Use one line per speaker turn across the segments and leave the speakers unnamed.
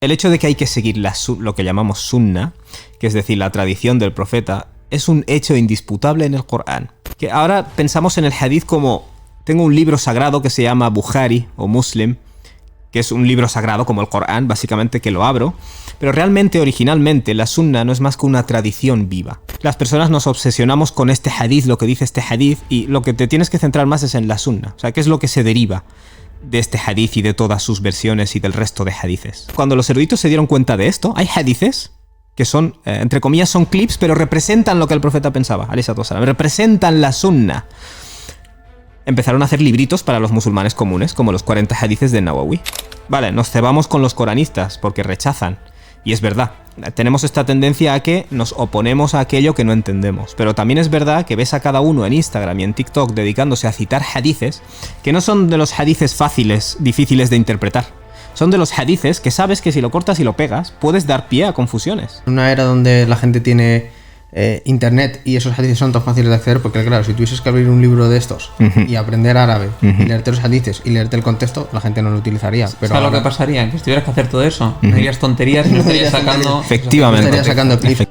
El hecho de que hay que seguir lo que llamamos sunna, que es decir, la tradición del profeta, es un hecho indisputable en el Corán. Que ahora pensamos en el hadith como... Tengo un libro sagrado que se llama Bukhari o Muslim, que es un libro sagrado como el Corán, básicamente, que lo abro. Pero realmente, originalmente, la sunna no es más que una tradición viva. Las personas nos obsesionamos con este hadith, lo que dice este hadith, y lo que te tienes que centrar más es en la sunna. O sea, ¿qué es lo que se deriva de este hadith y de todas sus versiones y del resto de hadithes? Cuando los eruditos se dieron cuenta de esto, hay hadithes que son, entre comillas, son clips, pero representan lo que el profeta pensaba, alayhi salatu wassalam, representan la sunna. Empezaron a hacer libritos para los musulmanes comunes, como los 40 hadithes de Nawawi. Vale, nos cebamos con los coranistas porque rechazan. Y es verdad, tenemos esta tendencia a que nos oponemos a aquello que no entendemos. Pero también es verdad que ves a cada uno en Instagram y en TikTok dedicándose a citar hadithes que no son de los hadithes fáciles, difíciles de interpretar. Son de los hadithes que sabes que si lo cortas y lo pegas, puedes dar pie a confusiones.
En una era donde la gente tiene internet y esos hadithes son tan fáciles de acceder, porque claro, si tuvieses que abrir un libro de estos y aprender árabe y leerte los hadithes y leerte el contexto, la gente no lo utilizaría. Pero
¿sabes lo que pasaría? Que si tuvieras que hacer todo eso, no dirías tonterías y no estarías sacando...
Efectivamente.
Estarías sacando clips.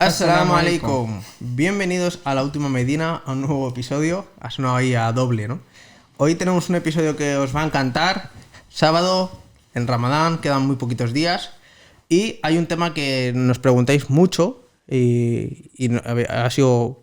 Assalamu alaikum. Bienvenidos a La Última Medina, a un nuevo episodio. Ha sonado ahí a doble, ¿no? Hoy tenemos un episodio que os va a encantar. Sábado, en Ramadán, quedan muy poquitos días. Y hay un tema que nos preguntáis mucho y ha sido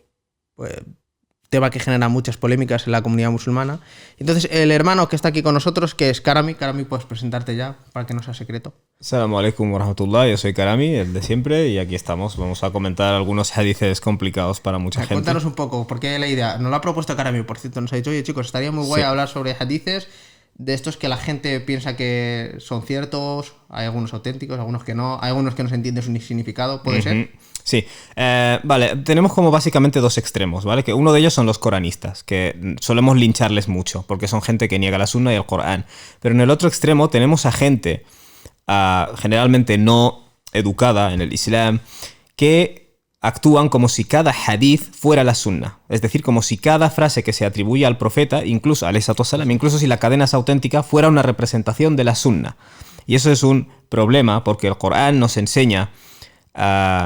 tema que genera muchas polémicas en la comunidad musulmana. Entonces, el hermano que está aquí con nosotros, que es Karami. Karami, puedes presentarte ya para que no sea secreto.
Assalamu alaikum wa rahmatullah, yo soy Karami, el de siempre, y aquí estamos. Vamos a comentar algunos hadithes complicados para mucha gente.
Cuéntanos un poco, porque la idea nos la ha propuesto Karami, por cierto, nos ha dicho, oye chicos, estaría muy guay hablar sobre hadithes de estos que la gente piensa que son ciertos, hay algunos auténticos, algunos que no, hay algunos que no se entiende su significado, ¿puede ser?
Sí, vale, tenemos como básicamente dos extremos, ¿vale? Que uno de ellos son los coranistas, que solemos lincharles mucho, porque son gente que niega la sunna y el Corán. Pero en el otro extremo tenemos a gente generalmente no educada en el Islam, que actúan como si cada hadith fuera la sunna. Es decir, como si cada frase que se atribuye al profeta, incluso alayhi salatu wassalam, incluso si la cadena es auténtica, fuera una representación de la sunna. Y eso es un problema porque el Corán nos enseña,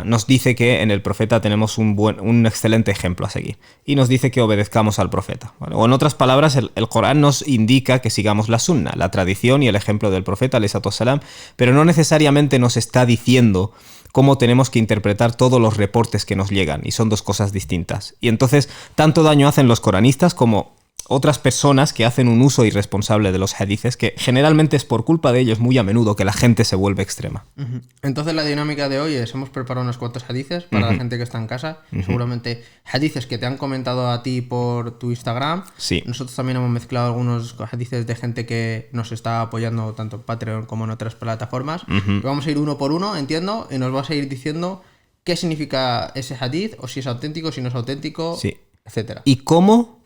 nos dice que en el profeta tenemos un excelente ejemplo a seguir. Y nos dice que obedezcamos al profeta, ¿vale? O en otras palabras, el Corán nos indica que sigamos la sunna, la tradición y el ejemplo del profeta, alayhi salatu wassalam, pero no necesariamente nos está diciendo cómo tenemos que interpretar todos los reportes que nos llegan. Y son dos cosas distintas. Y entonces, tanto daño hacen los coranistas como otras personas que hacen un uso irresponsable de los hadithes, que generalmente es por culpa de ellos muy a menudo que la gente se vuelve extrema.
Entonces la dinámica de hoy es, hemos preparado unos cuantos hadithes para la gente que está en casa, seguramente hadithes que te han comentado a ti por tu Instagram.
Sí.
Nosotros también hemos mezclado algunos hadithes de gente que nos está apoyando tanto en Patreon como en otras plataformas. Y vamos a ir uno por uno, entiendo, y nos vas a ir diciendo qué significa ese hadith, o si es auténtico, si no es auténtico, etcétera.
Y cómo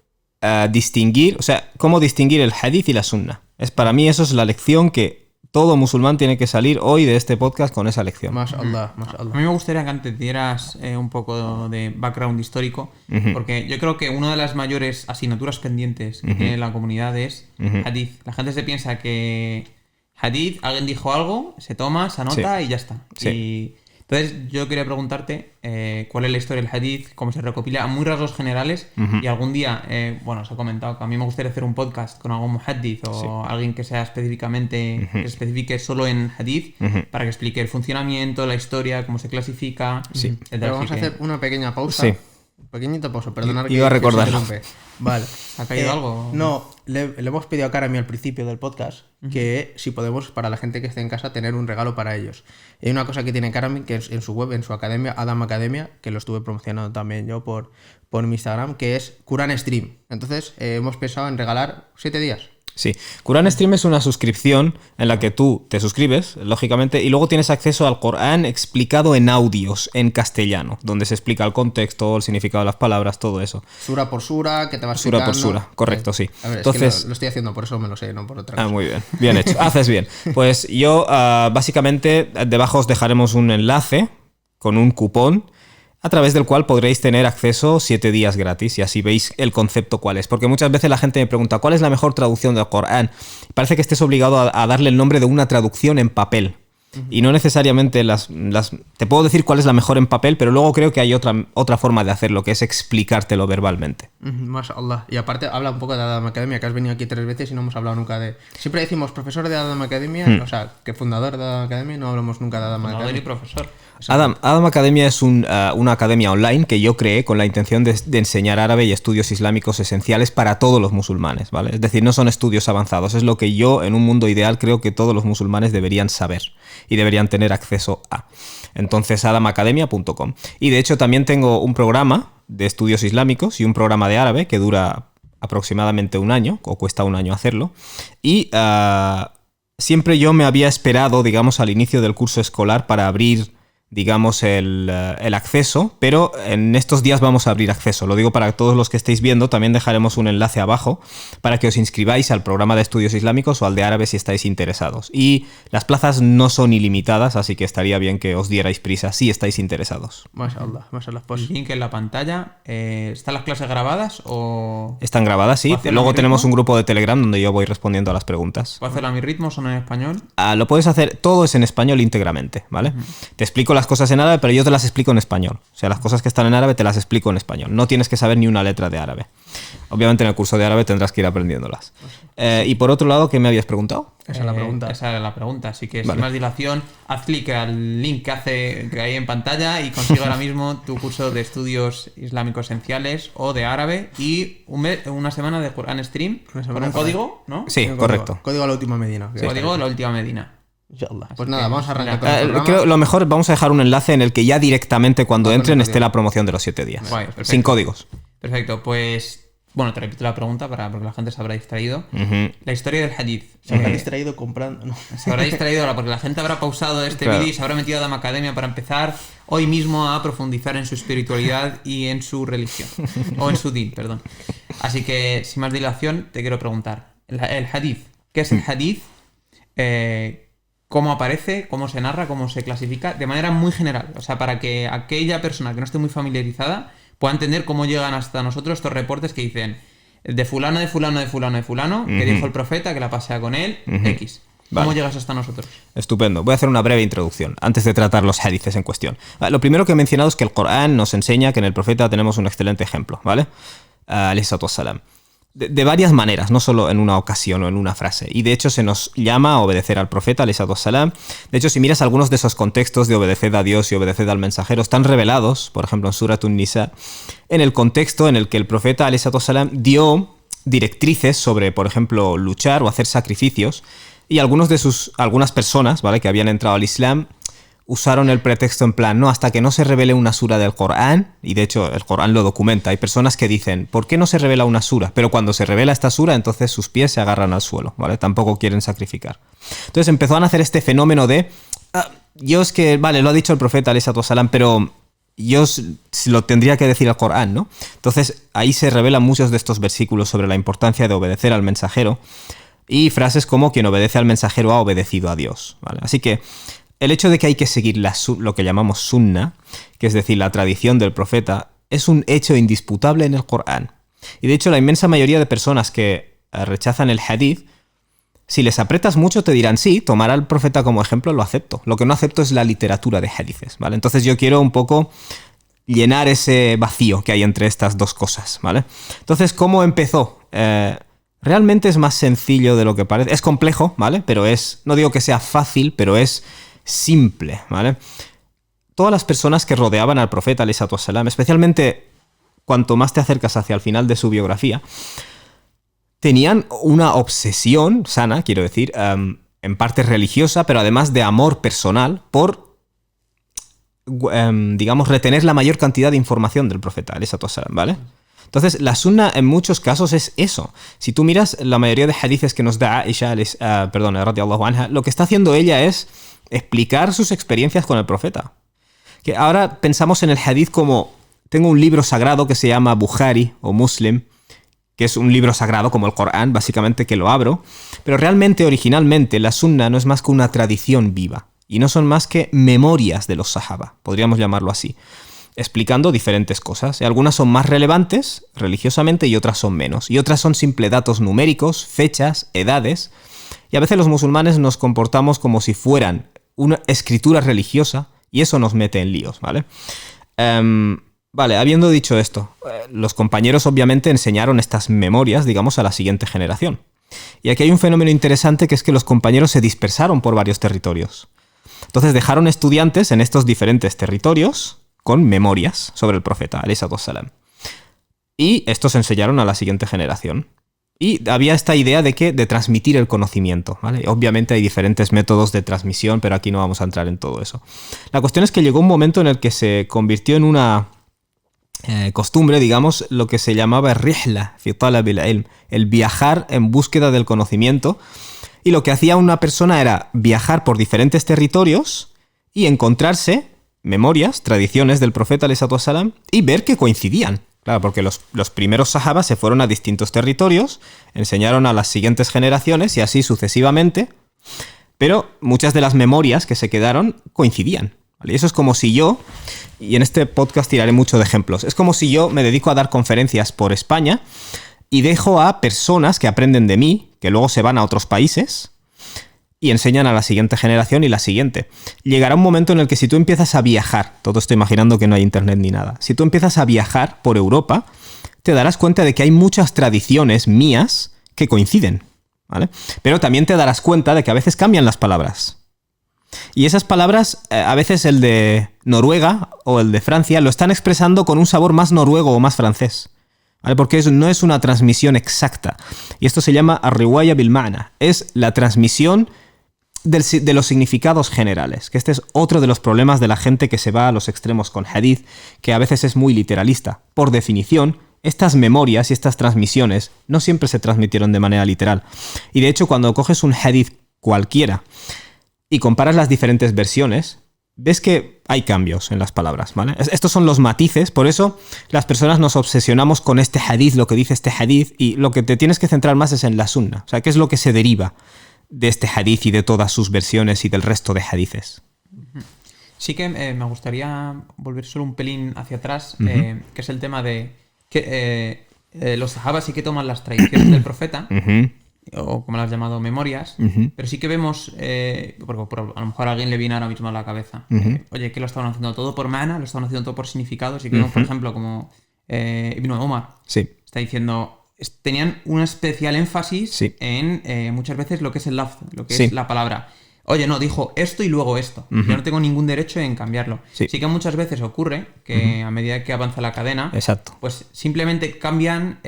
distinguir, o sea, cómo distinguir el hadith y la sunna. Para mí eso es la lección que todo musulmán tiene que salir hoy de este podcast con esa lección.
Mashallah.
A mí me gustaría que antes dieras un poco de background histórico, porque yo creo que una de las mayores asignaturas pendientes que tiene la comunidad es hadith. La gente se piensa que hadith, alguien dijo algo, se toma, se anota y ya está.
Sí.
Entonces yo quería preguntarte cuál es la historia del hadith, cómo se recopila a muy rasgos generales, y algún día, se ha comentado que a mí me gustaría hacer un podcast con algún muhaddith o alguien que sea específicamente, que se especifique solo en hadith, para que explique el funcionamiento, la historia, cómo se clasifica, etc.
Pero vamos a hacer una pequeña pausa.
Sí.
Pequeñita pausa, perdonad que
iba a recordar.
Vale.
¿Ha caído algo?
No, le hemos pedido a Karami al principio del podcast que si podemos, para la gente que esté en casa, tener un regalo para ellos. Y hay una cosa que tiene Karami, que es en su web, en su academia, Adam Academia, que lo estuve promocionando también yo por mi Instagram, que es Quran Stream. Entonces, hemos pensado en regalar 7 días.
Sí, Quran Stream es una suscripción en la que tú te suscribes, lógicamente, y luego tienes acceso al Corán explicado en audios, en castellano, donde se explica el contexto, el significado de las palabras, todo eso.
Sura por sura, que te va
Sura
explicando.
por sura, correcto, sí.
A ver,
Entonces,
es que lo estoy haciendo, por eso me lo sé, no por otra cosa.
muy bien, bien hecho, haces bien. Pues yo, básicamente, debajo os dejaremos un enlace con un cupón a través del cual podréis tener acceso 7 días gratis y así veis el concepto cuál es. Porque muchas veces la gente me pregunta ¿cuál es la mejor traducción del Corán? Parece que estés obligado a darle el nombre de una traducción en papel. Y no necesariamente te puedo decir cuál es la mejor en papel, pero luego creo que hay otra forma de hacerlo, que es explicártelo verbalmente.
Mashallah. Y aparte habla un poco de Adam Academia, que has venido aquí 3 veces y no hemos hablado nunca de... Siempre decimos profesor de Adam Academia, o sea, que fundador de Adam Academia, no hablamos nunca de Adam
Fundador
Academia.
y profesor.
Adam Academia es una academia online que yo creé con la intención de enseñar árabe y estudios islámicos esenciales para todos los musulmanes, ¿vale? Es decir, no son estudios avanzados, es lo que yo en un mundo ideal creo que todos los musulmanes deberían saber y deberían tener acceso a. Entonces, adamacademia.com. Y de hecho también tengo un programa de estudios islámicos y un programa de árabe que dura aproximadamente 1 año, o cuesta 1 año hacerlo, y siempre yo me había esperado, digamos, al inicio del curso escolar para abrir, digamos, el acceso, pero en estos días vamos a abrir acceso. Lo digo para todos los que estéis viendo, también dejaremos un enlace abajo para que os inscribáis al programa de estudios islámicos o al de árabe si estáis interesados. Y las plazas no son ilimitadas, así que estaría bien que os dierais prisa si estáis interesados.
Mashallah. Pues
El link en la pantalla. ¿Están las clases grabadas o...?
Están grabadas, sí.
¿Puedo hacerlo
Luego
a mi
tenemos
ritmo?
un grupo de Telegram donde yo voy respondiendo a las preguntas.
¿Puedo hacerlo a mi ritmo? ¿Son en español?
Lo puedes hacer, todo es en español íntegramente, ¿vale? Te explico las cosas en árabe, pero yo te las explico en español. O sea, las cosas que están en árabe te las explico en español. No tienes que saber ni una letra de árabe. Obviamente en el curso de árabe tendrás que ir aprendiéndolas. Y por otro lado, ¿qué me habías preguntado?
esa es la pregunta.
Esa era la pregunta. Así que
Vale.
sin más dilación, haz clic al link que hay en pantalla y consigue ahora mismo tu curso de estudios islámicos esenciales o de árabe y una semana de Quran Stream
Una semana
con un
de Quran.
código, ¿no?
Sí, correcto.
Código a la última Medina.
Código de la última Medina.
Inshallah. Pues
Así
nada,
que,
vamos a arrancar
mira,
con el programa.
Creo lo mejor, vamos a dejar un enlace en el que ya directamente cuando
Con
entren
el
esté
código.
la promoción de los 7 días.
Guay, perfecto.
Sin códigos.
Perfecto, pues... Bueno, te repito la pregunta porque la gente se habrá distraído.
Ujú.
La historia del hadith.
Se habrá distraído comprando. No.
Se habrá distraído ahora porque la gente habrá pausado este
Claro.
vídeo y se habrá metido a Adam Academia para empezar hoy mismo a profundizar en su espiritualidad y en su religión. O en su din, perdón. Así que, sin más dilación, te quiero preguntar. El hadith. ¿Qué es el hadith? ¿Cómo aparece? ¿Cómo se narra? ¿Cómo se clasifica? De manera muy general. O sea, para que aquella persona que no esté muy familiarizada pueda entender cómo llegan hasta nosotros estos reportes que dicen de fulano, de fulano, de fulano, de fulano, que dijo el profeta, que la pasea con él, X. ¿Cómo
Vale.
llegas hasta nosotros?
Estupendo. Voy a hacer una breve introducción antes de tratar los hadices en cuestión. Lo primero que he mencionado es que el Corán nos enseña que en el profeta tenemos un excelente ejemplo, ¿vale? Alayhi salatu wassalam. De varias maneras, no solo en una ocasión o en una frase. Y de hecho se nos llama a obedecer al profeta, alayhi salatu wassalam. De hecho, si miras algunos de esos contextos de obedeced a Dios y obedeced al mensajero, están revelados, por ejemplo en Surat An-Nisa, en el contexto en el que el profeta, alayhi salatu wassalam, dio directrices sobre, por ejemplo, luchar o hacer sacrificios. Y algunas personas, ¿vale?, que habían entrado al Islam, usaron el pretexto en plan, no, hasta que no se revele una sura del Corán, y de hecho el Corán lo documenta, hay personas que dicen, ¿por qué no se revela una sura? Pero cuando se revela esta sura, entonces sus pies se agarran al suelo, ¿vale? Tampoco quieren sacrificar. Entonces empezaron a hacer este fenómeno de, yo es que, vale, lo ha dicho el profeta, alayhi salatu wassalam, pero yo lo tendría que decir al Corán, ¿no? Entonces ahí se revelan muchos de estos versículos sobre la importancia de obedecer al mensajero, y frases como, quien obedece al mensajero ha obedecido a Dios, ¿vale? Así que el hecho de que hay que seguir lo que llamamos sunna, que es decir, la tradición del profeta, es un hecho indisputable en el Corán. Y de hecho la inmensa mayoría de personas que rechazan el hadith, si les apretas mucho te dirán, sí, tomar al profeta como ejemplo lo acepto. Lo que no acepto es la literatura de hadithes, ¿vale? Entonces yo quiero un poco llenar ese vacío que hay entre estas dos cosas, ¿vale? Entonces, ¿cómo empezó? Realmente es más sencillo de lo que parece. Es complejo, ¿vale? Pero no digo que sea fácil, pero es simple, ¿vale? Todas las personas que rodeaban al profeta, alayhi salatu wassalam, especialmente cuanto más te acercas hacia el final de su biografía, tenían una obsesión sana, quiero decir, en parte religiosa, pero además de amor personal por, digamos, retener la mayor cantidad de información del profeta, alayhi salatu wassalam, ¿vale? Entonces, la sunna en muchos casos es eso. Si tú miras la mayoría de hadices que nos da Aisha, radiyallahu anha, lo que está haciendo ella es explicar sus experiencias con el profeta. Que ahora pensamos en el hadith como, tengo un libro sagrado que se llama Bukhari o Muslim, que es un libro sagrado como el Corán, básicamente, que lo abro, pero realmente, originalmente, la sunna no es más que una tradición viva, y no son más que memorias de los sahaba, podríamos llamarlo así, explicando diferentes cosas. Y algunas son más relevantes religiosamente y otras son menos. Y otras son simples datos numéricos, fechas, edades. Y a veces los musulmanes nos comportamos como si fueran una escritura religiosa y eso nos mete en líos, ¿vale? Vale, habiendo dicho esto, los compañeros obviamente enseñaron estas memorias, digamos, a la siguiente generación. Y aquí hay un fenómeno interesante, que es que los compañeros se dispersaron por varios territorios. Entonces dejaron estudiantes en estos diferentes territorios con memorias sobre el profeta, alayhi salatu wassalam. Y estos enseñaron a la siguiente generación. Y había esta idea de transmitir el conocimiento, ¿vale? Obviamente hay diferentes métodos de transmisión, pero aquí no vamos a entrar en todo eso. La cuestión es que llegó un momento en el que se convirtió en una costumbre, digamos, lo que se llamaba rihla fi talab al-ilm, el viajar en búsqueda del conocimiento. Y lo que hacía una persona era viajar por diferentes territorios y encontrarse memorias, tradiciones del profeta alayhi salatu wassalam y ver que coincidían. Claro, porque los primeros sahabas se fueron a distintos territorios, enseñaron a las siguientes generaciones y así sucesivamente, pero muchas de las memorias que se quedaron coincidían, ¿vale? Y eso es como si yo, y en este podcast tiraré mucho de ejemplos, es como si yo me dedico a dar conferencias por España y dejo a personas que aprenden de mí, que luego se van a otros países y enseñan a la siguiente generación y la siguiente. Llegará un momento en el que si tú empiezas a viajar, todo estoy imaginando que no hay internet ni nada, si tú empiezas a viajar por Europa, te darás cuenta de que hay muchas tradiciones mías que coinciden, ¿vale? Pero también te darás cuenta de que a veces cambian las palabras. Y esas palabras, a veces el de Noruega o el de Francia lo están expresando con un sabor más noruego o más francés, ¿vale? Porque no es una transmisión exacta. Y esto se llama ar-riwaya bil ma'na. Es la transmisión de los significados generales, que este es otro de los problemas de la gente que se va a los extremos con hadith, que a veces es muy literalista. Por definición, estas memorias y estas transmisiones no siempre se transmitieron de manera literal. Y de hecho, cuando coges un hadith cualquiera y comparas las diferentes versiones, ves que hay cambios en las palabras, ¿vale? Estos son los matices, por eso las personas nos obsesionamos con este hadith, lo que dice este hadith, y lo que te tienes que centrar más es en la sunna, o sea, qué es lo que se deriva de este hadith y de todas sus versiones y del resto de hadithes.
Sí que me gustaría volver solo un pelín hacia atrás, que es el tema de que los sahabas sí que toman las tradiciones del profeta, o como las has llamado, memorias, pero sí que vemos, porque a lo mejor a alguien le viene ahora mismo a la cabeza, oye, que lo estaban haciendo todo por mana, lo estaban haciendo todo por significado, sí que vemos, por ejemplo, como Ibn Umar está diciendo, tenían un especial énfasis en muchas veces lo que es el lafz, lo que es la palabra. Oye, no, dijo esto y luego esto. Yo no tengo ningún derecho en cambiarlo. Sí que muchas veces ocurre que a medida que avanza la cadena, pues simplemente cambian,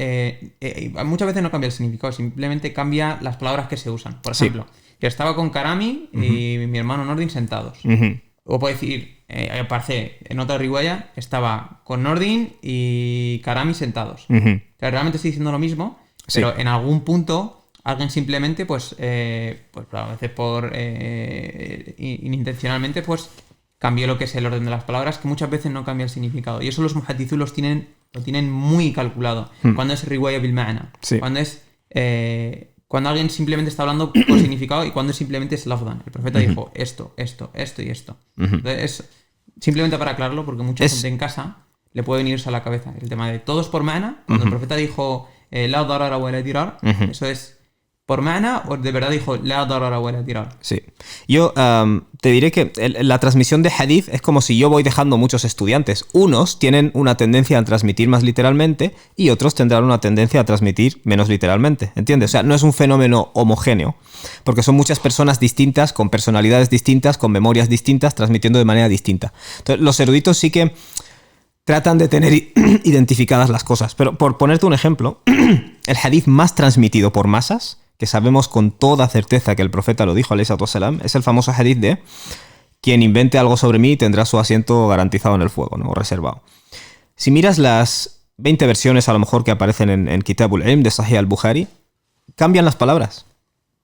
muchas veces no cambia el significado, simplemente cambia las palabras que se usan. Por ejemplo, yo estaba con Karami y mi hermano Nordin sentados. O puedo decir, aparece en otra riwaya, estaba con Nordin y Karami sentados. O sea, realmente estoy diciendo lo mismo, pero en algún punto alguien simplemente, pues a veces inintencionalmente, pues cambió lo que es el orden de las palabras, que muchas veces no cambia el significado. Y eso los muhadithus lo tienen muy calculado. Cuando es riwaya bil ma'na, cuando alguien simplemente está hablando por significado y cuando simplemente es lafdan. El profeta dijo esto, esto, esto y esto. Entonces, simplemente para aclararlo, porque mucha gente en casa le puede venirse a la cabeza el tema de todos por ma'na. Cuando el profeta dijo la darara wa la dirar, eso es por ma'na, o de verdad dijo la darara wa la dirar.
Sí. Yo te diré que la transmisión de hadith es como si yo voy dejando muchos estudiantes. Unos tienen una tendencia a transmitir más literalmente y otros tendrán una tendencia a transmitir menos literalmente. ¿Entiendes? O sea, no es un fenómeno homogéneo, porque son muchas personas distintas, con personalidades distintas, con memorias distintas, transmitiendo de manera distinta. Entonces, los eruditos sí que tratan de tener identificadas las cosas. Pero por ponerte un ejemplo, el hadith más transmitido por masas, que sabemos con toda certeza que el profeta lo dijo, alayhi salatu wassalam, es el famoso hadith de quien invente algo sobre mí tendrá su asiento garantizado en el fuego, ¿no? O reservado. Si miras las 20 versiones a lo mejor que aparecen en Kitabul Ilm de Sahih al-Bukhari, cambian las palabras.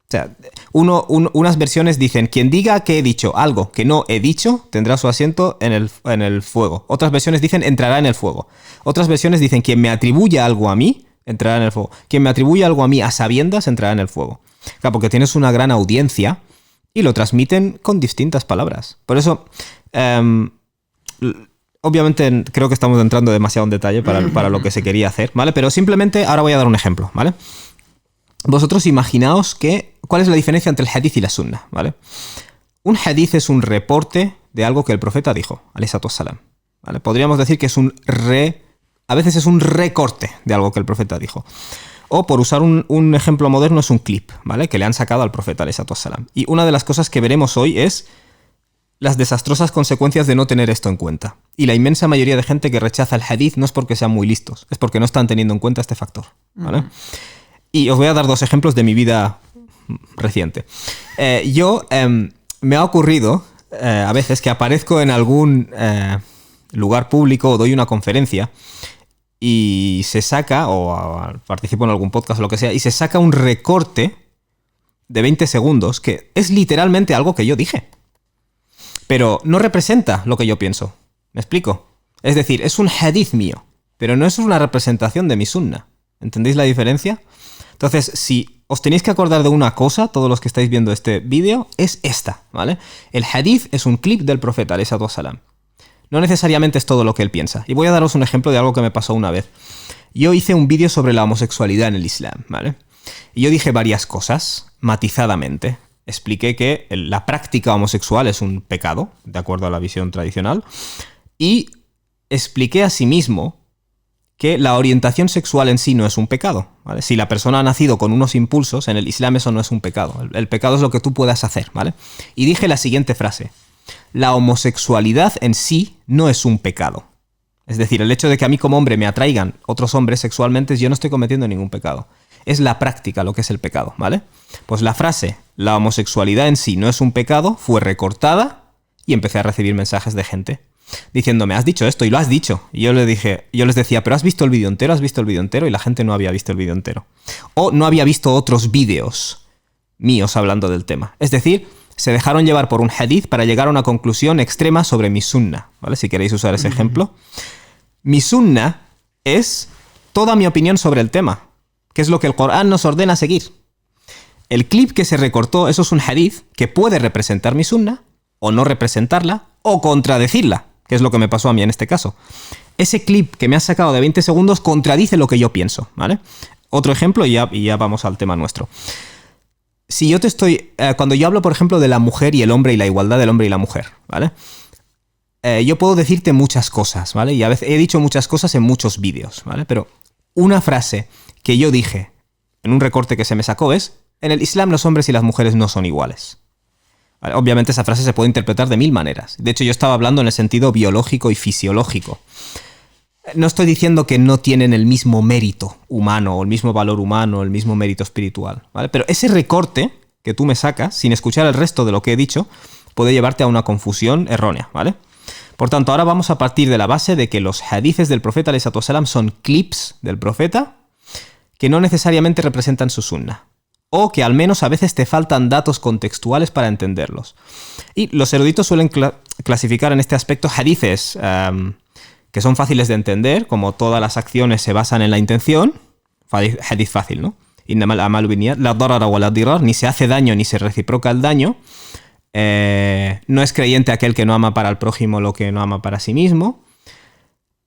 O sea, unas versiones dicen, quien diga que he dicho algo que no he dicho, tendrá su asiento en el fuego. Otras versiones dicen, entrará en el fuego. Otras versiones dicen, quien me atribuya algo a mí, entrará en el fuego. Quien me atribuya algo a mí a sabiendas, entrará en el fuego. Claro, porque tienes una gran audiencia y lo transmiten con distintas palabras. Por eso, obviamente creo que estamos entrando demasiado en detalle para lo que se quería hacer, ¿vale? Pero simplemente ahora voy a dar un ejemplo, ¿vale? Vosotros imaginaos cuál es la diferencia entre el hadith y la sunna, ¿vale? Un hadith es un reporte de algo que el profeta dijo, alayhi salatu wassalam, ¿vale? Podríamos decir que a veces es un recorte de algo que el profeta dijo. O, por usar un ejemplo moderno, es un clip, ¿vale? Que le han sacado al profeta, alayhi salatu wassalam. Y una de las cosas que veremos hoy es las desastrosas consecuencias de no tener esto en cuenta. Y la inmensa mayoría de gente que rechaza el hadith no es porque sean muy listos, es porque no están teniendo en cuenta este factor, ¿vale? Y os voy a dar 2 ejemplos de mi vida reciente. Me ha ocurrido a veces que aparezco en algún lugar público o doy una conferencia y se saca, o participo en algún podcast o lo que sea, y se saca un recorte de 20 segundos que es literalmente algo que yo dije. Pero no representa lo que yo pienso. ¿Me explico? Es decir, es un hadith mío, pero no es una representación de mi sunna. ¿Entendéis la diferencia? Entonces, si os tenéis que acordar de una cosa, todos los que estáis viendo este vídeo, es esta, ¿vale? El hadith es un clip del profeta, alayhi salatu wassalam. No necesariamente es todo lo que él piensa. Y voy a daros un ejemplo de algo que me pasó una vez. Yo hice un vídeo sobre la homosexualidad en el Islam, ¿vale? Y yo dije varias cosas, matizadamente. Expliqué que la práctica homosexual es un pecado, de acuerdo a la visión tradicional. Y expliqué asimismo que la orientación sexual en sí no es un pecado, ¿vale? Si la persona ha nacido con unos impulsos, en el Islam eso no es un pecado. El pecado es lo que tú puedas hacer, ¿vale? Y dije la siguiente frase. La homosexualidad en sí no es un pecado. Es decir, el hecho de que a mí como hombre me atraigan otros hombres sexualmente, yo no estoy cometiendo ningún pecado. Es la práctica lo que es el pecado, ¿vale? Pues la frase, la homosexualidad en sí no es un pecado, fue recortada y empecé a recibir mensajes de gente diciéndome, has dicho esto y lo has dicho. Y yo les decía, pero ¿has visto el vídeo entero? ¿Has visto el vídeo entero? Y la gente no había visto el vídeo entero. O no había visto otros vídeos míos hablando del tema. Es decir, se dejaron llevar por un hadith para llegar a una conclusión extrema sobre mi sunna, ¿vale? Si queréis usar ese ejemplo. Mi sunna es toda mi opinión sobre el tema, que es lo que el Corán nos ordena seguir. El clip que se recortó, eso es un hadith que puede representar mi sunna, o no representarla, o contradecirla, que es lo que me pasó a mí en este caso. Ese clip que me has sacado de 20 segundos contradice lo que yo pienso, ¿vale? Otro ejemplo y ya vamos al tema nuestro. Si yo cuando yo hablo, por ejemplo, de la mujer y el hombre y la igualdad del hombre y la mujer, ¿vale? Yo puedo decirte muchas cosas, ¿vale? Y a veces he dicho muchas cosas en muchos vídeos, ¿vale? Pero una frase que yo dije en un recorte que se me sacó es: en el Islam los hombres y las mujeres no son iguales. ¿Vale? Obviamente esa frase se puede interpretar de 1000 maneras. De hecho, yo estaba hablando en el sentido biológico y fisiológico. No estoy diciendo que no tienen el mismo mérito humano, o el mismo valor humano, o el mismo mérito espiritual, ¿vale? Pero ese recorte que tú me sacas, sin escuchar el resto de lo que he dicho, puede llevarte a una confusión errónea, ¿vale? Por tanto, ahora vamos a partir de la base de que los hadices del profeta alayhi salatu wassalam son clips del profeta que no necesariamente representan su sunna, o que al menos a veces te faltan datos contextuales para entenderlos. Y los eruditos suelen clasificar en este aspecto hadices que son fáciles de entender, como todas las acciones se basan en la intención, hadith fácil, ¿no? Innamal a'malu binniyat, la darara wa la dirar, ni se hace daño ni se reciproca el daño. No es creyente aquel que no ama para el prójimo lo que no ama para sí mismo.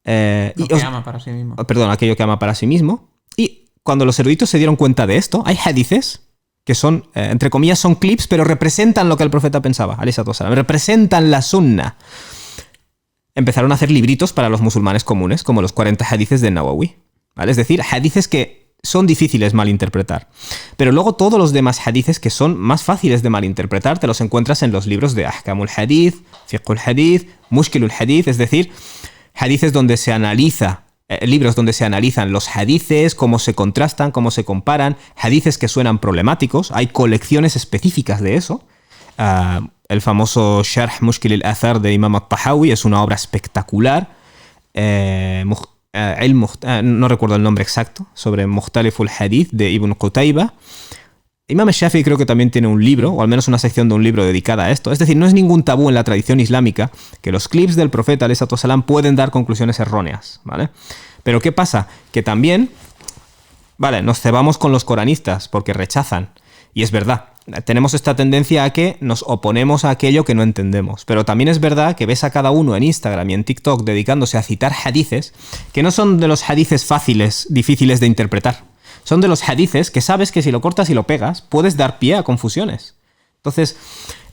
Ama para sí mismo.
Perdón, aquello que ama para sí mismo. Y cuando los eruditos se dieron cuenta de esto, hay hadices que son, entre comillas, son clips, pero representan lo que el profeta pensaba, alayhi salatu wassalam, representan la sunna. Empezaron a hacer libritos para los musulmanes comunes, como los 40 hadices de Nawawi, ¿vale? Es decir, hadices que son difíciles malinterpretar. Pero luego todos los demás hadices que son más fáciles de malinterpretar te los encuentras en los libros de Ahkamul Hadith, Fiqhul Hadith, Mushkilul Hadith, es decir, hadices donde se analiza, libros donde se analizan los hadices, cómo se contrastan, cómo se comparan, hadices que suenan problemáticos, hay colecciones específicas de eso. El famoso Sharh Mushkil al-Athar de Imam al-Tahawi es una obra espectacular. no recuerdo el nombre exacto, sobre Mukhtalif al-Hadith de Ibn Qutayba. Imam Shafi'i creo que también tiene un libro, o al menos una sección de un libro dedicada a esto. Es decir, no es ningún tabú en la tradición islámica que los clips del profeta alayhi salatu wasalam pueden dar conclusiones erróneas, ¿vale? Pero ¿qué pasa? Que también, vale, nos cebamos con los coranistas porque rechazan. Y es verdad, tenemos esta tendencia a que nos oponemos a aquello que no entendemos. Pero también es verdad que ves a cada uno en Instagram y en TikTok dedicándose a citar hadices que no son de los hadices fáciles, difíciles de interpretar. Son de los hadices que sabes que si lo cortas y lo pegas, puedes dar pie a confusiones. Entonces,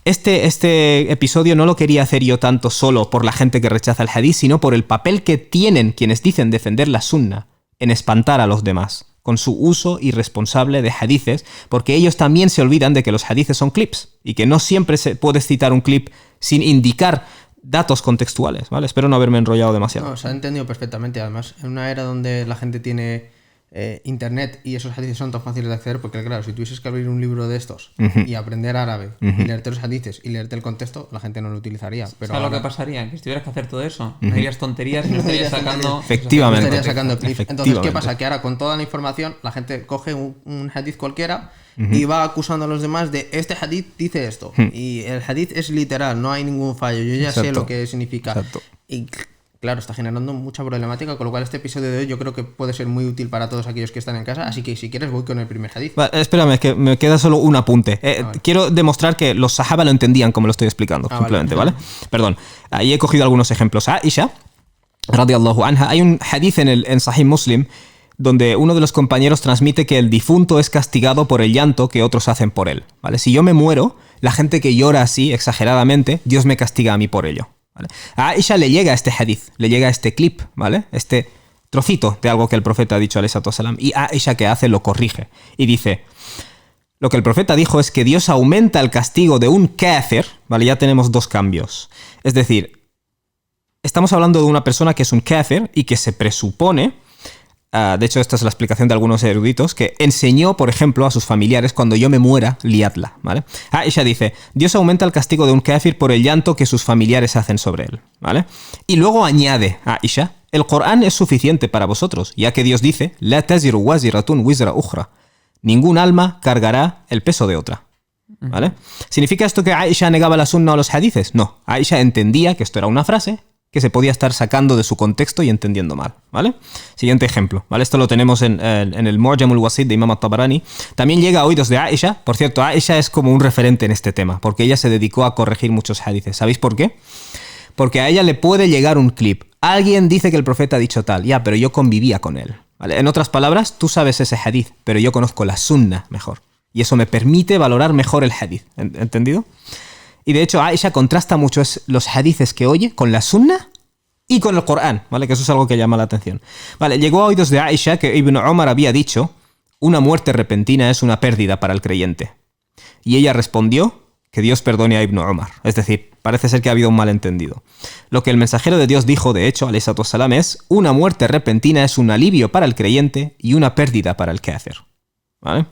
este episodio no lo quería hacer yo tanto solo por la gente que rechaza el hadith, sino por el papel que tienen quienes dicen defender la sunna en espantar a los demás, con su uso irresponsable de hadices, porque ellos también se olvidan de que los hadices son clips, y que no siempre puedes citar un clip sin indicar datos contextuales, ¿vale? Espero no haberme enrollado demasiado.
No, se ha entendido perfectamente. Además, en una era donde la gente tiene internet y esos hadices son tan fáciles de acceder, porque claro, si tuvieses que abrir un libro de estos y aprender árabe y leerte los hadices y leerte el contexto, la gente no lo utilizaría. Pero
¿sabes lo que pasaría? Que si tuvieras que hacer todo eso, no dirías tonterías y no estarías sacando...
Efectivamente.
Estarías sacando clips. Entonces, ¿qué pasa? Que ahora con toda la información la gente coge un hadith cualquiera y va acusando a los demás de este hadith dice esto y el hadith es literal, no hay ningún fallo, yo ya sé lo que significa.
Exacto.
Y claro, está generando mucha problemática, con lo cual este episodio de hoy yo creo que puede ser muy útil para todos aquellos que están en casa, así que si quieres voy con el primer hadith.
Vale, espérame, que me queda solo un apunte.
Vale.
Quiero demostrar que los sahaba lo entendían como lo estoy explicando, simplemente, ¿vale? Perdón, ahí he cogido algunos ejemplos. Aisha, radiyallahu anha, hay un hadith en Sahih Muslim donde uno de los compañeros transmite que el difunto es castigado por el llanto que otros hacen por él, ¿vale? Si yo me muero, la gente que llora así, exageradamente, Dios me castiga a mí por ello, ¿vale? A Aisha le llega este hadith, le llega este clip, ¿vale? Este trocito de algo que el profeta ha dicho, alayhi salatu wasalam, y Aisha, que hace, lo corrige y dice: lo que el profeta dijo es que Dios aumenta el castigo de un kafir, ¿vale? Ya tenemos dos cambios. Es decir, estamos hablando de una persona que es un kafir y que se presupone, de hecho esta es la explicación de algunos eruditos, que enseñó, por ejemplo, a sus familiares: cuando yo me muera, liadla, ¿vale? Aisha dice: Dios aumenta el castigo de un kafir por el llanto que sus familiares hacen sobre él, ¿vale? Y luego añade Aisha: el Corán es suficiente para vosotros, ya que Dios dice: La taziru waziratun wizra ukhra. Ningún alma cargará el peso de otra, ¿vale? ¿Significa esto que Aisha negaba la sunna o los hadices? No, Aisha entendía que esto era una frase que se podía estar sacando de su contexto y entendiendo mal, ¿vale? Siguiente ejemplo, ¿vale? Esto lo tenemos en el Mu'jam al-Wasit de Imam al-Tabarani. También llega a oídos de Aisha. Por cierto, Aisha es como un referente en este tema, porque ella se dedicó a corregir muchos hadices. ¿Sabéis por qué? Porque a ella le puede llegar un clip. Alguien dice que el profeta ha dicho tal, ya, pero yo convivía con él, ¿vale? En otras palabras, tú sabes ese hadith, pero yo conozco la sunna mejor. Y eso me permite valorar mejor el hadith. ¿Entendido? Y de hecho Aisha contrasta mucho los hadices que oye con la sunna y con el Corán, ¿vale? Que eso es algo que llama la atención. Vale, llegó a oídos de Aisha que Ibn Umar había dicho: una muerte repentina es una pérdida para el creyente. Y ella respondió: que Dios perdone a Ibn Umar. Es decir, parece ser que ha habido un malentendido. Lo que el mensajero de Dios dijo, de hecho, alayhi salatu wassalam, es: una muerte repentina es un alivio para el creyente y una pérdida para el kafir, ¿vale?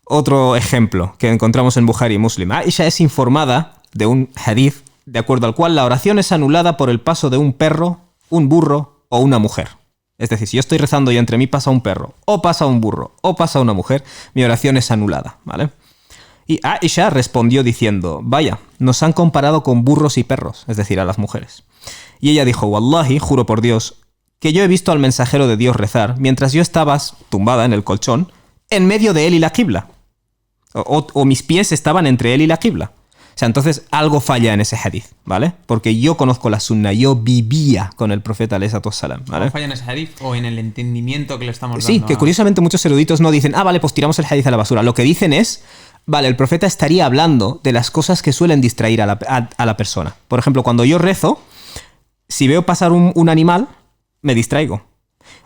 Otro ejemplo que encontramos en Bukhari y Muslim. Aisha es informada de un hadith de acuerdo al cual la oración es anulada por el paso de un perro, un burro o una mujer. Es decir, si yo estoy rezando y entre mí pasa un perro, o pasa un burro, o pasa una mujer, mi oración es anulada, ¿vale? Y Aisha respondió diciendo: vaya, nos han comparado con burros y perros, es decir, a las mujeres. Y ella dijo: Wallahi, juro por Dios, que yo he visto al mensajero de Dios rezar mientras yo estaba tumbada en el colchón, en medio de él y la qibla. O mis pies estaban entre él y la qibla. O sea, entonces algo falla en ese hadith, ¿vale? Porque yo conozco la sunna, yo vivía con el profeta alayhi salatu wassalam, ¿vale?
¿Algo falla en ese hadith o en el entendimiento que le estamos dando?
Sí, que curiosamente muchos eruditos no dicen: vale, pues tiramos el hadith a la basura. Lo que dicen es: vale, el profeta estaría hablando de las cosas que suelen distraer a la persona. Por ejemplo, cuando yo rezo, si veo pasar un animal, me distraigo.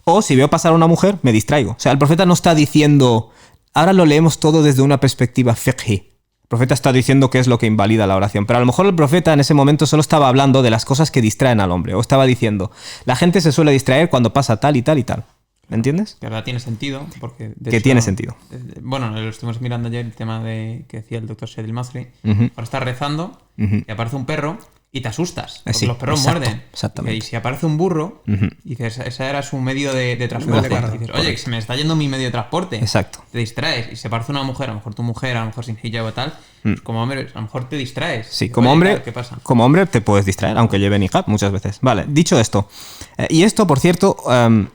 O si veo pasar a una mujer, me distraigo. O sea, el profeta no está diciendo... Ahora lo leemos todo desde una perspectiva fiqhi. El profeta está diciendo qué es lo que invalida la oración. Pero a lo mejor el profeta en ese momento solo estaba hablando de las cosas que distraen al hombre. O estaba diciendo: la gente se suele distraer cuando pasa tal y tal y tal. ¿Me entiendes?
Que verdad tiene sentido. Porque de
que
hecho,
tiene sentido.
Bueno, lo estuvimos mirando ayer, el tema de que decía el doctor Said al-Masri. Ahora está rezando y aparece un perro y te asustas, porque
Sí,
los perros
exacto,
muerden.
exactamente.
Y si aparece un burro, dices, ese era su medio de transporte.
Correcto,
Y dices, oye, que se me está yendo mi medio de transporte.
Exacto.
Te distraes. Y se parece una mujer, a lo mejor tu mujer, a lo mejor sin hijab o tal, pues como hombre, a lo mejor te distraes.
Sí,
Dices,
como
oye,
hombre,
claro, ¿qué pasa?
como hombre te puedes distraer, aunque lleve niqab muchas veces. Vale, dicho esto, y esto, por cierto,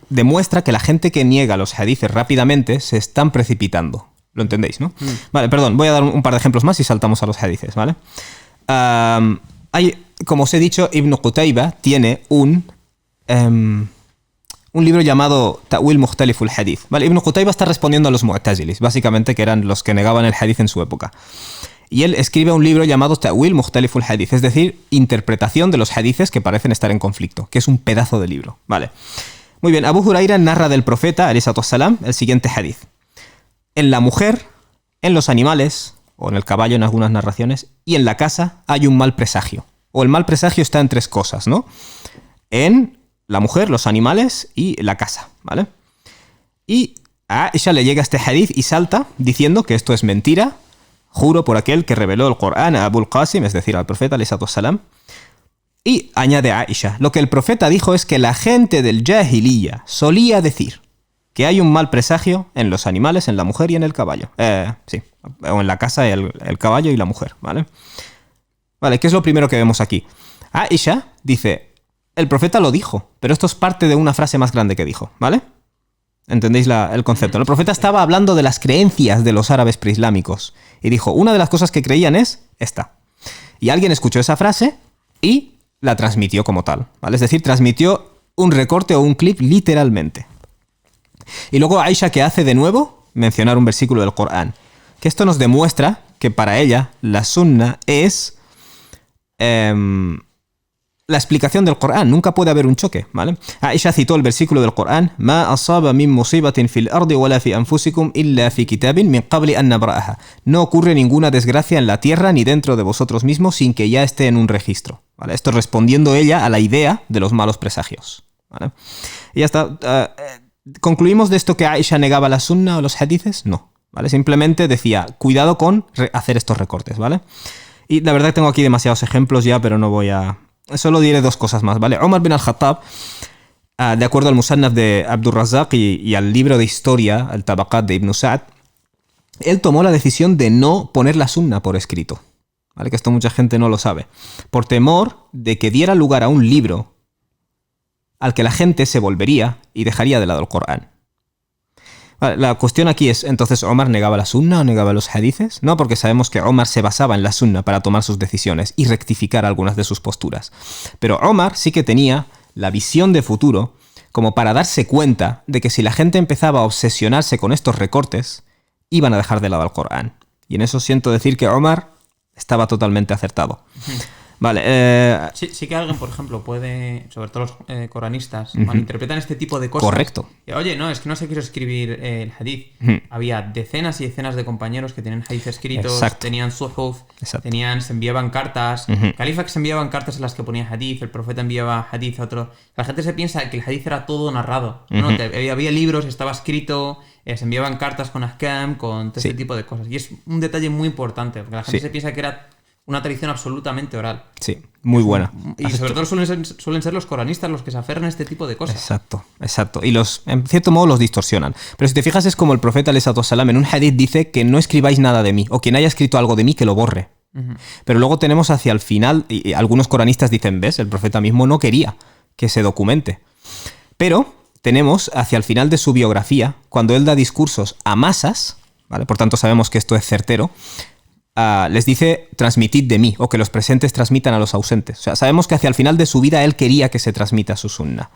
demuestra que la gente que niega los hadices rápidamente se están precipitando. ¿Lo entendéis, no? Vale, perdón, voy a dar un par de ejemplos más y saltamos a los hadices, ¿vale? Como os he dicho, Ibn Qutayba tiene un libro llamado Ta'wil Mukhtalif al-Hadith. ¿Vale? Ibn Qutayba está respondiendo a los Mu'tazilis, básicamente, que eran los que negaban el hadith en su época. Y él escribe un libro llamado Ta'wil Mukhtalif al-Hadith, es decir, interpretación de los hadices que parecen estar en conflicto, que es un pedazo de libro. Vale. Muy bien, Abu Huraira narra del profeta, alayhi salatu wassalam, el siguiente hadith. En la mujer, en los animales, o en el caballo en algunas narraciones, y en la casa hay un mal presagio. O el mal presagio está en tres cosas, ¿no? En la mujer, los animales y la casa, ¿vale? Y a Aisha le llega este hadith y salta diciendo que esto es mentira. Juro por aquel que reveló el Corán a Abul Qasim, es decir, al profeta, alayhi salatu wassalam. Y añade a Aisha, lo que el profeta dijo es que la gente del Jahiliya solía decir que hay un mal presagio en los animales, en la mujer y en el caballo. Sí, o en la casa, el caballo y la mujer, ¿vale? Vale, ¿qué es lo primero que vemos aquí? Aisha dice, el profeta lo dijo, pero esto es parte de una frase más grande que dijo, ¿vale? ¿Entendéis el concepto? El profeta estaba hablando de las creencias de los árabes preislámicos y dijo, una de las cosas que creían es esta. Y alguien escuchó esa frase y la transmitió como tal, ¿vale? Es decir, transmitió un recorte o un clip literalmente. Y luego Aisha, ¿qué hace de nuevo? Mencionar un versículo del Corán. Que esto nos demuestra que para ella la sunna es la explicación del Corán. Nunca puede haber un choque, ¿vale? Aisha citó el versículo del Corán: "Ma asaba min musibatin fil ardi wala fi anfusikum illa fi kitabin min qabli an nabra'aha". No ocurre ninguna desgracia en la tierra ni dentro de vosotros mismos sin que ya esté en un registro, ¿vale? Esto respondiendo ella a la idea de los malos presagios, ¿vale? Y ya está. ¿Concluimos de esto que Aisha negaba la sunna o los hadices? No, ¿vale? Simplemente decía, cuidado con hacer estos recortes, ¿vale? Y la verdad que tengo aquí demasiados ejemplos ya, pero no voy a... Solo diré dos cosas más, ¿vale? Omar bin al-Khattab, de acuerdo al Musannaf de Abdur Razzaq y al libro de historia, el Tabaqat de Ibn Sa'd, él tomó la decisión de no poner la sunna por escrito, ¿vale? Que esto mucha gente no lo sabe. Por temor de que diera lugar a un libro al que la gente se volvería y dejaría de lado el Corán. Vale, la cuestión aquí es, entonces, ¿Omar negaba la sunna o negaba los hadices? No, porque sabemos que Omar se basaba en la sunna para tomar sus decisiones y rectificar algunas de sus posturas. Pero Omar sí que tenía la visión de futuro como para darse cuenta de que si la gente empezaba a obsesionarse con estos recortes, iban a dejar de lado el Corán. Y en eso siento decir que Omar estaba totalmente acertado. Vale.
Sí que alguien, por ejemplo, puede, sobre todo los coranistas, malinterpretan este tipo de cosas.
Correcto.
Oye, no, es que no se quiso escribir el hadith. Había decenas y decenas de compañeros que tenían hadith escritos,
Exacto.
tenían suhuf,
Exacto.
se enviaban cartas. Califa que se enviaban cartas en las que ponía hadith, el profeta enviaba hadith a otro. La gente se piensa que el hadith era todo narrado. No, había libros, estaba escrito, se enviaban cartas con ahkam, con todo
Sí.
este tipo de cosas. Y es un detalle muy importante, porque la gente
Sí.
se piensa que era una tradición absolutamente oral.
Sí, muy buena.
Y sobre todo suelen ser los coranistas los que se aferran a este tipo de cosas.
Exacto, exacto. Y en cierto modo los distorsionan. Pero si te fijas, es como el profeta alayhi salatu wassalam en un hadith dice que no escribáis nada de mí, o quien haya escrito algo de mí que lo borre. Pero luego tenemos hacia el final, y algunos coranistas dicen, ¿ves? El profeta mismo no quería que se documente. Pero tenemos hacia el final de su biografía, cuando él da discursos a masas, ¿vale? Por tanto sabemos que esto es certero, les dice transmitid de mí, o que los presentes transmitan a los ausentes. O sea, sabemos que hacia el final de su vida él quería que se transmita su sunna.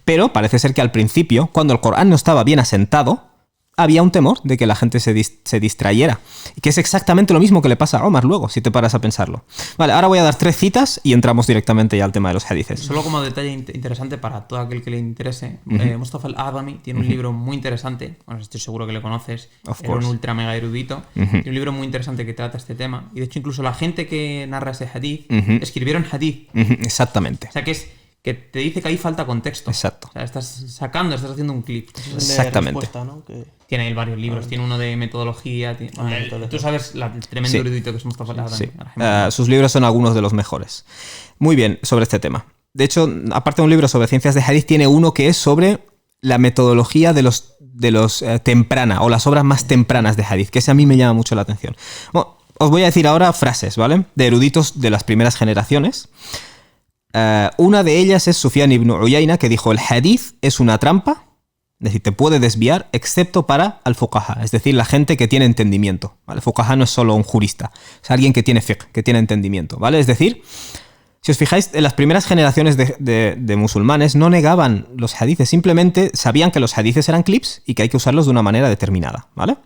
Pero parece ser que al principio, cuando el Corán no estaba bien asentado, había un temor de que la gente se distrayera. Y que es exactamente lo mismo que le pasa a Omar luego, si te paras a pensarlo. Vale, ahora voy a dar 3 citas y entramos directamente ya al tema de los hadices.
Solo como detalle interesante para todo aquel que le interese, Mustafa al-Adhami tiene un libro muy interesante, bueno, estoy seguro que le conoces, era un ultra mega erudito, tiene un libro muy interesante que trata este tema, y de hecho incluso la gente que narra ese hadith escribieron hadith.
Exactamente.
O sea que es que te dice que ahí falta contexto.
Exacto.
O sea, estás haciendo un clip.
Exactamente.
Respuesta, ¿no? Que...
Tiene varios libros, tiene uno de metodología. Tú sabes el tremendo erudito que es Mustafa al-Hadrami.
Sí. Sus libros son algunos de los mejores. Muy bien, sobre este tema. De hecho, aparte de un libro sobre ciencias de hadith, tiene uno que es sobre la metodología de los temprana, o las obras más tempranas de hadith, que ese a mí me llama mucho la atención. Bueno, os voy a decir ahora frases, ¿vale? De eruditos de las primeras generaciones. Una de ellas es Sufyan ibn Uyayna, que dijo: el hadith es una trampa, es decir, te puede desviar, excepto para al-fuqaha, es decir, la gente que tiene entendimiento, ¿vale? Fuqaha no es solo un jurista, es alguien que tiene fiqh, que tiene entendimiento, ¿vale? Es decir, si os fijáis, en las primeras generaciones de musulmanes no negaban los hadices, simplemente sabían que los hadices eran clips y que hay que usarlos de una manera determinada, ¿vale?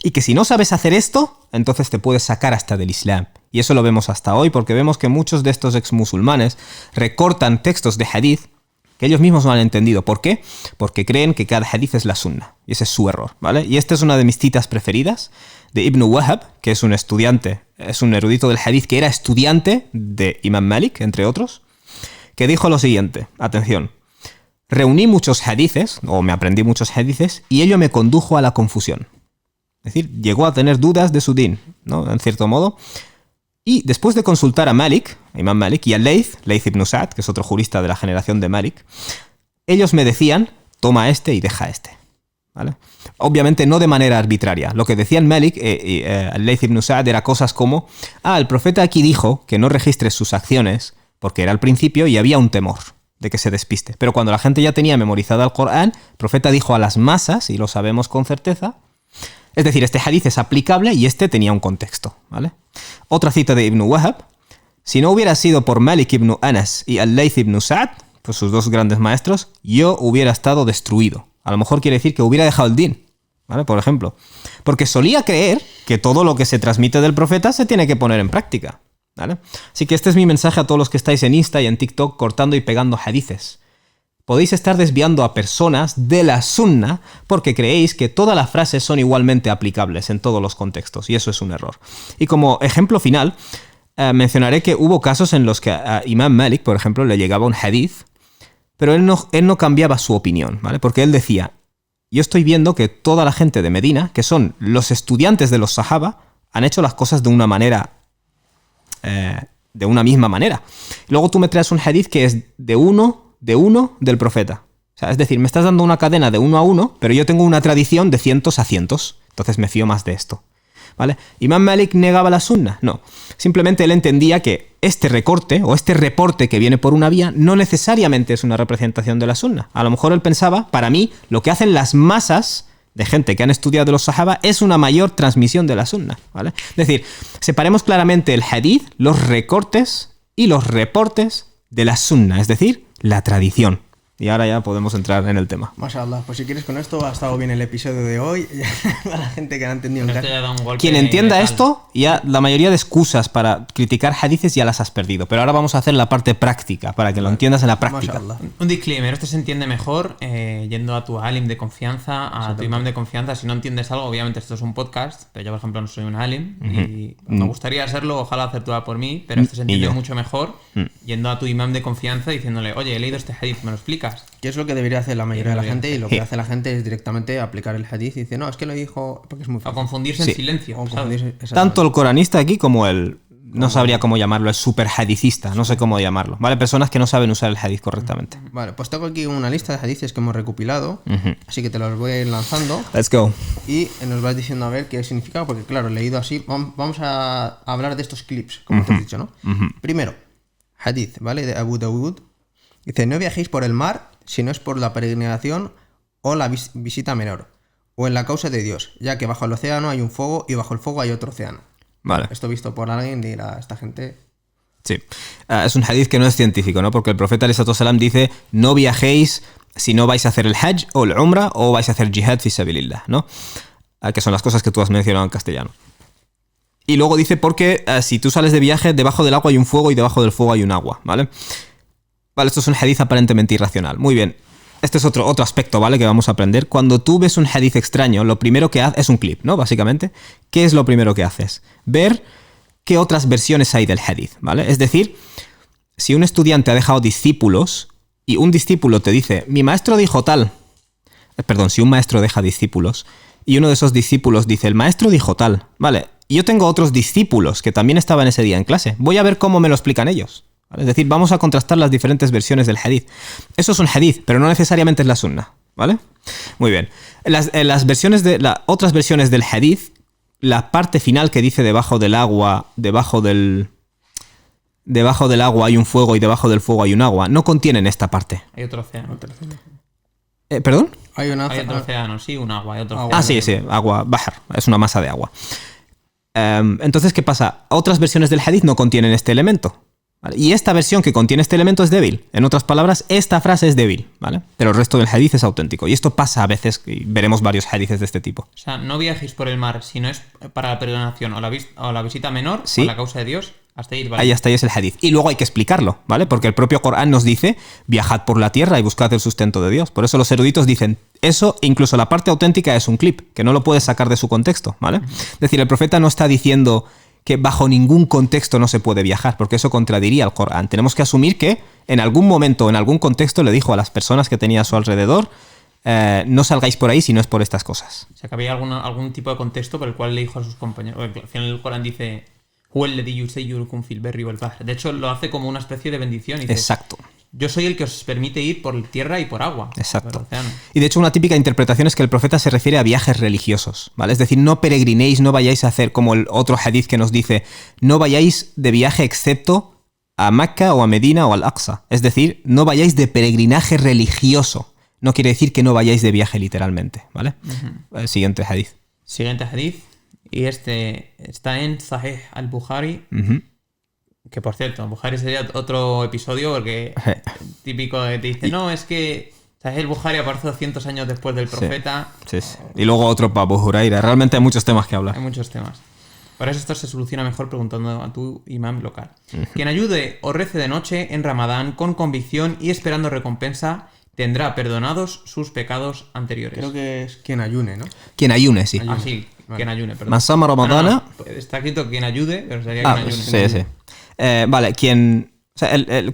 Y que si no sabes hacer esto, entonces te puedes sacar hasta del Islam. Y eso lo vemos hasta hoy, porque vemos que muchos de estos ex musulmanes recortan textos de hadith que ellos mismos no han entendido. ¿Por qué? Porque creen que cada hadith es la sunna. Y ese es su error, ¿vale? Y esta es una de mis citas preferidas de Ibn Wahab, que es un estudiante, es un erudito del hadith que era estudiante de Imam Malik, entre otros, que dijo lo siguiente, atención: reuní muchos hadices, o me aprendí muchos hadices, y ello me condujo a la confusión. Es decir, llegó a tener dudas de su din, ¿no? En cierto modo. Y después de consultar a Malik, a Imam Malik, y a Layth ibn Sa'd, que es otro jurista de la generación de Malik, ellos me decían: toma este y deja este, ¿vale? Obviamente no de manera arbitraria. Lo que decían Malik y Layth ibn Sa'd era cosas como: el profeta aquí dijo que no registres sus acciones porque era al principio y había un temor de que se despiste. Pero cuando la gente ya tenía memorizado el Corán, el profeta dijo a las masas, y lo sabemos con certeza, es decir, este hadith es aplicable y este tenía un contexto, ¿vale? Otra cita de Ibn Wahab: si no hubiera sido por Malik ibn Anas y al-Layth ibn Sa'd, pues sus dos grandes maestros, yo hubiera estado destruido. A lo mejor quiere decir que hubiera dejado el din, ¿vale? Por ejemplo. Porque solía creer que todo lo que se transmite del profeta se tiene que poner en práctica, ¿vale? Así que este es mi mensaje a todos los que estáis en Insta y en TikTok cortando y pegando hadices. Podéis estar desviando a personas de la sunna porque creéis que todas las frases son igualmente aplicables en todos los contextos, y eso es un error. Y como ejemplo final, mencionaré que hubo casos en los que a Imam Malik, por ejemplo, le llegaba un hadith, pero él no cambiaba su opinión, ¿vale? Porque él decía: yo estoy viendo que toda la gente de Medina, que son los estudiantes de los sahaba, han hecho las cosas de una manera, de una misma manera. Luego tú me traes un hadith que es de uno del profeta. O sea, es decir, me estás dando una cadena de 1 a 1, pero yo tengo una tradición de cientos a cientos. Entonces me fío más de esto, ¿vale? ¿Imam Malik negaba la sunna? No. Simplemente él entendía que este recorte o este reporte que viene por una vía no necesariamente es una representación de la sunna. A lo mejor él pensaba: para mí, lo que hacen las masas de gente que han estudiado de los sahaba es una mayor transmisión de la sunna, ¿vale? Es decir, separemos claramente el hadith, los recortes y los reportes de la sunna, es decir, la tradición. Y ahora ya podemos entrar en el tema.
Mashallah, pues si quieres con esto ha estado bien el episodio de hoy. A la gente que no ha entendido en casa.
Quien entienda esto, ya la mayoría de excusas para criticar hadices ya las has perdido. Pero ahora vamos a hacer la parte práctica, para que lo entiendas en la práctica.
Mashallah.
Un disclaimer: esto se entiende mejor yendo a tu alim de confianza, a tu imam de confianza. Si no entiendes algo, obviamente esto es un podcast, pero yo, por ejemplo, no soy un alim y me gustaría serlo, ojalá acertado por mí, pero esto se entiende mucho mejor yendo a tu imam de confianza diciéndole: oye, he leído este hadith, ¿me lo explicas?
Que es lo que debería hacer la mayoría de la gente, y lo que hace la gente es directamente aplicar el hadith y dice: no, es que lo dijo, porque es muy fácil.
O confundirse en silencio.
O confundirse,
tanto el coranista aquí como el... No sabría cómo llamarlo, el super hadithista, no sé cómo llamarlo, ¿vale? Personas que no saben usar el hadith correctamente.
Vale, pues tengo aquí una lista de hadiths que hemos recopilado, así que te los voy a ir lanzando.
Let's go.
Y nos vas diciendo a ver qué significa, porque claro, leído así, vamos a hablar de estos clips, como te he dicho, ¿no? Primero, hadith, ¿vale? De Abu Dawud. Dice: no viajéis por el mar si no es por la peregrinación o la visita menor, o en la causa de Dios, ya que bajo el océano hay un fuego y bajo el fuego hay otro océano.
Vale.
Esto visto por alguien dirá: esta gente...
Sí. Es un hadith que no es científico, ¿no? Porque el profeta alayhi salam dice: no viajéis si no vais a hacer el hajj o el umrah o vais a hacer jihad fi sabilillah, ¿no? Que son las cosas que tú has mencionado en castellano. Y luego dice: porque si tú sales de viaje, debajo del agua hay un fuego y debajo del fuego hay un agua, ¿vale? Vale, esto es un hadith aparentemente irracional. Muy bien. Este es otro aspecto, ¿vale? Que vamos a aprender. Cuando tú ves un hadith extraño, lo primero que haces es un clip, ¿no? Básicamente. ¿Qué es lo primero que haces? Ver qué otras versiones hay del hadith, ¿vale? Es decir, si un estudiante ha dejado discípulos y un discípulo te dice, mi maestro dijo tal. Perdón, si un maestro deja discípulos y uno de esos discípulos dice, el maestro dijo tal, vale, y yo tengo otros discípulos que también estaban ese día en clase, voy a ver cómo me lo explican ellos. ¿Vale? Es decir, vamos a contrastar las diferentes versiones del hadith. Eso es un hadith, pero no necesariamente es la sunna, ¿vale? Muy bien. Las versiones otras versiones del hadith, la parte final que dice debajo del agua, debajo del agua hay un fuego y debajo del fuego hay un agua, no contienen esta parte.
Hay otro océano.
¿Perdón?
Hay
otro océano, sí, un agua. Hay otro océano.
Ah, sí, agua, bahr, es una masa de agua. Entonces, ¿qué pasa? Otras versiones del hadith no contienen este elemento. ¿Vale? Y esta versión que contiene este elemento es débil. En otras palabras, esta frase es débil, ¿vale? Pero el resto del hadith es auténtico. Y esto pasa a veces, y veremos varios hadiths de este tipo.
O sea, no viajéis por el mar si no es para la peregrinación o la visita menor,
sí,
o la causa de Dios. Hasta ahí, ¿vale?
Ahí hasta ahí es el hadith. Y luego hay que explicarlo, ¿vale? Porque el propio Corán nos dice, viajad por la tierra y buscad el sustento de Dios. Por eso los eruditos dicen, eso, incluso la parte auténtica es un clip, que no lo puedes sacar de su contexto, ¿vale? Es decir, el profeta no está diciendo que bajo ningún contexto no se puede viajar, porque eso contradiría al Corán. Tenemos que asumir que en algún momento, en algún contexto, le dijo a las personas que tenía a su alrededor, no salgáis por ahí si no es por estas cosas.
O sea, que había algún tipo de contexto por el cual le dijo a sus compañeros. Porque al final el Corán dice, de hecho, lo hace como una especie de bendición. Y dice,
exacto.
Yo soy el que os permite ir por tierra y por agua.
Exacto. Y de hecho una típica interpretación es que el profeta se refiere a viajes religiosos, ¿vale? Es decir, no peregrinéis, no vayáis a hacer como el otro hadith que nos dice, no vayáis de viaje excepto a Mecca o a Medina o al Aqsa. Es decir, no vayáis de peregrinaje religioso. No quiere decir que no vayáis de viaje literalmente, ¿vale? El siguiente hadith.
Siguiente hadith. Y este está en Sahih al-Bukhari. Que por cierto, Bukhari sería otro episodio porque típico te dice, no, es que Sahih al-Bukhari apareció 200 años después del profeta.
Sí. Y luego otro para Abu Huraira. Realmente hay muchos temas que hablar.
Hay muchos temas. Por eso esto se soluciona mejor preguntando a tu imam local. Quien ayude o rece de noche en Ramadán con convicción y esperando recompensa, tendrá perdonados sus pecados anteriores.
Creo que es quien ayune, ¿no?
Quien ayune, sí.
Ah, sí, quien ayune, perdón.
Masama Ramadana.
No, está escrito quien ayude, pero sería quien ayune.
Sí. Vale,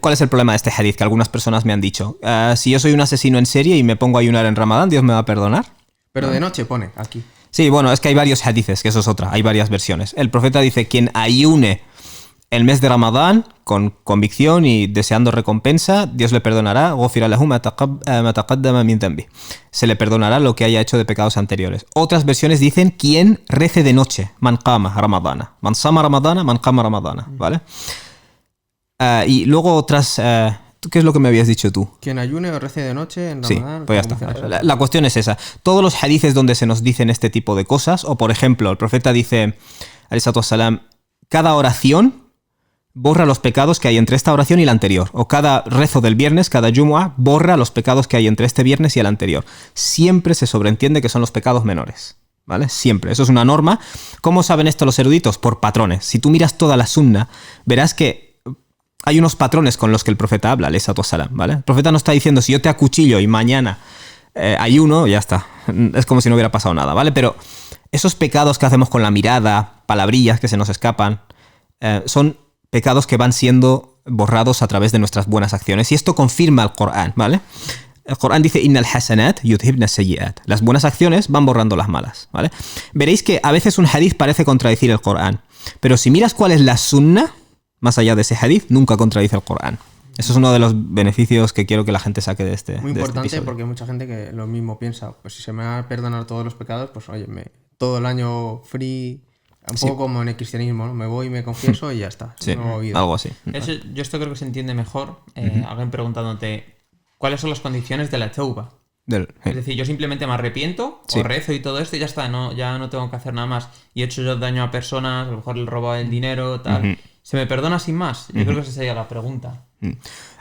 ¿cuál es el problema de este hadith? Que algunas personas me han dicho. Si yo soy un asesino en serie y me pongo a ayunar en Ramadán, ¿Dios me va a perdonar?
Pero de noche pone aquí.
Sí, bueno, es que hay varios hadithes, que eso es otra. Hay varias versiones. El profeta dice, quien ayune el mes de Ramadán con convicción y deseando recompensa, Dios le perdonará. Se le perdonará lo que haya hecho de pecados anteriores. Otras versiones dicen quien rece de noche, man qama ramadana, man sama ramadana, man qama ramadana, ¿vale? Y luego otras, ¿qué es lo que me habías dicho tú?
Quien ayune o rece de noche en Ramadán.
Sí, pues ya está. La cuestión es esa. Todos los hadices donde se nos dicen este tipo de cosas, o por ejemplo, el profeta dice, alayhi salatu wassalam, cada oración borra los pecados que hay entre esta oración y la anterior. O cada rezo del viernes, cada Jumu'ah, borra los pecados que hay entre este viernes y el anterior. Siempre se sobreentiende que son los pecados menores, ¿vale? Siempre. Eso es una norma. ¿Cómo saben esto los eruditos? Por patrones. Si tú miras toda la sunna, verás que hay unos patrones con los que el profeta habla, alayhi salatu wassalam, ¿vale? El profeta no está diciendo, si yo te acuchillo y mañana ayuno, ya está. Es como si no hubiera pasado nada, ¿vale? Pero esos pecados que hacemos con la mirada, palabrillas que se nos escapan, son pecados que van siendo borrados a través de nuestras buenas acciones. Y esto confirma el Corán, ¿vale? El Corán dice, innal hasanat yudhibna sayyi'at. Las buenas acciones van borrando las malas, ¿vale? Veréis que a veces un hadith parece contradecir el Corán. Pero si miras cuál es la sunna, más allá de ese hadith, nunca contradice el Corán. Eso es uno de los beneficios que quiero que la gente saque de este
Muy importante,
este
porque hay mucha gente que lo mismo piensa. Pues si se me va a perdonar todos los pecados, pues oye, todo el año free. Un poco como en el cristianismo, ¿no? Me voy y me confieso y ya está.
Sí, algo así.
Yo esto creo que se entiende mejor. Alguien preguntándote cuáles son las condiciones de la tauba. Es decir, yo simplemente me arrepiento, o rezo y todo esto y ya está. Ya no tengo que hacer nada más. Y he hecho yo daño a personas, a lo mejor le he robado el dinero, tal. ¿Se me perdona sin más? Yo creo que esa sería la pregunta.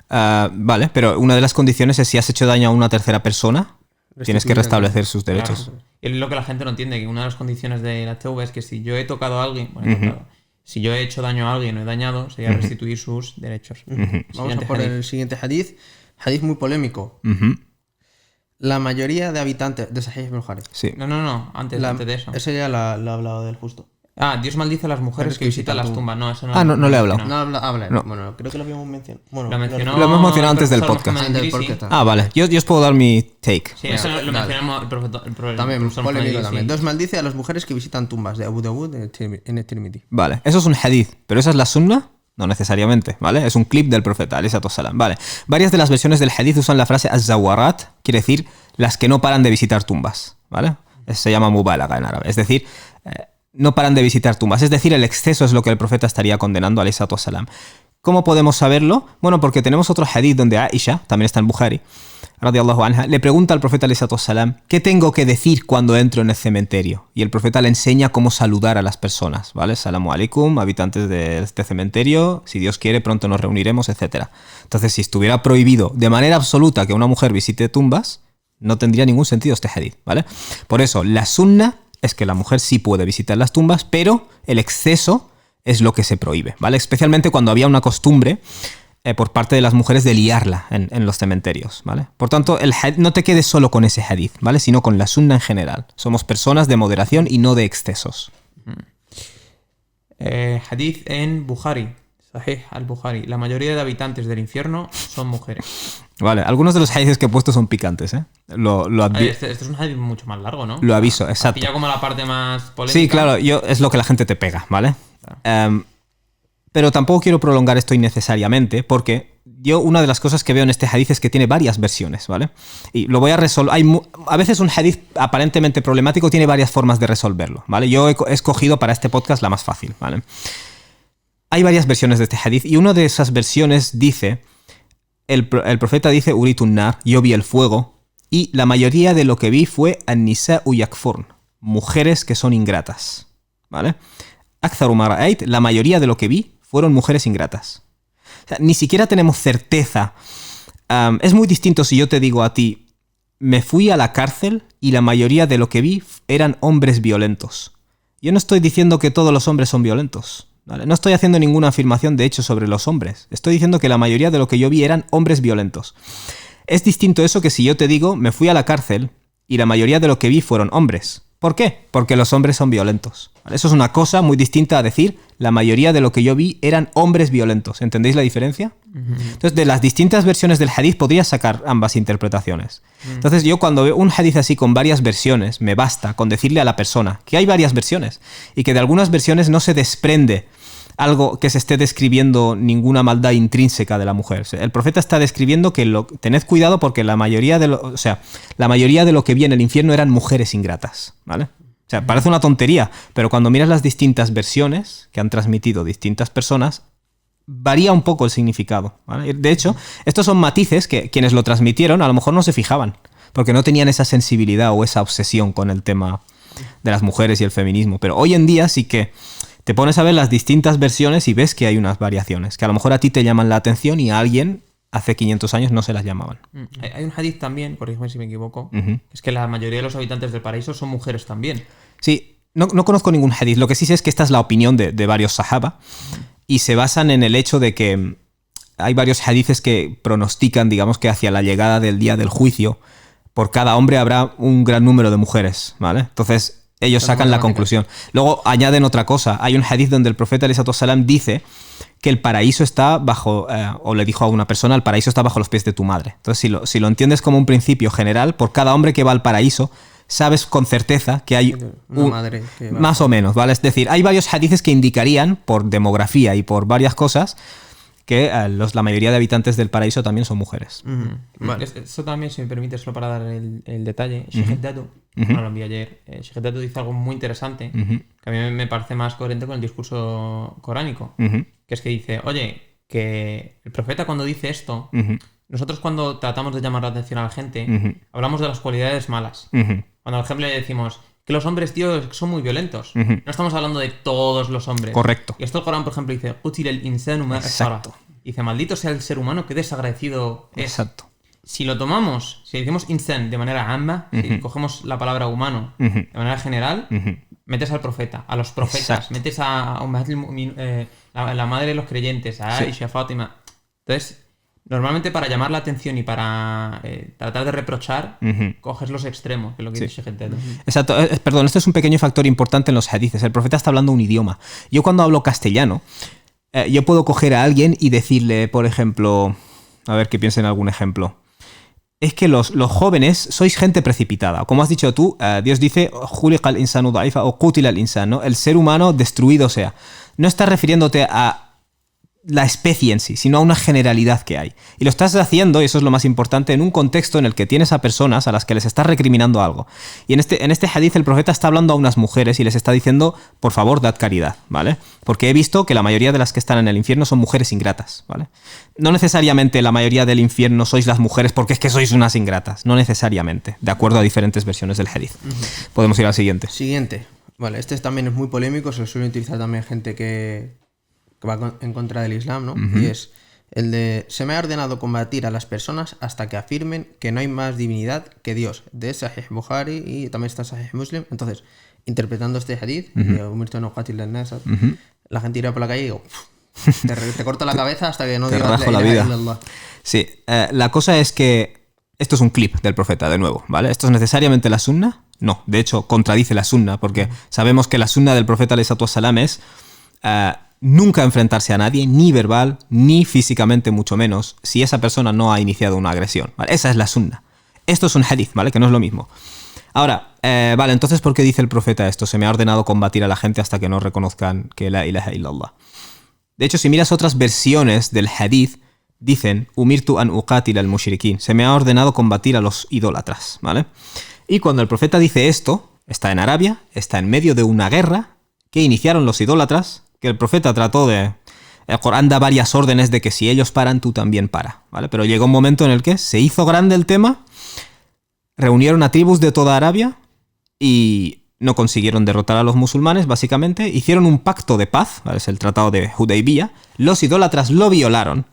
Vale, pero una de las condiciones es si has hecho daño a una tercera persona, tienes que restablecer sus derechos.
Claro. Y es lo que la gente no entiende, que una de las condiciones de la tauba es que si yo he tocado a alguien, si yo he hecho daño a alguien o he dañado, sería restituir sus derechos.
Vamos a por el siguiente hadith. Hadith muy polémico. La mayoría de habitantes de Sahih al-Bukhari.
Sí.
No, antes de eso.
Ese ya lo he hablado del justo.
Dios maldice a las mujeres que visitan las tumbas. No, eso no.
No le he hablado.
No habla.
No.
Bueno, creo que lo habíamos mencionado. Bueno,
Lo mencionó.
Lo hemos mencionado antes del
profesor
podcast.
Mohamed
Antes del
Idrisi.
podcast.
Vale. Yo os puedo dar mi take.
Sí, eso lo
Dale.
mencionamos el profesor.
También,
profesor
polémico
Mohamed
también.
Idrisi.
Dios maldice a las mujeres que visitan tumbas de Abu Dawud en el Tirmidhi.
Vale, eso es un hadith, pero ¿esa es la sunna? No necesariamente, ¿vale? Es un clip del profeta, alayhi salatu wassalam. Vale. Varias de las versiones del hadith usan la frase az-zawarat, quiere decir las que no paran de visitar tumbas, ¿vale? Se llama mubalaga en árabe, es decir, no paran de visitar tumbas. Es decir, el exceso es lo que el profeta estaría condenando, alayhi salatu wassalam. ¿Cómo podemos saberlo? Bueno, porque tenemos otro hadith donde Aisha, también está en Bukhari, radiyallahu anha, le pregunta al profeta, alayhi salatu wassalam, ¿qué tengo que decir cuando entro en el cementerio? Y el profeta le enseña cómo saludar a las personas, ¿vale? Salamu alaikum, habitantes de este cementerio, si Dios quiere pronto nos reuniremos, etc. Entonces, si estuviera prohibido de manera absoluta que una mujer visite tumbas, no tendría ningún sentido este hadith, ¿vale? Por eso, la sunna es que la mujer sí puede visitar las tumbas, pero el exceso es lo que se prohíbe, ¿vale? Especialmente cuando había una costumbre por parte de las mujeres de liarla en los cementerios, ¿vale? Por tanto, no te quedes solo con ese hadith, ¿vale? Sino con la sunna en general. Somos personas de moderación y no de excesos.
Hadith en Bukhari. Sahih al-Bukhari. La mayoría de habitantes del infierno son mujeres.
Vale, algunos de los hadiths que he puesto son picantes, ¿eh?
Este es un hadith mucho más largo, ¿no?
Lo aviso, exacto.
Pilla como la parte más polémica.
Sí, claro, es lo que la gente te pega, ¿vale? Claro. Pero tampoco quiero prolongar esto innecesariamente, porque yo una de las cosas que veo en este hadith es que tiene varias versiones, ¿vale? Y lo voy a resolver. A veces un hadith aparentemente problemático tiene varias formas de resolverlo, ¿vale? Yo he escogido para este podcast la más fácil, ¿vale? Hay varias versiones de este hadith y una de esas versiones dice, el profeta dice, Uritun nar, yo vi el fuego, y la mayoría de lo que vi fue an-nisa'u yakfurn, mujeres que son ingratas, ¿vale? Aktharu ma ra'ayt, la mayoría de lo que vi fueron mujeres ingratas. O sea, ni siquiera tenemos certeza. Es muy distinto si yo te digo a ti, me fui a la cárcel y la mayoría de lo que vi eran hombres violentos. Yo no estoy diciendo que todos los hombres son violentos, ¿vale? No estoy haciendo ninguna afirmación de hecho sobre los hombres. Estoy diciendo que la mayoría de lo que yo vi eran hombres violentos. Es distinto eso que si yo te digo, me fui a la cárcel y la mayoría de lo que vi fueron hombres. ¿Por qué? Porque los hombres son violentos. Eso es una cosa muy distinta a decir, la mayoría de lo que yo vi eran hombres violentos. ¿Entendéis la diferencia? Entonces, de las distintas versiones del hadith podrías sacar ambas interpretaciones. Entonces, yo cuando veo un hadith así con varias versiones, me basta con decirle a la persona que hay varias versiones y que de algunas versiones no se desprende algo que se esté describiendo ninguna maldad intrínseca de la mujer. El profeta está describiendo que tened cuidado porque la mayoría de lo que vi en el infierno eran mujeres ingratas, ¿vale? O sea, parece una tontería, pero cuando miras las distintas versiones que han transmitido distintas personas, varía un poco el significado, ¿vale? De hecho, estos son matices que quienes lo transmitieron a lo mejor no se fijaban, porque no tenían esa sensibilidad o esa obsesión con el tema de las mujeres y el feminismo. Pero hoy en día sí que te pones a ver las distintas versiones y ves que hay unas variaciones, que a lo mejor a ti te llaman la atención y a alguien hace 500 años no se las llamaban.
Hay un hadith también, corrígeme si me equivoco, es que la mayoría de los habitantes del paraíso son mujeres también.
Sí, no conozco ningún hadith. Lo que sí sé es que esta es la opinión de varios sahaba y se basan en el hecho de que hay varios hadiths que pronostican, digamos, que hacia la llegada del día del juicio, por cada hombre habrá un gran número de mujeres, ¿vale? Entonces ellos sacan la conclusión. Luego añaden otra cosa. Hay un hadith donde el profeta alayhi salatu wassalam dice que el paraíso está bajo, o le dijo a una persona, el paraíso está bajo los pies de tu madre. Entonces, si lo entiendes como un principio general, por cada hombre que va al paraíso, sabes con certeza que hay
una madre que va
más o menos, ¿vale? Es decir, hay varios hadiths que indicarían, por demografía y por varias cosas, que la mayoría de habitantes del paraíso también son mujeres.
Vale.
Eso también, si me permite, solo para dar el detalle. Sheikh Dadu, bueno, lo envié ayer. Sheikh Dadu dice algo muy interesante, que a mí me parece más coherente con el discurso coránico, que es que dice, oye, que el profeta cuando dice esto, nosotros cuando tratamos de llamar la atención a la gente, hablamos de las cualidades malas. Cuando, por ejemplo, le decimos que los hombres, tío, son muy violentos. No estamos hablando de todos los hombres.
Correcto.
Y esto el Corán, por ejemplo, dice, "Qutil el insanu ma asara". Dice, maldito sea el ser humano, que desagradecido es.
Exacto.
Si lo tomamos, si decimos insan de manera amma, si cogemos la palabra humano de manera general, metes al profeta, a los profetas,
Exacto.
metes a la madre de los creyentes, a Aisha, Fátima. Entonces, Normalmente para llamar la atención y para tratar de reprochar, coges los extremos, que es lo que dice gente.
Exacto. Perdón, este es un pequeño factor importante en los hadices. El profeta está hablando un idioma. Yo cuando hablo castellano, yo puedo coger a alguien y decirle, por ejemplo, a ver que piense en algún ejemplo. Es que los jóvenes sois gente precipitada. Como has dicho tú, Dios dice, "Juliqa al-insanu da'ifa o qutila al-insan", ¿no? El ser humano destruido sea. No estás refiriéndote a la especie en sí, sino a una generalidad que hay. Y lo estás haciendo, y eso es lo más importante, en un contexto en el que tienes a personas a las que les estás recriminando algo. Y en este hadith el profeta está hablando a unas mujeres y les está diciendo, por favor, dad caridad, ¿vale? Porque he visto que la mayoría de las que están en el infierno son mujeres ingratas, ¿vale? No necesariamente la mayoría del infierno sois las mujeres porque es que sois unas ingratas, no necesariamente, de acuerdo a diferentes versiones del hadith. Podemos ir al siguiente.
Siguiente. Vale, este también es muy polémico, se lo suele utilizar también gente que va en contra del Islam, ¿no? Y es el de: se me ha ordenado combatir a las personas hasta que afirmen que no hay más divinidad que Dios. De Sahih Bukhari y también está Sahih Muslim. Entonces, interpretando este hadith, la gente irá por la calle y digo, te corto la cabeza hasta que no digas
la vida. Sí, la cosa es que esto es un clip del profeta, de nuevo, ¿vale? ¿Esto es necesariamente la sunna? No, de hecho, contradice la sunna, porque sabemos que la sunna del profeta alayhi salatu wassalam es nunca enfrentarse a nadie, ni verbal, ni físicamente, mucho menos, si esa persona no ha iniciado una agresión, ¿vale? Esa es la sunna. Esto es un hadith, ¿vale? Que no es lo mismo. Ahora, vale, entonces, ¿por qué dice el profeta esto? Se me ha ordenado combatir a la gente hasta que no reconozcan que la ilaha illallah. De hecho, si miras otras versiones del hadith, dicen, umirtu an uqatil al mushrikin. Se me ha ordenado combatir a los idólatras, ¿vale? Y cuando el profeta dice esto, está en Arabia, está en medio de una guerra que iniciaron los idólatras, que el profeta trató de... El Corán da varias órdenes de que si ellos paran, tú también para, ¿vale? Pero llegó un momento en el que se hizo grande el tema, reunieron a tribus de toda Arabia y no consiguieron derrotar a los musulmanes, básicamente. Hicieron un pacto de paz, ¿vale? Es el tratado de Hudaybiyah. Los idólatras lo violaron.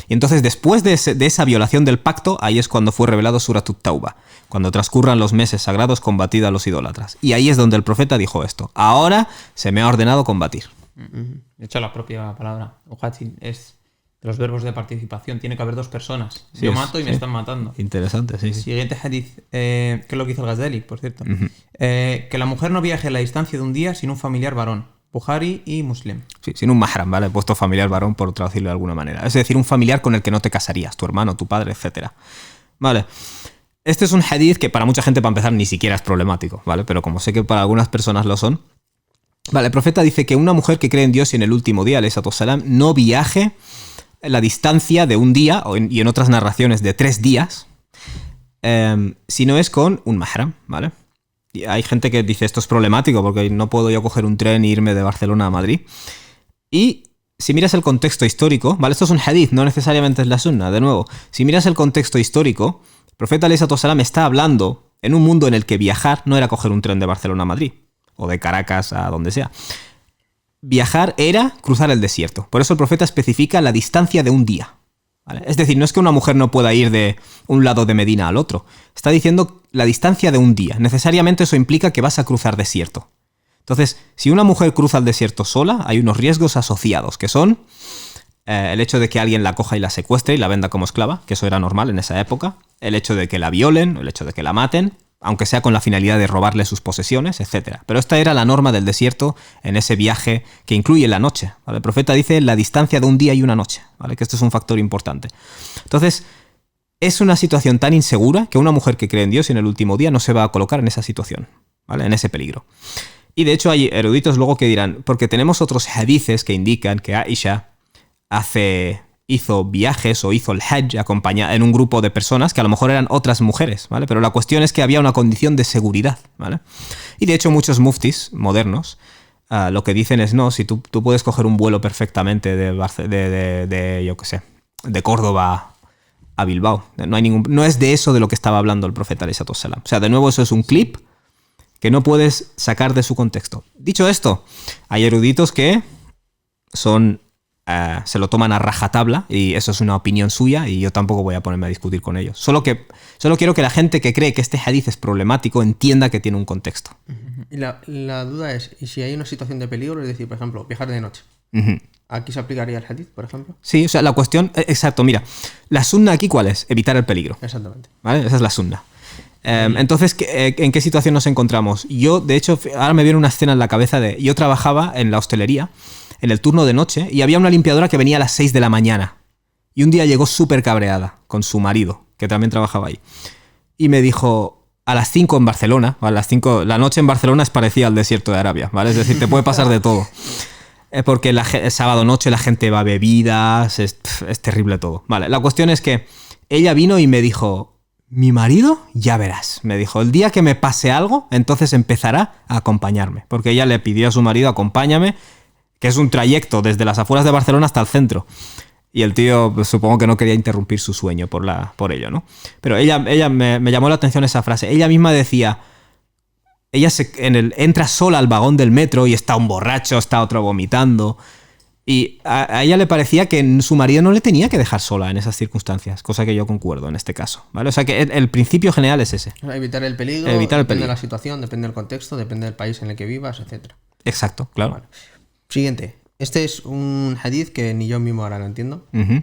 Y entonces, después de esa violación del pacto, ahí es cuando fue revelado Surat At-Tauba. Cuando transcurran los meses sagrados, combatid a los idólatras. Y ahí es donde el profeta dijo esto. Ahora se me ha ordenado combatir.
De hecho, la propia palabra uqatil es de los verbos de participación. Tiene que haber dos personas.
Sí,
yo mato y me están matando.
Interesante, sí.
Siguiente hadith, que es lo que hizo el Ghazali, por cierto. Que la mujer no viaje la distancia de un día sin un familiar varón. Bukhari y Muslim.
Sí, sin un mahram, ¿vale? He puesto familiar varón por traducirlo de alguna manera. Es decir, un familiar con el que no te casarías, tu hermano, tu padre, etc. Vale. Este es un hadith que para mucha gente, para empezar, ni siquiera es problemático, ¿vale? Pero como sé que para algunas personas lo son. Vale, el profeta dice que una mujer que cree en Dios y en el último día, alayhi salatu wassalam, no viaje la distancia de un día, y en otras narraciones de 3 días, si no es con un mahram, ¿vale? Y hay gente que dice esto es problemático porque no puedo yo coger un tren e irme de Barcelona a Madrid. Y si miras el contexto histórico, ¿vale? Esto es un hadith, no necesariamente es la sunna, de nuevo. Si miras el contexto histórico, el profeta alayhi salatu wassalam está hablando en un mundo en el que viajar no era coger un tren de Barcelona a Madrid, o de Caracas a donde sea. Viajar era cruzar el desierto. Por eso el profeta especifica la distancia de un día, ¿vale? Es decir, no es que una mujer no pueda ir de un lado de Medina al otro. Está diciendo la distancia de un día. Necesariamente eso implica que vas a cruzar desierto. Entonces, si una mujer cruza el desierto sola, hay unos riesgos asociados, que son el hecho de que alguien la coja y la secuestre y la venda como esclava, que eso era normal en esa época, el hecho de que la violen, el hecho de que la maten, aunque sea con la finalidad de robarle sus posesiones, etc. Pero esta era la norma del desierto en ese viaje que incluye la noche, ¿vale? El profeta dice la distancia de un día y una noche, ¿vale? Que esto es un factor importante. Entonces, es una situación tan insegura que una mujer que cree en Dios y en el último día no se va a colocar en esa situación, ¿vale? En ese peligro. Y de hecho hay eruditos luego que dirán, porque tenemos otros hadices que indican que Aisha hizo viajes o hizo el hajj acompañada en un grupo de personas que a lo mejor eran otras mujeres, ¿vale? Pero la cuestión es que había una condición de seguridad, ¿vale? Y de hecho muchos muftis modernos lo que dicen es, no, si tú puedes coger un vuelo perfectamente de yo qué sé, de Córdoba a Bilbao. No es de eso de lo que estaba hablando el profeta alayhi salatu wassalam. O sea, de nuevo eso es un clip que no puedes sacar de su contexto. Dicho esto, hay eruditos que se lo toman a rajatabla y eso es una opinión suya y yo tampoco voy a ponerme a discutir con ellos. Solo quiero que la gente que cree que este hadith es problemático entienda que tiene un contexto.
Y la duda es, ¿y si hay una situación de peligro? Es decir, por ejemplo, viajar de noche. ¿Aquí se aplicaría el hadith, por ejemplo?
Sí, o sea, la cuestión... Exacto, mira. La sunna aquí, ¿cuál es? Evitar el peligro.
Exactamente.
¿Vale? Esa es la sunna. Entonces, ¿en qué situación nos encontramos? Yo, de hecho, ahora me viene una escena en la cabeza de... Yo trabajaba en la hostelería, en el turno de noche, y había una limpiadora que venía a las 6 de la mañana. Y un día llegó súper cabreada con su marido, que también trabajaba ahí. Y me dijo, a las 5 en Barcelona, a las 5, la noche en Barcelona es parecida al desierto de Arabia, ¿vale? Es decir, te puede pasar de todo. Porque el sábado noche la gente va a bebidas, es terrible todo. Vale, la cuestión es que ella vino y me dijo... Mi marido, ya verás, me dijo, el día que me pase algo, entonces empezará a acompañarme. Porque ella le pidió a su marido, acompáñame, que es un trayecto desde las afueras de Barcelona hasta el centro. Y el tío, pues, supongo que no quería interrumpir su sueño por ello, ¿no? Pero ella me llamó la atención esa frase. Ella misma decía, ella entra sola al vagón del metro y está un borracho, está otro vomitando... Y a ella le parecía que su marido no le tenía que dejar sola en esas circunstancias, cosa que yo concuerdo en este caso, ¿vale? O sea que el principio general es ese.
Evitar el peligro, depende de la situación, depende del contexto, depende del país en el que vivas, etc.
Exacto, claro.
Vale. Siguiente. Este es un hadith que ni yo mismo ahora lo entiendo.
Uh-huh.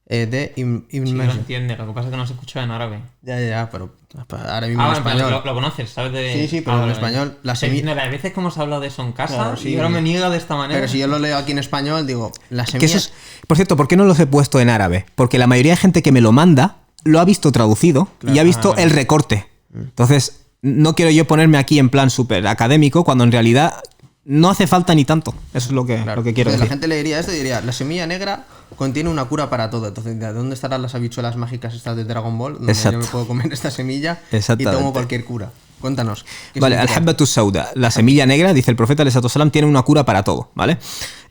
De Ibn
Sí, lo
Majah.
entiende, lo que pasa es que no se escucha en árabe.
Ya, pero ahora mismo en
Bueno,
español.
lo conoces, ¿sabes?
Sí, pero en español, la semilla...
Las veces que hemos hablado de eso en casa,
Claro, sí.
y ahora me niega de esta manera.
Pero si yo lo leo aquí en español, digo, la
Que
semilla...
eso es- por cierto, ¿por qué no los he puesto en árabe? Porque la mayoría de gente que me lo manda lo ha visto traducido y ha visto
vale.
el recorte. Entonces, no quiero yo ponerme aquí en plan súper académico cuando en realidad no hace falta ni tanto. Eso es lo que,
Claro.
lo que quiero
Entonces,
decir.
la gente leería esto y diría, la semilla negra contiene una cura para todo. Entonces, ¿de dónde estarán las habichuelas mágicas estas de Dragon Ball? Donde
Exacto.
yo me puedo comer esta semilla y
Exactamente.
tomo cualquier cura. Cuéntanos. ¿qué
Vale,
significa?
al-habbatu sauda, la semilla negra, dice el profeta alayhi salatu wassalam, tiene una cura para todo, ¿vale?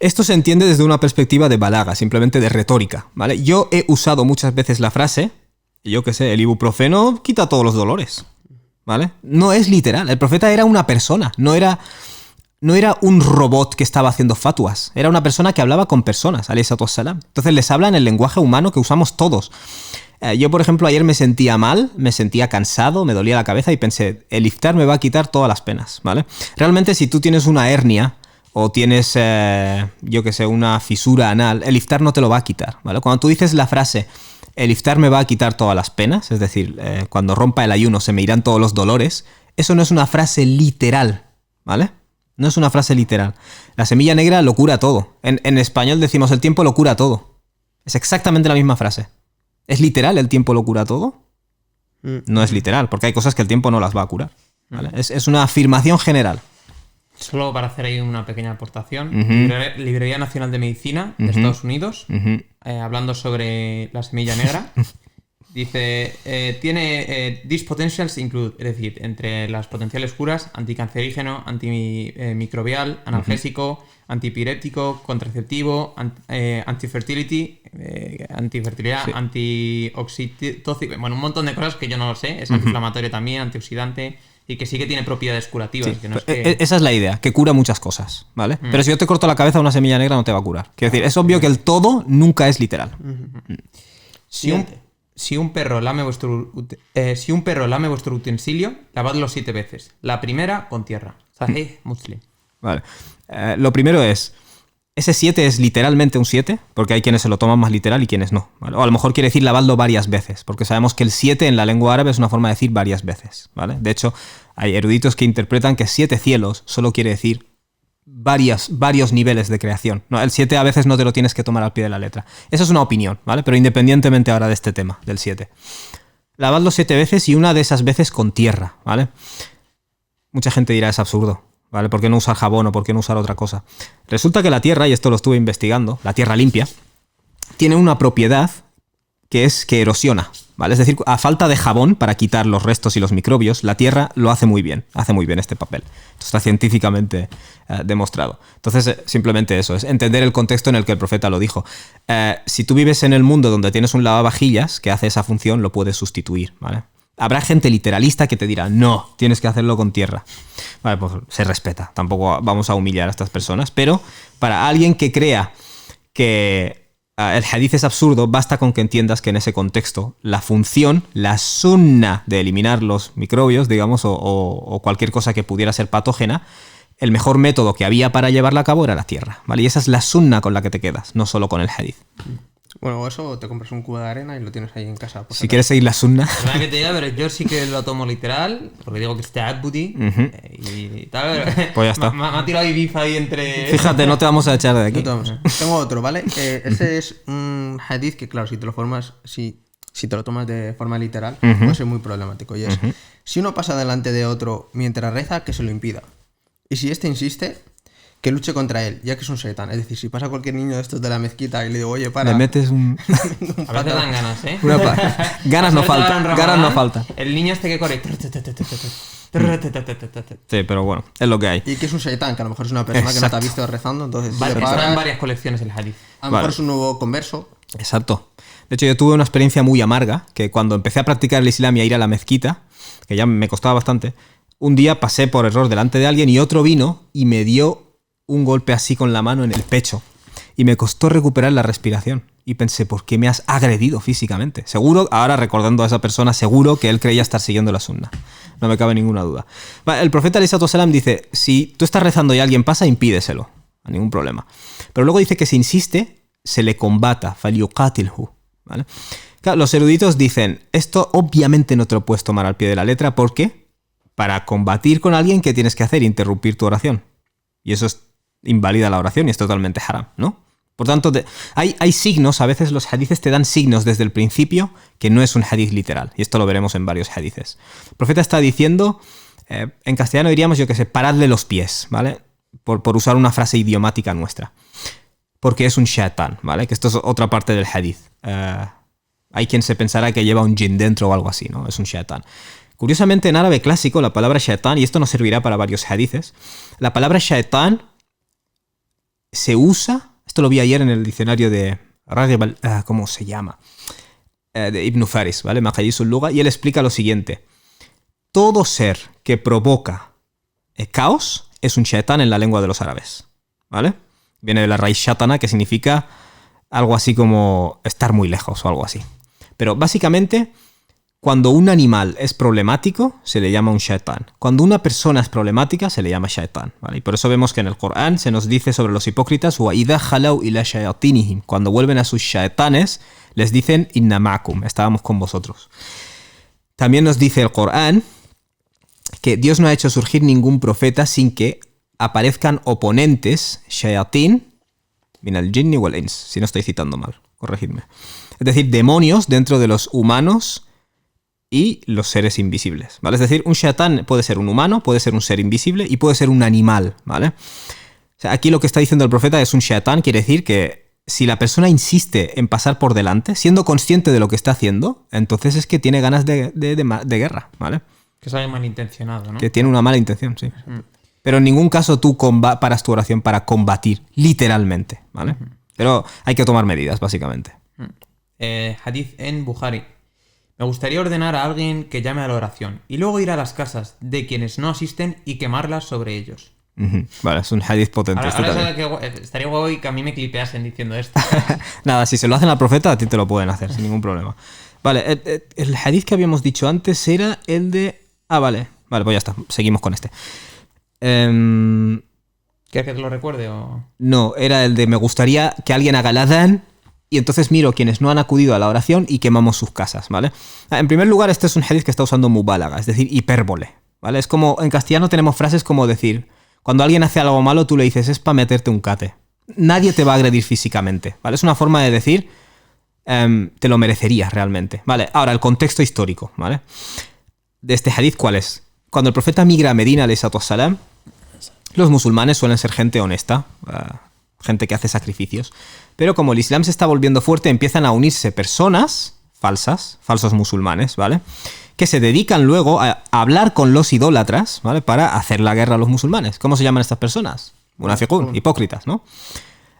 Esto se entiende desde una perspectiva de balaga, simplemente de retórica, ¿vale? Yo he usado muchas veces la frase, yo qué sé, el ibuprofeno quita todos los dolores, ¿vale? No es literal, el profeta era una persona, no era un robot que estaba haciendo fatuas, era una persona que hablaba con personas, alayhi salatu wassalam. Entonces les habla en el lenguaje humano que usamos todos. Yo, por ejemplo, ayer me sentía mal, me sentía cansado, me dolía la cabeza y pensé, el iftar me va a quitar todas las penas, ¿vale? Realmente, si tú tienes una hernia o tienes, yo que sé, una fisura anal, el iftar no te lo va a quitar, ¿vale? Cuando tú dices la frase, el iftar me va a quitar todas las penas, es decir, cuando rompa el ayuno se me irán todos los dolores, eso no es una frase literal, ¿vale? No es una frase literal. La semilla negra lo cura todo. En español decimos el tiempo lo cura todo. Es exactamente la misma frase. ¿Es literal el tiempo lo cura todo? No es literal, porque hay cosas que el tiempo no las va a curar, ¿vale? Es una afirmación general.
Solo para hacer ahí una pequeña aportación.
Ujú.
Librería Nacional de Medicina de
Ujú.
Estados Unidos,
Ujú.
hablando sobre la semilla negra, dice, tiene these potentials include, es decir, entre las potenciales curas, anticancerígeno, antimicrobial, analgésico, antipiréptico, contraceptivo, antifertility, antifertilidad,
Sí.
antioxitóxico, bueno, un montón de cosas que yo no lo sé, es antiinflamatorio también, antioxidante, y que sí que tiene propiedades curativas.
Sí,
que no es que...
Esa es la idea, que cura muchas cosas, ¿vale? Pero si yo te corto la cabeza, una semilla negra no te va a curar. Quiero decir, es obvio que el todo nunca es literal.
Si un perro lame vuestro utensilio, lavadlo 7 veces. La primera con tierra. Sahih Muslim.
Vale. Lo primero es, ese 7 es literalmente un 7, porque hay quienes se lo toman más literal y quienes no, ¿vale? O a lo mejor quiere decir lavadlo varias veces, porque sabemos que el 7 en la lengua árabe es una forma de decir varias veces, ¿vale? De hecho, hay eruditos que interpretan que 7 cielos solo quiere decir varios niveles de creación. No, el 7 a veces no te lo tienes que tomar al pie de la letra. Esa es una opinión, ¿vale? Pero independientemente ahora de este tema, del 7. Lavadlo 7 veces y una de esas veces con tierra, ¿vale? Mucha gente dirá, es absurdo, ¿vale? ¿Por qué no usar jabón o por qué no usar otra cosa? Resulta que la tierra, y esto lo estuve investigando, la tierra limpia, tiene una propiedad que es que erosiona, ¿vale? Es decir, a falta de jabón para quitar los restos y los microbios, la tierra lo hace muy bien este papel. Esto está científicamente demostrado. Entonces, simplemente eso, es entender el contexto en el que el profeta lo dijo. Si tú vives en el mundo donde tienes un lavavajillas que hace esa función, lo puedes sustituir, ¿vale? Habrá gente literalista que te dirá, no, tienes que hacerlo con tierra. Vale, pues se respeta, tampoco vamos a humillar a estas personas, pero para alguien que crea que el hadith es absurdo, basta con que entiendas que en ese contexto la función, la sunna de eliminar los microbios, digamos, o cualquier cosa que pudiera ser patógena, el mejor método que había para llevarla a cabo era la tierra, ¿vale? Y esa es la sunna con la que te quedas, no solo con el hadith.
Bueno, eso te compras un cubo de arena y lo tienes ahí en casa. Pues
Si quieres seguir la sunna...
Perdona que te diga, pero yo sí que lo tomo literal, porque digo que es ta'abbudi y tal.
Pues ya está.
Me ha tirado Ibiza ahí entre...
Fíjate, no te vamos a echar de aquí.
No te vamos. Tengo otro, ¿vale? Ese es un hadith que, claro, si te lo tomas de forma literal, puede ser muy problemático. Y es, si uno pasa delante de otro mientras reza, que se lo impida. Y si éste insiste, que luche contra él, ya que es un shaitán. Es decir, si pasa cualquier niño de estos de la mezquita y le digo, oye, para...
Le metes un...
A veces dan ganas, ¿eh?
Ganas no faltan, ganas no faltan.
El niño este que corre...
Sí, pero bueno, es lo que hay.
Y que es un shaitán, que a lo mejor es una persona que no te ha visto rezando, entonces tú le
Está en
paras,
varias colecciones el hadith.
a lo mejor es un nuevo converso.
Exacto. De hecho, yo tuve una experiencia muy amarga, que cuando empecé a practicar el Islam y a ir a la mezquita, que ya me costaba bastante, un día pasé por error delante de alguien y otro vino y me dio un golpe así con la mano en el pecho. Y me costó recuperar la respiración. Y pensé, ¿por qué me has agredido físicamente? Seguro, ahora recordando a esa persona, seguro que él creía estar siguiendo la sunna. No me cabe ninguna duda. El profeta ﷺ Salam dice, si tú estás rezando y alguien pasa, impídeselo. No hay ningún problema. Pero luego dice que si insiste, se le combata. فَلْيُقَاتِلْهُ. ¿Vale? Claro, los eruditos dicen, esto obviamente no te lo puedes tomar al pie de la letra porque para combatir con alguien, ¿qué tienes que hacer? Interrumpir tu oración. Y eso invalida la oración y es totalmente haram, ¿no? Por tanto, hay signos, a veces los hadices te dan signos desde el principio que no es un hadith literal. Y esto lo veremos en varios hadices. El profeta está diciendo, en castellano diríamos, yo que sé, paradle los pies, ¿vale? Por usar una frase idiomática nuestra. Porque es un shaitán, ¿vale? Que esto es otra parte del hadith. Hay quien se pensará que lleva un jinn dentro o algo así, ¿no? Es un shaitán. Curiosamente, en árabe clásico, la palabra shaitán, y esto nos servirá para varios hadices, la palabra shaitán se usa, esto lo vi ayer en el diccionario de Raghib ¿cómo se llama? De Ibn Faris, ¿vale? Maqayisul Lugha, y él explica lo siguiente. Todo ser que provoca caos es un shaitán en la lengua de los árabes, ¿vale? Viene de la raíz shatana, que significa algo así como estar muy lejos o algo así. Pero básicamente, cuando un animal es problemático, se le llama un shaitán. Cuando una persona es problemática, se le llama shaitán, ¿vale? Y por eso vemos que en el Corán se nos dice sobre los hipócritas, وَإِذَا خَلَوْا إِلَى شَيَاطِينِهِمْ. Cuando vuelven a sus shaitanes, les dicen inna ma'akum, estábamos con vosotros. También nos dice el Corán que Dios no ha hecho surgir ningún profeta sin que aparezcan oponentes, shayatín, min al-jinni wal-ins, si no estoy citando mal, corregidme. Es decir, demonios dentro de los humanos y los seres invisibles, ¿vale? Es decir, un shaitán puede ser un humano, puede ser un ser invisible y puede ser un animal, ¿vale? O sea, aquí lo que está diciendo el profeta es un shaitán, quiere decir que si la persona insiste en pasar por delante, siendo consciente de lo que está haciendo, entonces es que tiene ganas de guerra, ¿vale?
Que es alguien malintencionado, ¿no?
Que tiene una mala intención, sí. Pero en ningún caso tú paras tu oración para combatir, literalmente, ¿vale? Pero hay que tomar medidas, básicamente.
Hadith en Bukhari. Me gustaría ordenar a alguien que llame a la oración y luego ir a las casas de quienes no asisten y quemarlas sobre ellos.
Vale, es un hadith potente.
Estaría guay que a mí me clipeasen diciendo esto.
Nada, si se lo hacen al profeta, a ti te lo pueden hacer sin ningún problema. Vale, el hadith que habíamos dicho antes era el de... Vale, pues ya está, seguimos con este.
¿Quieres que te lo recuerde o...?
No, era el de me gustaría que alguien haga el adán y entonces miro quienes no han acudido a la oración y quemamos sus casas, ¿vale? En primer lugar, este es un hadith que está usando mubálaga, es decir, hipérbole, ¿vale? Es como, en castellano tenemos frases como decir, cuando alguien hace algo malo, tú le dices, es para meterte un cate. Nadie te va a agredir físicamente, ¿vale? Es una forma de decir, te lo merecerías realmente, ¿vale? Ahora, el contexto histórico, ¿vale? De este hadith, ¿cuál es? Cuando el profeta migra a Medina, alayhi salatu wassalam, los musulmanes suelen ser gente honesta, gente que hace sacrificios, pero como el Islam se está volviendo fuerte, empiezan a unirse personas falsos musulmanes, ¿vale? Que se dedican luego a hablar con los idólatras, ¿vale? Para hacer la guerra a los musulmanes. ¿Cómo se llaman estas personas? Munafiqun, hipócritas, ¿no?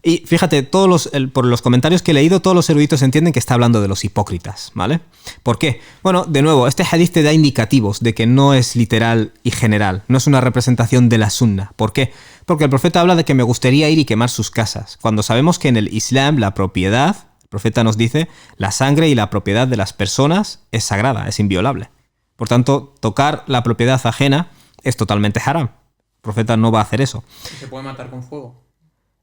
Y fíjate, por los comentarios que he leído, todos los eruditos entienden que está hablando de los hipócritas, ¿vale? ¿Por qué? Bueno, de nuevo, este hadith te da indicativos de que no es literal y general, no es una representación de la sunna. ¿Por qué? Porque el profeta habla de que me gustaría ir y quemar sus casas, cuando sabemos que en el Islam la propiedad, el profeta nos dice, la sangre y la propiedad de las personas es sagrada, es inviolable. Por tanto, tocar la propiedad ajena es totalmente haram. profeta no va a hacer eso.
¿Se puede matar con fuego?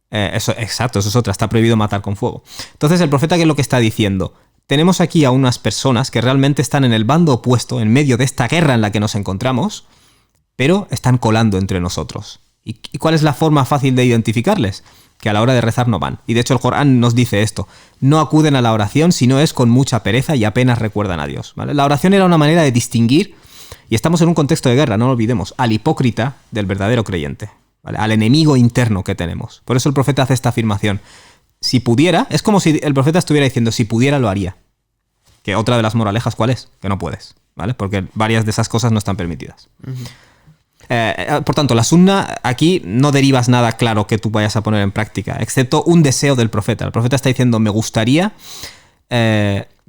Exacto, eso es otra, está prohibido matar con fuego. Entonces el profeta, ¿qué es lo que está diciendo? Tenemos aquí a unas personas que realmente están en el bando opuesto, en medio de esta guerra en la que nos encontramos, pero están colando entre nosotros. ¿Y cuál es la forma fácil de identificarles? Que a la hora de rezar no van. Y de hecho el Corán nos dice esto: no acuden a la oración si no es con mucha pereza y apenas recuerdan a Dios, ¿vale? La oración era una manera de distinguir, y estamos en un contexto de guerra, no lo olvidemos, al hipócrita del verdadero creyente, ¿vale? Al enemigo interno que tenemos. Por eso el profeta hace esta afirmación. Si pudiera, es como si el profeta estuviera diciendo, si pudiera lo haría. Que otra de las moralejas, ¿cuál es? Que no puedes, ¿vale? Porque varias de esas cosas no están permitidas. Por tanto, la sunna, aquí no derivas nada claro que tú vayas a poner en práctica, excepto un deseo del profeta. El profeta está diciendo, me gustaría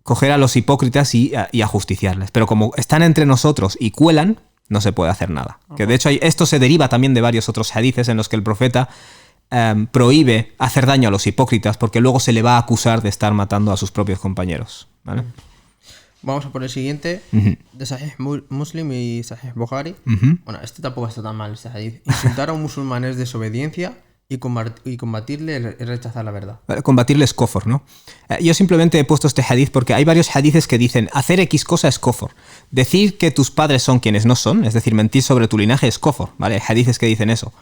coger a los hipócritas y ajusticiarles. Pero como están entre nosotros y cuelan, no se puede hacer nada. Que de hecho esto se deriva también de varios otros hadices en los que el profeta prohíbe hacer daño a los hipócritas porque luego se le va a acusar de estar matando a sus propios compañeros, ¿vale?
Vamos a por el siguiente, de Sahih Muslim y Sahih Bukhari. Bueno, este tampoco está tan mal, este hadith. Insultar a un musulmán es desobediencia y combatirle es rechazar la verdad.
Combatirle es kofr, ¿no? Yo simplemente he puesto este hadith porque hay varios hadiths que dicen hacer X cosa es kofr. Decir que tus padres son quienes no son, es decir, mentir sobre tu linaje es kofr, ¿vale? Hay hadiths que dicen eso.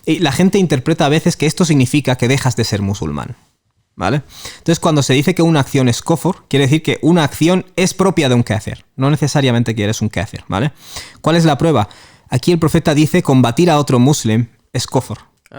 Y la gente interpreta a veces que esto significa que dejas de ser musulmán, ¿vale? Entonces, cuando se dice que una acción es kofr, quiere decir que una acción es propia de un kafir, no necesariamente que eres un kafir, ¿vale? ¿Cuál es la prueba? Aquí el profeta dice combatir a otro muslim es kofr.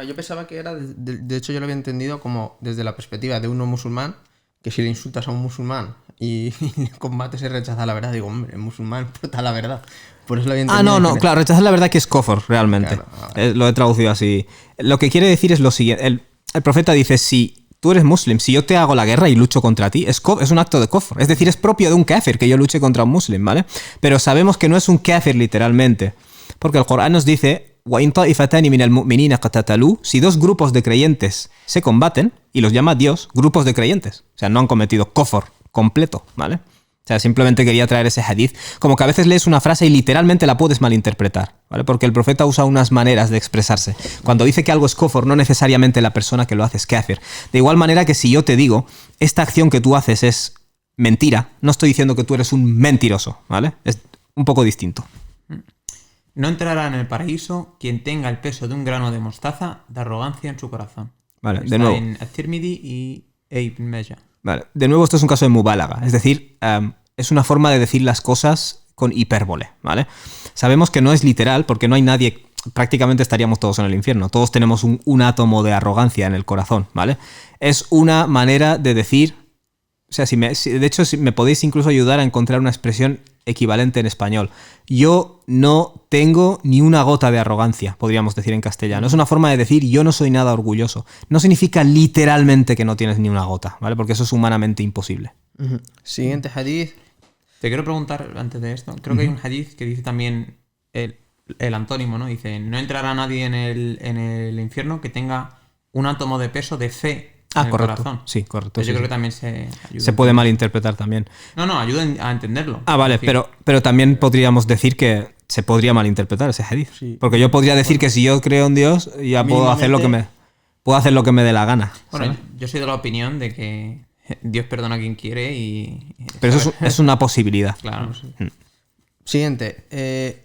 Yo pensaba que era, de hecho yo lo había entendido como desde la perspectiva de uno musulmán, que si le insultas a un musulmán y combates y rechazas la verdad, digo, hombre, el musulmán porta la verdad. Por eso lo había entendido.
No, claro, rechazar la verdad que es kofr, realmente. Claro, lo he traducido así. Lo que quiere decir es lo siguiente. El profeta dice, si tú eres muslim, si yo te hago la guerra y lucho contra ti, es un acto de kofr. Es decir, es propio de un kafir que yo luche contra un muslim, ¿vale? Pero sabemos que no es un kafir literalmente. Porque el Corán nos dice, وَإِن طَائِفَتَانِ مِنَ الْمُؤْمِنِينَ اقْتَتَلُوا, si dos grupos de creyentes se combaten, y los llama Dios grupos de creyentes. O sea, no han cometido kofr completo, ¿vale? O sea, simplemente quería traer ese hadith. Como que a veces lees una frase y literalmente la puedes malinterpretar, ¿vale? Porque el profeta usa unas maneras de expresarse. Cuando dice que algo es kofr, no necesariamente la persona que lo hace es kafir. De igual manera que si yo te digo, esta acción que tú haces es mentira, no estoy diciendo que tú eres un mentiroso, ¿vale? Es un poco distinto.
No entrará en el paraíso quien tenga el peso de un grano de mostaza de arrogancia en su corazón.
Vale,
está
de nuevo.
En At-Tirmidhi y Ibn Majah.
Vale, de nuevo esto es un caso de mubálaga, es decir, es una forma de decir las cosas con hipérbole, ¿vale? Sabemos que no es literal porque no hay nadie, prácticamente estaríamos todos en el infierno, todos tenemos un átomo de arrogancia en el corazón, ¿vale? Es una manera de decir, o sea, si me podéis incluso ayudar a encontrar una expresión equivalente en español. Yo no tengo ni una gota de arrogancia, podríamos decir en castellano. Es una forma de decir yo no soy nada orgulloso. No significa literalmente que no tienes ni una gota, ¿vale? Porque eso es humanamente imposible.
Siguiente hadith.
Te quiero preguntar antes de esto. Creo que hay un hadith que dice también el antónimo, ¿no? Dice, no entrará nadie en el infierno que tenga un átomo de peso de fe.
Correcto.
Corazón.
Sí, correcto.
Pues yo
sí,
creo que también se ayuda.
Se puede malinterpretar también.
No, ayuda a entenderlo.
Vale, pero también podríamos decir que se podría malinterpretar ese hadith.
Sí.
Porque yo podría decir que si yo creo en Dios, ya puedo hacer lo que me dé la gana.
Bueno,
¿sabes?
yo soy de la opinión de que Dios perdona a quien quiere y...
Pero eso es una posibilidad.
Claro.
Siguiente.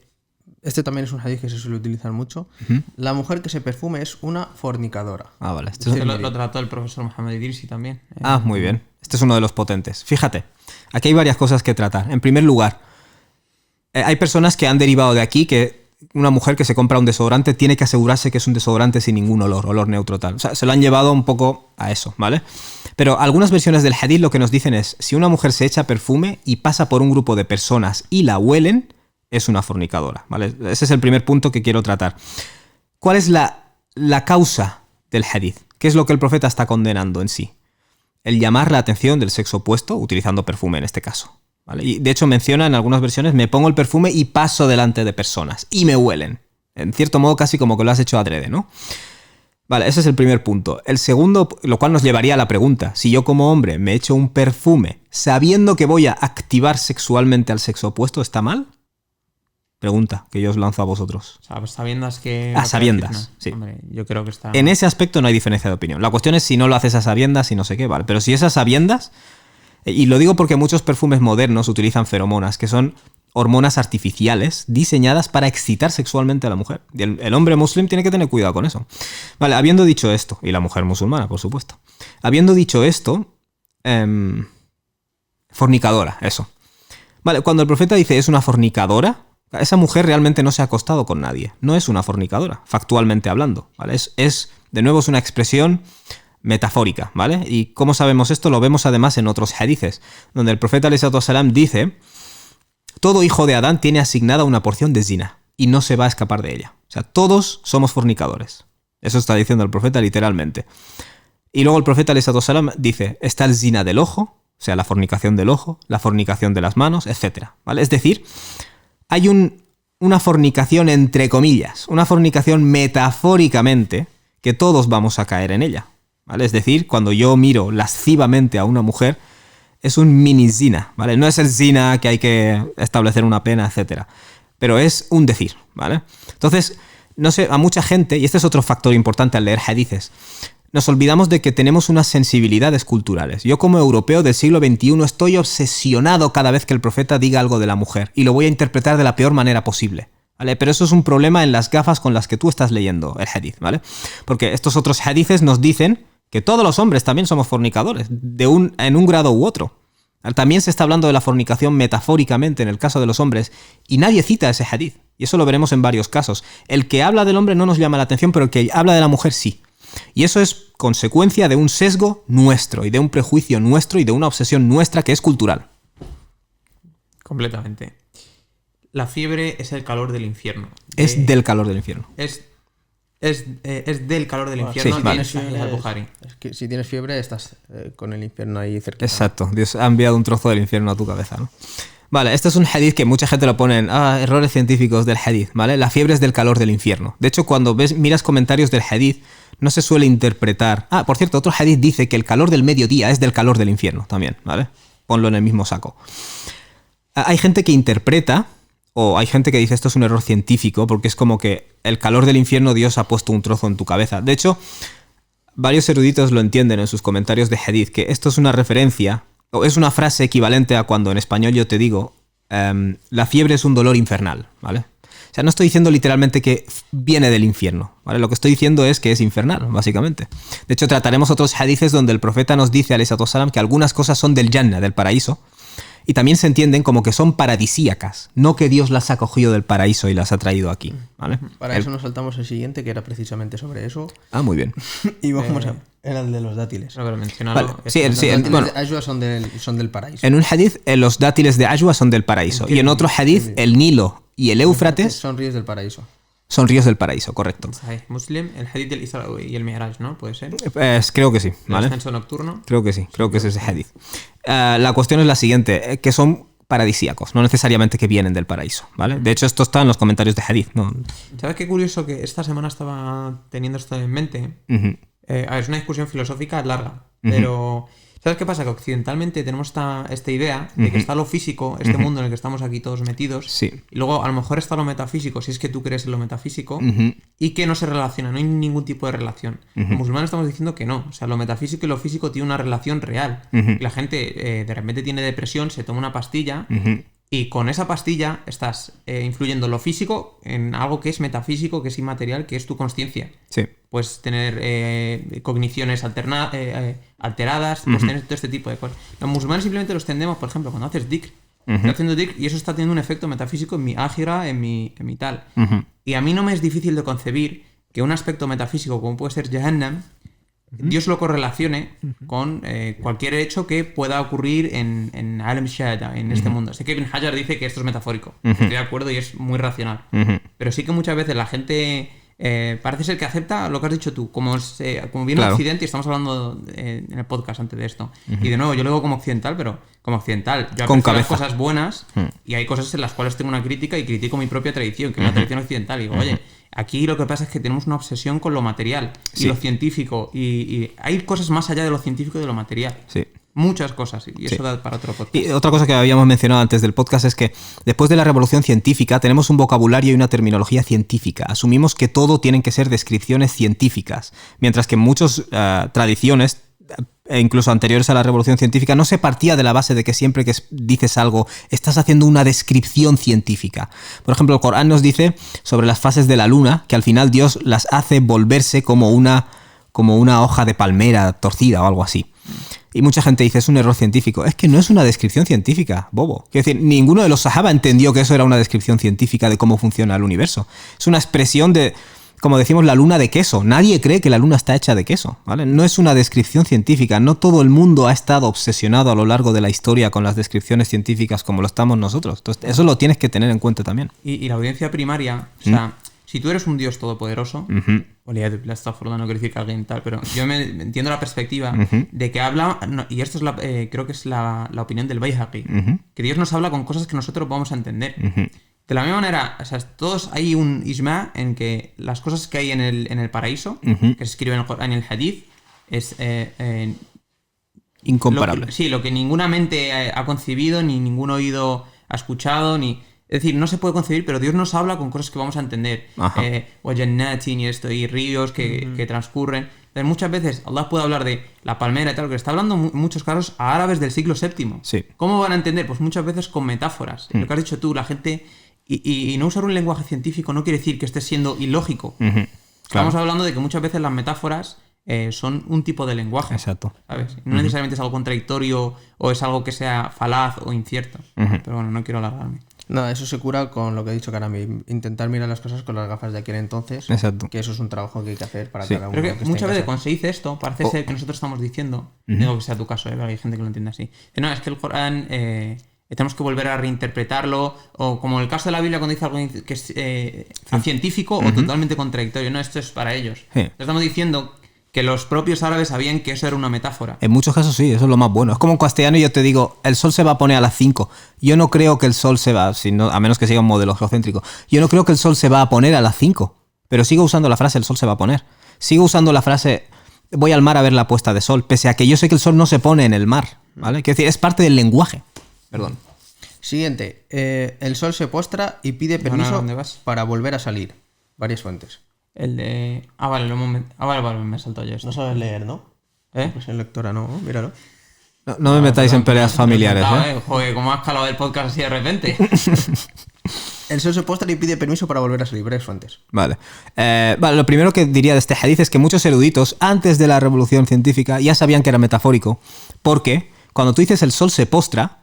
Este también es un hadith que se suele utilizar mucho. La mujer que se perfume es una fornicadora.
Vale.
Lo trató el profesor Mohamed Idrisi también.
Muy bien. Este es uno de los potentes. Fíjate, aquí hay varias cosas que tratar. En primer lugar, hay personas que han derivado de aquí que una mujer que se compra un desodorante tiene que asegurarse que es un desodorante sin ningún olor neutro tal. O sea, se lo han llevado un poco a eso, ¿vale? Pero algunas versiones del hadith lo que nos dicen es, si una mujer se echa perfume y pasa por un grupo de personas y la huelen, es una fornicadora, ¿vale? Ese es el primer punto que quiero tratar. ¿Cuál es la causa del hadith? ¿Qué es lo que el profeta está condenando en sí? El llamar la atención del sexo opuesto, utilizando perfume en este caso, ¿vale? Y de hecho menciona en algunas versiones, me pongo el perfume y paso delante de personas, y me huelen. En cierto modo casi como que lo has hecho adrede, ¿no? Vale, ese es el primer punto. El segundo, lo cual nos llevaría a la pregunta, si yo como hombre me echo un perfume sabiendo que voy a activar sexualmente al sexo opuesto, ¿está mal? Pregunta que yo os lanzo a vosotros.
O sea, sabiendas que...
A sabiendas, sí.
Hombre, yo creo que está...
En ese aspecto no hay diferencia de opinión. La cuestión es si no lo haces a sabiendas y no sé qué, vale. Pero si es a sabiendas, y lo digo porque muchos perfumes modernos utilizan feromonas, que son hormonas artificiales diseñadas para excitar sexualmente a la mujer. Y el hombre musulmán tiene que tener cuidado con eso. Vale, habiendo dicho esto, y la mujer musulmana, por supuesto. Habiendo dicho esto, fornicadora, eso. Vale, cuando el profeta dice es una fornicadora, esa mujer realmente no se ha acostado con nadie. No es una fornicadora, factualmente hablando. ¿Vale? De nuevo, es una expresión metafórica, ¿vale? Y ¿cómo sabemos esto? Lo vemos además en otros hadices, donde el profeta ﷺ dice: todo hijo de Adán tiene asignada una porción de zina y no se va a escapar de ella. O sea, todos somos fornicadores. Eso está diciendo el profeta literalmente. Y luego el profeta ﷺ dice: está el zina del ojo, o sea, la fornicación del ojo, la fornicación de las manos, etc. ¿Vale? Es decir, hay una fornicación entre comillas, una fornicación metafóricamente, que todos vamos a caer en ella. ¿Vale? Es decir, cuando yo miro lascivamente a una mujer, es un mini zina, ¿vale? No es el zina que hay que establecer una pena, etc. Pero es un decir, ¿vale? Entonces, no sé, a mucha gente, y este es otro factor importante al leer hadices, nos olvidamos de que tenemos unas sensibilidades culturales. Yo como europeo del siglo XXI estoy obsesionado cada vez que el profeta diga algo de la mujer, y lo voy a interpretar de la peor manera posible, ¿vale? Pero eso es un problema en las gafas con las que tú estás leyendo el hadith, ¿vale? Porque estos otros hadices nos dicen que todos los hombres también somos fornicadores, en un grado u otro. También se está hablando de la fornicación metafóricamente en el caso de los hombres, y nadie cita ese hadith. Y eso lo veremos en varios casos. El que habla del hombre no nos llama la atención, pero el que habla de la mujer sí. Y eso es consecuencia de un sesgo nuestro, y de un prejuicio nuestro, y de una obsesión nuestra que es cultural.
Completamente. La fiebre es el calor del infierno.
Es del calor del infierno.
Es del calor del infierno.
Sí, vale.
Es que si tienes fiebre estás con el infierno ahí cerca.
Exacto. Dios ha enviado un trozo del infierno a tu cabeza, ¿no? Vale, este es un hadith que mucha gente lo pone en errores científicos del hadith, ¿vale? La fiebre es del calor del infierno. De hecho, cuando miras comentarios del hadith, no se suele interpretar... por cierto, otro hadith dice que el calor del mediodía es del calor del infierno también, ¿vale? Ponlo en el mismo saco. Hay gente que interpreta, o hay gente que dice esto es un error científico, porque es como que el calor del infierno Dios ha puesto un trozo en tu cabeza. De hecho, varios eruditos lo entienden en sus comentarios de hadith, que esto es una referencia, o es una frase equivalente a cuando en español yo te digo, la fiebre es un dolor infernal, ¿vale? O sea, no estoy diciendo literalmente que viene del infierno, ¿vale? Lo que estoy diciendo es que es infernal, básicamente. De hecho, trataremos otros hadices donde el profeta nos dice, alayhi salam, que algunas cosas son del Jannah, del paraíso, y también se entienden como que son paradisíacas, no que Dios las ha cogido del paraíso y las ha traído aquí, ¿vale?
Para eso nos saltamos el siguiente, que era precisamente sobre eso.
Muy bien.
Y vamos a... Era el de los dátiles.
No, pero mencionarlo.
Vale. Sí,
Los dátiles
bueno,
de Ajwa son del paraíso.
en un hadith, los dátiles de Ajwa son del paraíso. Y en otro hadith, el Nilo y el Éufrates
Son ríos del paraíso.
son ríos del paraíso, correcto.
Sahih Muslim, el hadith del Isra y el Mi'raj, ¿no? Puede ser.
Creo que sí,
El
¿vale?
ascenso nocturno.
Creo que sí, creo que es ese hadith. La cuestión es la siguiente, que son paradisíacos, no necesariamente que vienen del paraíso, ¿vale? De hecho, esto está en los comentarios de hadith, ¿no?
¿Sabes qué curioso que esta semana estaba teniendo esto en mente?
Ujú.
Es una discusión filosófica larga, pero ¿sabes qué pasa? Que occidentalmente tenemos esta idea de que está lo físico, este mundo en el que estamos aquí todos metidos,
Sí.
y luego a lo mejor está lo metafísico, si es que tú crees en lo metafísico,
Ujú.
y que no se relaciona, no hay ningún tipo de relación. Los musulmanes estamos diciendo que no, o sea, lo metafísico y lo físico tienen una relación real.
Ujú.
Y la gente de repente tiene depresión, se toma una pastilla,
Ujú.
y con esa pastilla estás influyendo lo físico en algo que es metafísico, que es inmaterial, que es tu consciencia.
Sí.
Puedes tener cogniciones alteradas, puedes tener todo este tipo de cosas. Los musulmanes simplemente los tendemos, por ejemplo, cuando haces dhikr. Estoy haciendo dhikr y eso está teniendo un efecto metafísico en mi ágira, en mi tal.
Ujú.
Y a mí no me es difícil de concebir que un aspecto metafísico como puede ser Jahannam, Dios lo correlacione con cualquier hecho que pueda ocurrir en Alam Shahada, en este mundo. Sé que Ibn Hajar dice que esto es metafórico. Estoy de acuerdo y es muy racional. Pero sí que muchas veces la gente parece ser que acepta lo que has dicho tú. Como viene
Claro.
Occidente, y estamos hablando en el podcast antes de esto. Y de nuevo, yo lo digo como occidental, pero como occidental. Yo
Con
aprecio las
cabeza.
cosas buenas y hay cosas en las cuales tengo una crítica y critico mi propia tradición, que es la tradición occidental. Y digo, oye, aquí lo que pasa es que tenemos una obsesión con lo material y
Sí.
lo científico. Y hay cosas más allá de lo científico y de lo material.
Sí.
muchas cosas, y eso
Sí.
da para otro podcast.
Y otra cosa que habíamos mencionado antes del podcast es que después de la revolución científica tenemos un vocabulario y una terminología científica. Asumimos que todo tienen que ser descripciones científicas, mientras que en muchas tradiciones, e incluso anteriores a la revolución científica, no se partía de la base de que siempre que dices algo estás haciendo una descripción científica. Por ejemplo, el Corán nos dice sobre las fases de la luna que al final Dios las hace volverse como una hoja de palmera torcida o algo así. Y mucha gente dice, es un error científico. Es que no es una descripción científica, bobo. Quiero decir, ninguno de los sahaba entendió que eso era una descripción científica de cómo funciona el universo. Es una expresión de, como decimos, la luna de queso. Nadie cree que la luna está hecha de queso, ¿vale? No es una descripción científica. No todo el mundo ha estado obsesionado a lo largo de la historia con las descripciones científicas como lo estamos nosotros. Entonces, eso lo tienes que tener en cuenta también.
Y la audiencia primaria, o sea, si tú eres un Dios todopoderoso, no quiero decir que alguien tal, pero yo me entiendo la perspectiva de que habla, y esto es creo que es la opinión del Bayhaqi, que Dios nos habla con cosas que nosotros vamos a entender. De la misma manera, o sea, todos hay un ijma en que las cosas que hay en el paraíso, que se escribe en el Corán y en el Hadith, es
Incomparable.
lo que ninguna mente ha concebido, ni ningún oído ha escuchado, ni... Es decir, no se puede concebir, pero Dios nos habla con cosas que vamos a entender. Wajannatin y esto, y ríos que transcurren. Entonces, muchas veces Allah puede hablar de la palmera y tal, que está hablando en muchos casos a árabes del siglo VII.
Sí.
¿Cómo van a entender? Pues muchas veces con metáforas. Lo que has dicho tú, la gente... Y no usar un lenguaje científico no quiere decir que estés siendo ilógico. Estamos hablando de que muchas veces las metáforas son un tipo de lenguaje.
Exacto.
¿Sabes? No necesariamente es algo contradictorio o es algo que sea falaz o incierto. Pero bueno, no quiero alargarme.
Nada, eso se cura con lo que he dicho Karami. Intentar mirar las cosas con las gafas de aquel entonces.
Exacto.
Que eso es un trabajo que hay que hacer para
Sí.
cada uno.
Pero que
esté
muchas
en
veces
casa.
cuando se dice esto, parece ser que nosotros estamos diciendo, digo que sea tu caso, pero hay gente que lo entiende así. No, es que el Corán tenemos que volver a reinterpretarlo, o como el caso de la Biblia cuando dice algo que es científico o totalmente contradictorio. No, esto es para ellos.
Sí.
Estamos diciendo que los propios árabes sabían que eso era una metáfora.
En muchos casos sí, eso es lo más bueno. Es como en castellano yo te digo, el sol se va a poner a las 5. Yo no creo que el sol se va, a menos que siga un modelo geocéntrico, yo no creo que el sol se va a poner a las 5. Pero sigo usando la frase el sol se va a poner. Sigo usando la frase voy al mar a ver la puesta de sol, pese a que yo sé que el sol no se pone en el mar, ¿vale? Quiero decir, es parte del lenguaje. Perdón.
Siguiente. El sol se postra y pide
Bueno,
permiso
¿dónde vas?
para volver a salir. Varias fuentes.
El de... vale, vale, me he saltado yo esto.
No sabes leer, ¿no? Pues en lectora no, míralo.
No me metáis en peleas familiares, ¿eh?
Joder, ¿cómo has calado el podcast así de repente?
El sol se postra y pide permiso para volver a salir. Varias fuentes.
Vale. Vale, lo primero que diría de este hadith es que muchos eruditos, antes de la revolución científica, ya sabían que era metafórico, porque cuando tú dices el sol se postra,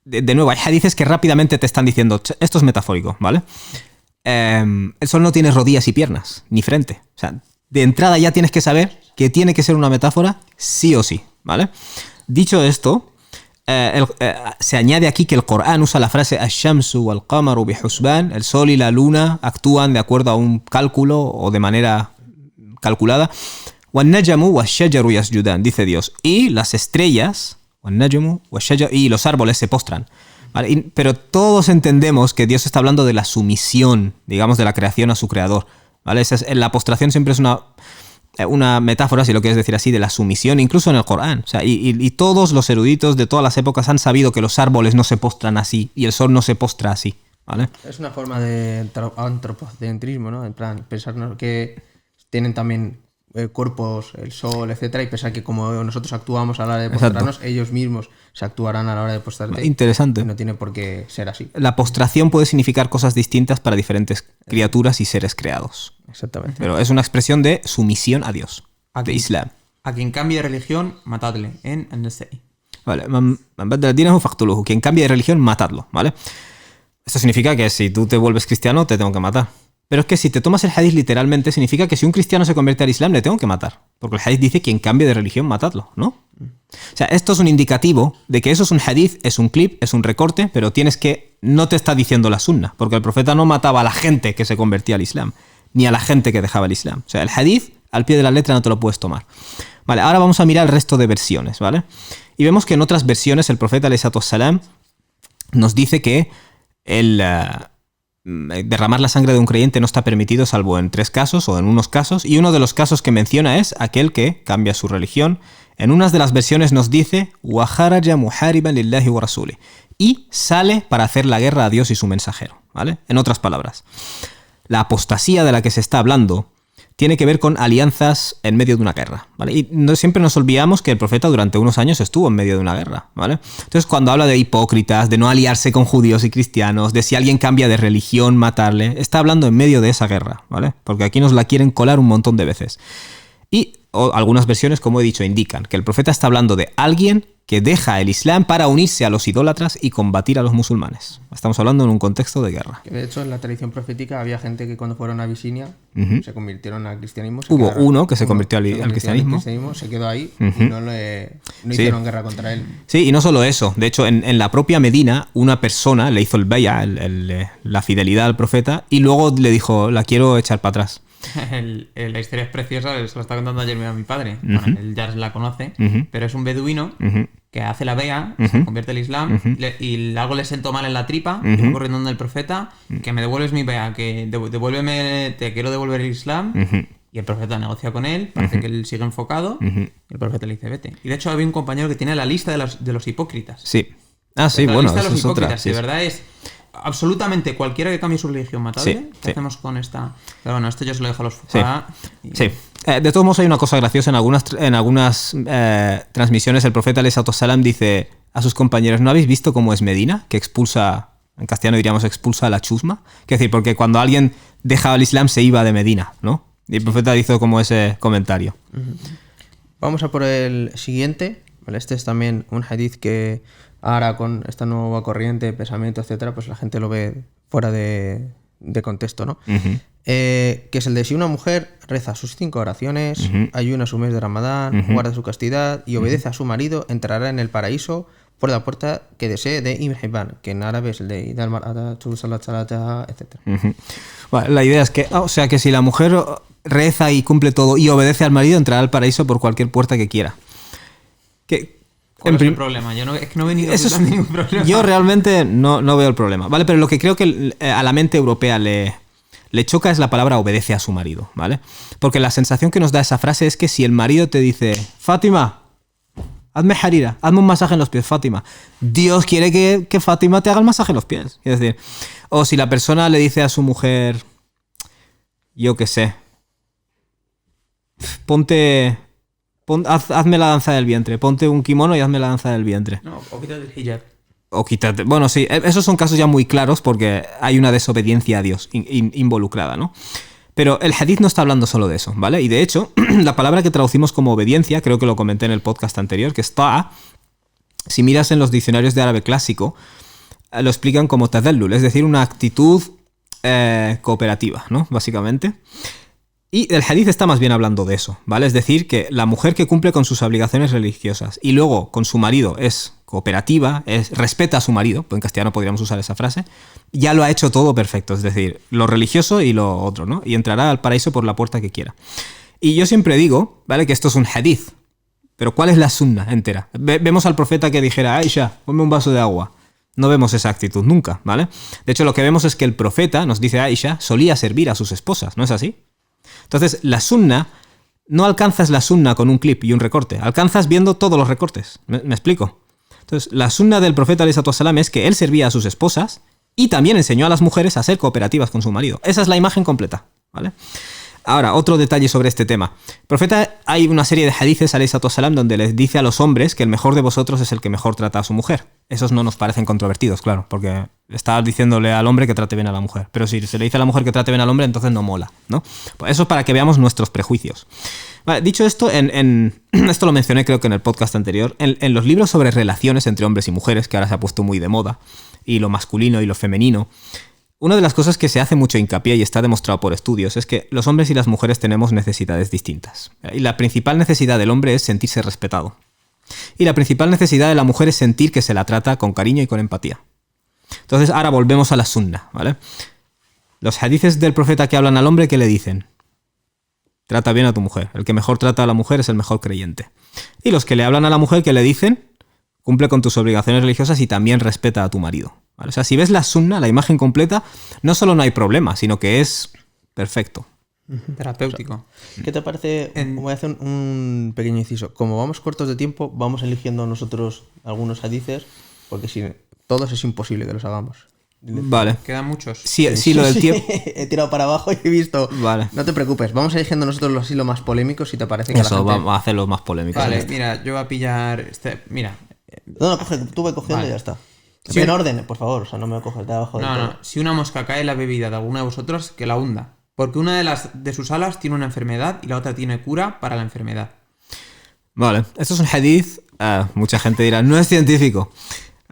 de nuevo, hay hadices que rápidamente te están diciendo, esto es metafórico, ¿vale? El sol no tiene rodillas y piernas, ni frente. O sea, de entrada ya tienes que saber que tiene que ser una metáfora sí o sí, ¿vale? Dicho esto, se añade aquí que el Corán usa la frase ash-shamsu wal-qamaru bihusban, el sol y la luna actúan de acuerdo a un cálculo o de manera calculada. Wan-najmu wash-shajaru yasjudan, dice Dios, y las estrellas, wan-najmu wash-shajaru, y los árboles se postran. ¿Vale? Pero todos entendemos que Dios está hablando de la sumisión, digamos, de la creación a su creador, ¿vale? La postración siempre es una metáfora, si lo quieres decir así, de la sumisión, incluso en el Corán. O sea, y todos los eruditos de todas las épocas han sabido que los árboles no se postran así y el sol no se postra así, ¿vale?
Es una forma de antropocentrismo, ¿no? En plan, pensar que tienen también cuerpos, el sol, etcétera, y pensar que como nosotros actuamos a la hora de postrarnos, ellos mismos se actuarán a la hora de postrarte.
Interesante.
Y no tiene por qué ser así.
La postración puede significar cosas distintas para diferentes criaturas y seres creados.
Exactamente.
Pero es una expresión de sumisión a Dios, de Islam.
A quien cambie de religión, matadle. En An-Nasa'i.
Vale. Man baddala dinahu faqtuluhu. Quien cambie de religión, matadlo, ¿vale? Esto significa que si tú te vuelves cristiano, te tengo que matar. Pero es que si te tomas el hadith literalmente, significa que si un cristiano se convierte al Islam, le tengo que matar. Porque el hadith dice quien cambie de religión, matadlo, ¿no? O sea, esto es un indicativo de que eso es un hadith, es un clip, es un recorte, pero no te está diciendo la sunna, porque el profeta no mataba a la gente que se convertía al Islam, ni a la gente que dejaba el Islam. O sea, el hadith, al pie de la letra, no te lo puedes tomar. Vale, ahora vamos a mirar el resto de versiones, ¿vale? Y vemos que en otras versiones el profeta, alayhi salatu wassalam, nos dice que derramar la sangre de un creyente no está permitido salvo en 3 casos o en unos casos, y uno de los casos que menciona es aquel que cambia su religión En unas de las versiones nos dice وَخَرَجَ مُحَارِبًا لِلَّهِ وَرَسُولِهِ, y sale para hacer la guerra a Dios y su mensajero, ¿vale? En otras palabras, la apostasía de la que se está hablando tiene que ver con alianzas en medio de una guerra, ¿vale? Y no siempre nos olvidamos que el profeta durante unos años estuvo en medio de una guerra, ¿vale? Entonces, cuando habla de hipócritas, de no aliarse con judíos y cristianos, de si alguien cambia de religión, matarle, está hablando en medio de esa guerra, ¿vale? Porque aquí nos la quieren colar un montón de veces. Y algunas versiones, como he dicho, indican que el profeta está hablando de alguien que deja el Islam para unirse a los idólatras y combatir a los musulmanes. Estamos hablando en un contexto de guerra.
De hecho, en la tradición profética había gente que cuando fueron a Abisinia se convirtieron al cristianismo.
Hubo uno que se convirtió al cristianismo.
Se quedó ahí y no hicieron guerra contra él.
Sí, y no solo eso. De hecho, en la propia Medina, una persona le hizo el bay'a, la fidelidad al profeta, y luego le dijo, la quiero echar para atrás.
La historia es preciosa, se lo está contando ayer a mi padre. Bueno, él ya la conoce, pero es un beduino que hace la bea, se convierte al Islam y algo le sentó mal en la tripa, y fue corriendo donde el profeta, que me devuelves mi bea, que devuélveme, te quiero devolver el Islam. Y el profeta negocia con él, parece que él sigue enfocado, y el profeta le dice, vete. Y de hecho había un compañero que tiene la lista de los hipócritas.
Sí. Ah, sí,
la
bueno,
lista de
eso
los
es otra.
hipócritas, de verdad es... Absolutamente cualquiera que cambie su religión matable. ¿Qué hacemos con esta? Pero bueno, esto yo se lo dejo a los fuqaha.
Sí. De todos modos, hay una cosa graciosa. En algunas transmisiones, el profeta alayhi salatu wassalam dice a sus compañeros: ¿no habéis visto cómo es Medina? Que expulsa, en castellano diríamos expulsa a la chusma. Es decir, porque cuando alguien dejaba el Islam se iba de Medina, ¿no? Y el profeta hizo como ese comentario.
Vamos a por el siguiente. Vale, este es también un hadith que ahora con esta nueva corriente, pensamiento, etcétera, pues la gente lo ve fuera de contexto, ¿no? Que es el de si una mujer reza sus 5 oraciones, ayuna su mes de Ramadán, guarda su castidad y obedece a su marido, entrará en el paraíso por la puerta que desee de Ibn Hibban, que en árabe es el de Idal Mar'ata, etcétera.
Bueno, la idea es que, o sea, que si la mujer reza y cumple todo y obedece al marido, entrará al paraíso por cualquier puerta que quiera.
¿Cuál es el problema? Yo es que no he venido a ningún problema.
Yo realmente no veo el problema, ¿vale? Pero lo que creo que a la mente europea le choca es la palabra obedece a su marido, ¿vale? Porque la sensación que nos da esa frase es que si el marido te dice, Fátima, hazme harira, hazme un masaje en los pies, Fátima, Dios quiere que Fátima te haga el masaje en los pies. Es decir, o si la persona le dice a su mujer, yo qué sé, hazme la danza del vientre, ponte un kimono y hazme la danza del vientre.
No, o quítate el hijab.
O quítate. Bueno, sí, esos son casos ya muy claros porque hay una desobediencia a Dios involucrada, ¿no? Pero el hadith no está hablando solo de eso, ¿vale? Y de hecho, la palabra que traducimos como obediencia, creo que lo comenté en el podcast anterior, que es ta'a, si miras en los diccionarios de árabe clásico, lo explican como tadallul, es decir, una actitud cooperativa, ¿no? Básicamente. Y el hadith está más bien hablando de eso, ¿vale? Es decir, que la mujer que cumple con sus obligaciones religiosas y luego con su marido es cooperativa, respeta a su marido, pues en castellano podríamos usar esa frase, ya lo ha hecho todo perfecto, es decir, lo religioso y lo otro, ¿no? Y entrará al paraíso por la puerta que quiera. Y yo siempre digo, ¿vale? Que esto es un hadith, pero ¿cuál es la sunna entera? Vemos al profeta que dijera, Aisha, ponme un vaso de agua. No vemos esa actitud nunca, ¿vale? De hecho, lo que vemos es que el profeta, nos dice Aisha, solía servir a sus esposas, ¿no es así? Entonces, la sunna, no alcanzas la sunna con un clip y un recorte, alcanzas viendo todos los recortes. ¿Me explico? Entonces, la sunna del profeta alayhi salatu wassalam es que él servía a sus esposas y también enseñó a las mujeres a ser cooperativas con su marido. Esa es la imagen completa, ¿vale? Ahora, otro detalle sobre este tema. Profeta, hay una serie de hadices alayhi salatu wassalam donde les dice a los hombres que el mejor de vosotros es el que mejor trata a su mujer. Esos no nos parecen controvertidos, claro, porque está diciéndole al hombre que trate bien a la mujer. Pero si se le dice a la mujer que trate bien al hombre, entonces no mola, ¿no? Pues eso es para que veamos nuestros prejuicios. Vale, dicho esto, esto lo mencioné creo que en el podcast anterior, en los libros sobre relaciones entre hombres y mujeres, que ahora se ha puesto muy de moda, y lo masculino y lo femenino, una de las cosas que se hace mucho hincapié y está demostrado por estudios es que los hombres y las mujeres tenemos necesidades distintas. Y la principal necesidad del hombre es sentirse respetado. Y la principal necesidad de la mujer es sentir que se la trata con cariño y con empatía. Entonces ahora volvemos a la sunna, ¿vale? Los hadices del profeta que hablan al hombre, ¿qué le dicen? Trata bien a tu mujer. El que mejor trata a la mujer es el mejor creyente. Y los que le hablan a la mujer, ¿qué le dicen? Cumple con tus obligaciones religiosas y también respeta a tu marido. ¿Vale? O sea, si ves la sunna, la imagen completa, no solo no hay problema, sino que es perfecto.
terapéutico.
¿Qué te parece? Voy a hacer un pequeño inciso. Como vamos cortos de tiempo, vamos eligiendo nosotros algunos hadices, porque si todos es imposible que los hagamos.
Vale.
Quedan muchos.
Sí, lo del tiempo.
He tirado para abajo y he visto.
Vale.
No te preocupes, vamos eligiendo nosotros los hilos más polémicos, si te parece que
Eso,
la gente...
vamos a hacerlo más polémico.
Vale, mira, yo voy a pillar mira.
No, coge, tú ve cogiendo
Vale.
y ya está.
Sí.
En orden, por favor, o sea, no me coges de abajo del todo.
No, si una mosca cae en la bebida de alguno de vosotros, que la hunda, porque una de sus alas tiene una enfermedad y la otra tiene cura para la enfermedad.
Vale, esto es un hadith. Mucha gente dirá, no es científico.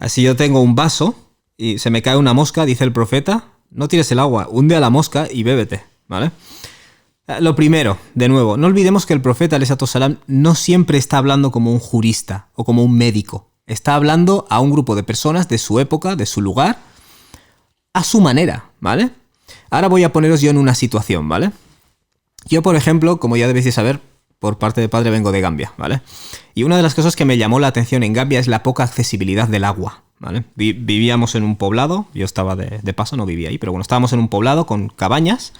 Si yo tengo un vaso y se me cae una mosca, dice el profeta, no tires el agua, hunde a la mosca y bébete, ¿vale? Lo primero, de nuevo, no olvidemos que el profeta alayhi salam no siempre está hablando como un jurista o como un médico. Está hablando a un grupo de personas de su época, de su lugar, a su manera, ¿vale? Ahora voy a poneros yo en una situación, ¿vale? Yo, por ejemplo, como ya debéis de saber, por parte de padre vengo de Gambia, ¿vale? Y una de las cosas que me llamó la atención en Gambia es la poca accesibilidad del agua, ¿vale? Vivíamos en un poblado, yo estaba de paso, no vivía ahí, pero bueno, estábamos en un poblado con cabañas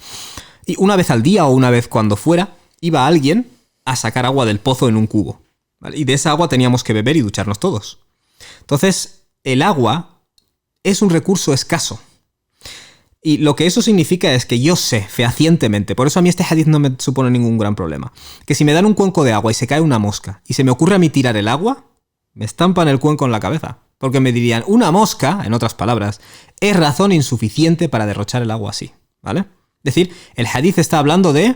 y una vez al día o una vez cuando fuera, iba alguien a sacar agua del pozo en un cubo, ¿vale? Y de esa agua teníamos que beber y ducharnos todos. Entonces, el agua es un recurso escaso. Y lo que eso significa es que yo sé fehacientemente, por eso a mí este hadith no me supone ningún gran problema, que si me dan un cuenco de agua y se cae una mosca y se me ocurre a mí tirar el agua, me estampan el cuenco en la cabeza. Porque me dirían, una mosca, en otras palabras, es razón insuficiente para derrochar el agua así, ¿vale? Es decir, el hadith está hablando de...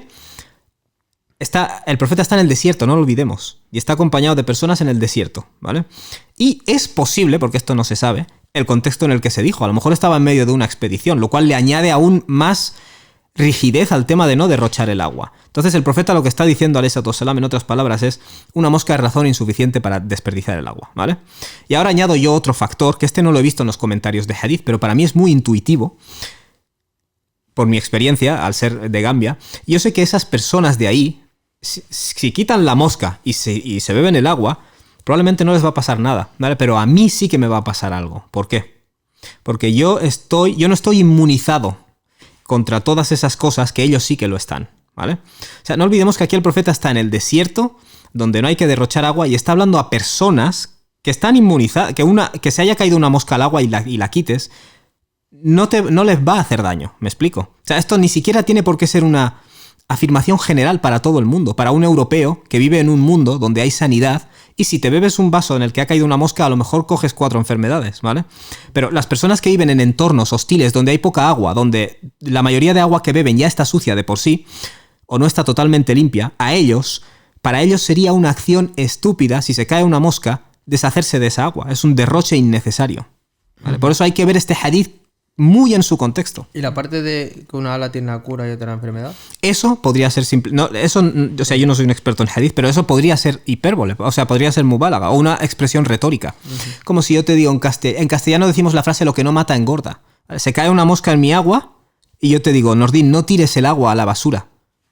el profeta está en el desierto, no lo olvidemos, y está acompañado de personas en el desierto, ¿vale? Y es posible, porque esto no se sabe, el contexto en el que se dijo. A lo mejor estaba en medio de una expedición, lo cual le añade aún más rigidez al tema de no derrochar el agua. Entonces el profeta lo que está diciendo alayhi salam, en otras palabras, es una mosca es razón insuficiente para desperdiciar el agua, ¿vale? Y ahora añado yo otro factor, que este no lo he visto en los comentarios de hadith, pero para mí es muy intuitivo, por mi experiencia, al ser de Gambia. Yo sé que esas personas de ahí, si quitan la mosca y se beben el agua, probablemente no les va a pasar nada, ¿vale? Pero a mí sí que me va a pasar algo. ¿Por qué? Porque yo no estoy inmunizado contra todas esas cosas que ellos sí que lo están, ¿vale? O sea, no olvidemos que aquí el profeta está en el desierto, donde no hay que derrochar agua, y está hablando a personas que están inmunizadas, que se haya caído una mosca al agua y la quites, no les va a hacer daño, ¿me explico? O sea, esto ni siquiera tiene por qué ser una afirmación general para todo el mundo, para un europeo que vive en un mundo donde hay sanidad, y si te bebes un vaso en el que ha caído una mosca, a lo mejor coges 4 enfermedades, ¿vale? Pero las personas que viven en entornos hostiles donde hay poca agua, donde la mayoría de agua que beben ya está sucia de por sí, o no está totalmente limpia, para ellos sería una acción estúpida, si se cae una mosca, deshacerse de esa agua. Es un derroche innecesario, ¿vale? Por eso hay que ver este hadith muy en su contexto.
¿Y la parte de que una ala tiene la cura y otra la enfermedad?
Eso podría ser simple. No, eso, o sea, yo no soy un experto en hadith, pero eso podría ser hipérbole. O sea, podría ser mubálaga o una expresión retórica. Como si yo te digo en castellano decimos la frase lo que no mata engorda. Se cae una mosca en mi agua y yo te digo, Nordin, no tires el agua a la basura.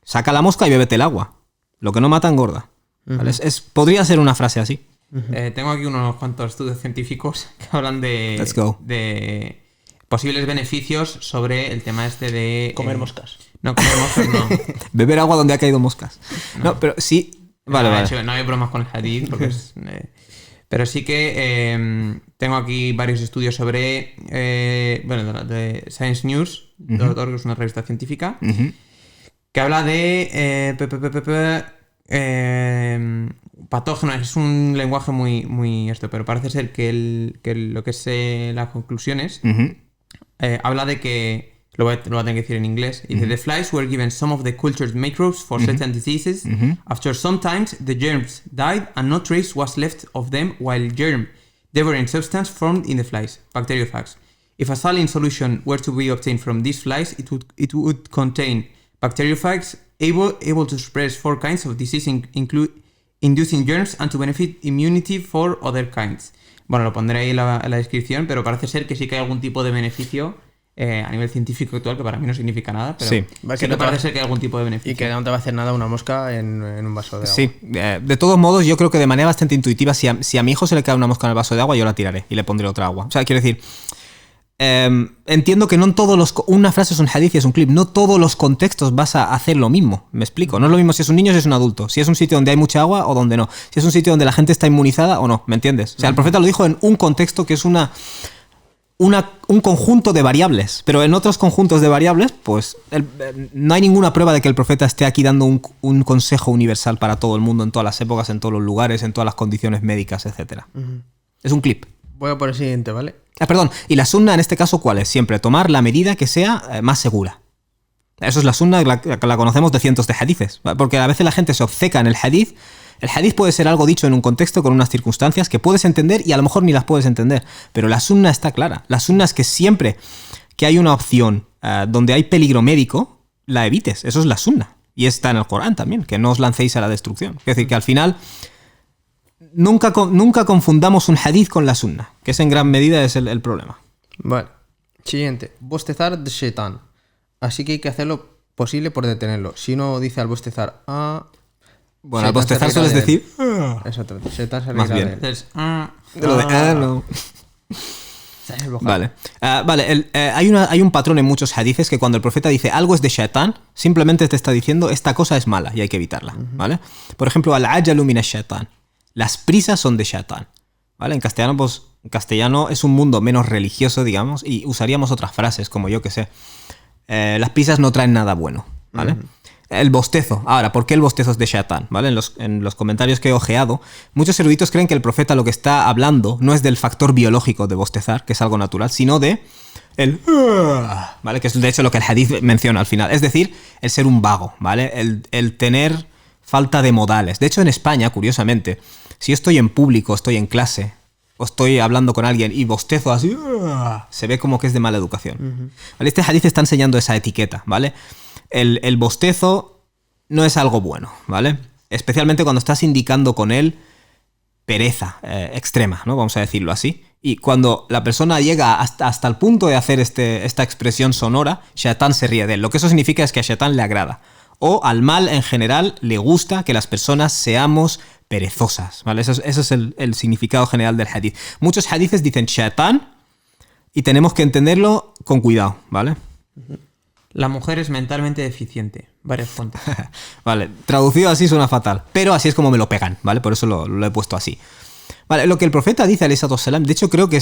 Saca la mosca y bébete el agua. Lo que no mata engorda. ¿Vale? Podría ser una frase así.
Tengo aquí unos cuantos estudios científicos que hablan
Let's go.
de posibles beneficios sobre el tema este de...
Comer moscas.
No, comer moscas no.
Beber agua donde ha caído moscas. No, pero sí... Vale.
No hay bromas con el hadith, porque pero sí que tengo aquí varios estudios sobre... de Science News, que es una revista científica, que habla de... patógenos. Es un lenguaje muy pero parece ser que lo que es las conclusiones... habla de que lo voy a tener que decir en inglés. Dice, the flies were given some of the cultured microbes for certain diseases. After some times, the germs died and no trace was left of them, while germ-devouring substance formed in the flies, bacteriophages. If a saline solution were to be obtained from these flies, it would contain bacteriophages able to suppress 4 kinds of disease, inducing germs and to benefit immunity for other kinds. Bueno, lo pondré ahí en la descripción, pero parece ser que sí que hay algún tipo de beneficio a nivel científico actual, que para mí no significa nada, pero sí que parece ser que hay algún tipo de beneficio.
Y que no te va a hacer nada una mosca en un vaso de agua.
Sí, de todos modos, yo creo que de manera bastante intuitiva, si a mi hijo se le cae una mosca en el vaso de agua, yo la tiraré y le pondré otra agua. O sea, quiero decir, entiendo que no en todos los... Una frase es un hadith y es un clip. No todos los contextos vas a hacer lo mismo. Me explico. No es lo mismo si es un niño o si es un adulto. Si es un sitio donde hay mucha agua o donde no. Si es un sitio donde la gente está inmunizada o no. ¿Me entiendes? O sea, el profeta lo dijo en un contexto que es un conjunto de variables. Pero en otros conjuntos de variables, pues no hay ninguna prueba de que el profeta esté aquí dando un consejo universal para todo el mundo, en todas las épocas, en todos los lugares, en todas las condiciones médicas, etc. Es un clip.
Voy a por el siguiente, ¿vale?
Perdón, y la sunna en este caso, ¿cuál es? Siempre tomar la medida que sea más segura. Eso es la sunna, la conocemos de cientos de hadices. Porque a veces la gente se obceca en el hadith. El hadith puede ser algo dicho en un contexto con unas circunstancias que puedes entender y a lo mejor ni las puedes entender. Pero la sunna está clara. La sunna es que siempre que hay una opción donde hay peligro médico, la evites. Eso es la sunna. Y está en el Corán también, que no os lancéis a la destrucción. Es decir, que al final... Nunca confundamos un hadith con la sunna, que ese en gran medida es el problema.
Vale. Siguiente. Bostezar de Shaitán. Así que hay que hacer lo posible por detenerlo. Si uno dice al bostezar...
Bueno, al bostezar sueles decir...
Exactamente. Shaitán se
Más bien.
Entonces,
Lo de... no. Vale. Hay un patrón en muchos hadithes que cuando el profeta dice algo es de Shaitán, simplemente te está diciendo esta cosa es mala y hay que evitarla. ¿Vale? Por ejemplo, al-ajalu min ash-shaitan. Las prisas son de Shaitán. ¿Vale? En castellano es un mundo menos religioso, digamos, y usaríamos otras frases, como yo que sé. Las prisas no traen nada bueno, ¿vale? El bostezo. Ahora, ¿por qué el bostezo es de Shaitán? ¿Vale? En los comentarios que he ojeado, muchos eruditos creen que el profeta lo que está hablando no es del factor biológico de bostezar, que es algo natural, sino de el... ¿vale? Que es de hecho lo que el hadith menciona al final. Es decir, el ser un vago, ¿vale? El tener falta de modales. De hecho, en España, curiosamente, si yo estoy en público, estoy en clase, o estoy hablando con alguien y bostezo así, se ve como que es de mala educación. ¿Vale? Este hadith está enseñando esa etiqueta, ¿vale? El bostezo no es algo bueno, ¿vale? Especialmente cuando estás indicando con él pereza extrema, ¿no? Vamos a decirlo así. Y cuando la persona llega hasta el punto de hacer esta expresión sonora, Shaitán se ríe de él. Lo que eso significa es que a Shaitán le agrada. O al mal en general le gusta que las personas seamos perezosas, ¿vale? Eso es el significado general del hadith. Muchos hadithes dicen Shaitán y tenemos que entenderlo con cuidado, ¿vale?
La mujer es mentalmente deficiente. Varias fuentes.
Vale, traducido así suena fatal, pero así es como me lo pegan, ¿vale? Por eso lo he puesto así. Vale, lo que el profeta dice, alayhi salatu wassalam, de hecho creo que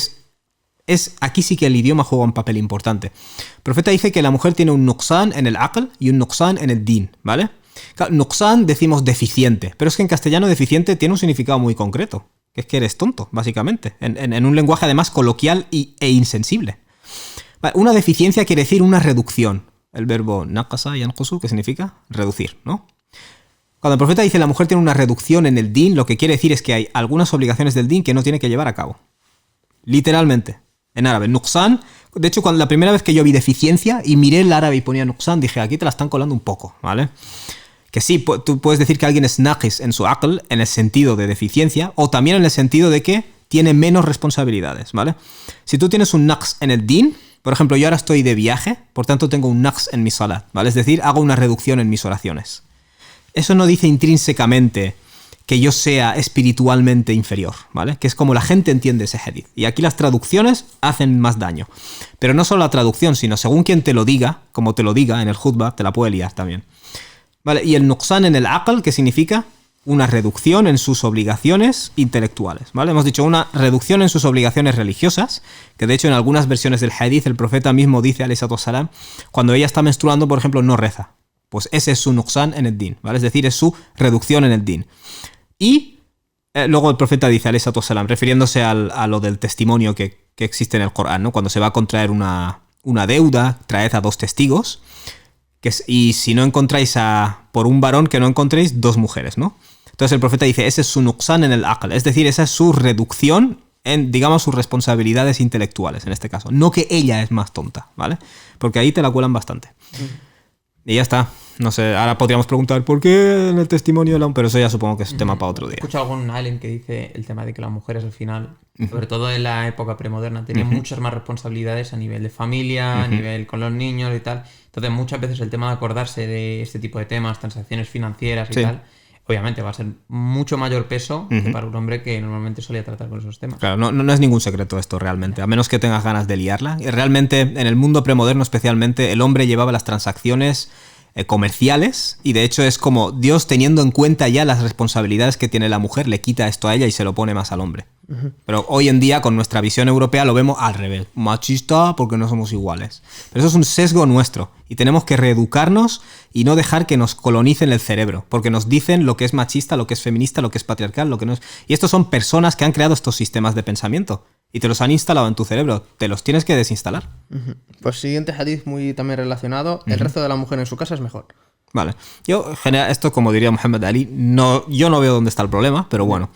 es aquí sí que el idioma juega un papel importante. El profeta dice que la mujer tiene un nuqsan en el aql y un nuqsan en el din, ¿vale? Claro, nuqsan decimos deficiente, pero es que en castellano deficiente tiene un significado muy concreto, que es que eres tonto, básicamente, en un lenguaje además coloquial e insensible. Vale, una deficiencia quiere decir una reducción. El verbo naqasa yanqusu, ¿qué significa? Reducir, ¿no? Cuando el profeta dice la mujer tiene una reducción en el din, lo que quiere decir es que hay algunas obligaciones del din que no tiene que llevar a cabo. Literalmente. En árabe, nuqsan. De hecho, cuando la primera vez que yo vi deficiencia y miré el árabe y ponía nuqsan, dije, aquí te la están colando un poco, ¿vale? Que sí, tú puedes decir que alguien es naqis en su aql, en el sentido de deficiencia, o también en el sentido de que tiene menos responsabilidades, ¿vale? Si tú tienes un naqs en el din, por ejemplo, yo ahora estoy de viaje, por tanto tengo un naqs en mi salat, ¿vale? Es decir, hago una reducción en mis oraciones. Eso no dice intrínsecamente que yo sea espiritualmente inferior, ¿vale? Que es como la gente entiende ese hadith. Y aquí las traducciones hacen más daño. Pero no solo la traducción, sino según quien te lo diga, como te lo diga en el khutbah, te la puede liar también. ¿Vale? Y el nuqsan en el aql, ¿qué significa? Una reducción en sus obligaciones intelectuales, ¿vale? Hemos dicho una reducción en sus obligaciones religiosas, que de hecho en algunas versiones del hadith el profeta mismo dice, alayhi salatu wassalam, cuando ella está menstruando, por ejemplo, no reza. Pues ese es su nuqsan en el din, ¿vale? Es decir, es su reducción en el din. Y luego el profeta dice, alayhi salatu wassalam, refiriéndose a lo del testimonio que existe en el Corán, ¿no? Cuando se va a contraer una deuda, traed a 2 testigos, y si no encontráis por un varón, que no encontréis 2 mujeres, ¿no? Entonces el profeta dice, ese es su nuqsan en el aql, es decir, esa es su reducción en, digamos, sus responsabilidades intelectuales, en este caso. No que ella es más tonta, ¿vale? Porque ahí te la cuelan bastante. Y ya está. No sé, ahora podríamos preguntar por qué en el testimonio de pero eso ya supongo que es tema para otro día.
He escuchado algún alien que dice el tema de que las mujeres al final, sobre todo en la época premoderna, tenían muchas más responsabilidades a nivel de familia, a nivel con los niños y tal. Entonces muchas veces el tema de acordarse de este tipo de temas, transacciones financieras y tal, obviamente va a ser mucho mayor peso que para un hombre que normalmente solía tratar con esos temas.
Claro, no es ningún secreto esto realmente, a menos que tengas ganas de liarla. Y realmente, en el mundo premoderno especialmente, el hombre llevaba las transacciones comerciales, y de hecho es como Dios, teniendo en cuenta ya las responsabilidades que tiene la mujer, le quita esto a ella y se lo pone más al hombre. Pero hoy en día, con nuestra visión europea, lo vemos al revés. Machista porque no somos iguales. Pero eso es un sesgo nuestro y tenemos que reeducarnos y no dejar que nos colonicen el cerebro, porque nos dicen lo que es machista, lo que es feminista, lo que es patriarcal, lo que no es... Y estos son personas que han creado estos sistemas de pensamiento y te los han instalado en tu cerebro. Te los tienes que desinstalar.
Pues siguiente hadith muy también relacionado. El resto de la mujer en su casa es mejor.
Vale. Yo, en general, esto, como diría Muhammad Ali, yo no veo dónde está el problema, pero bueno,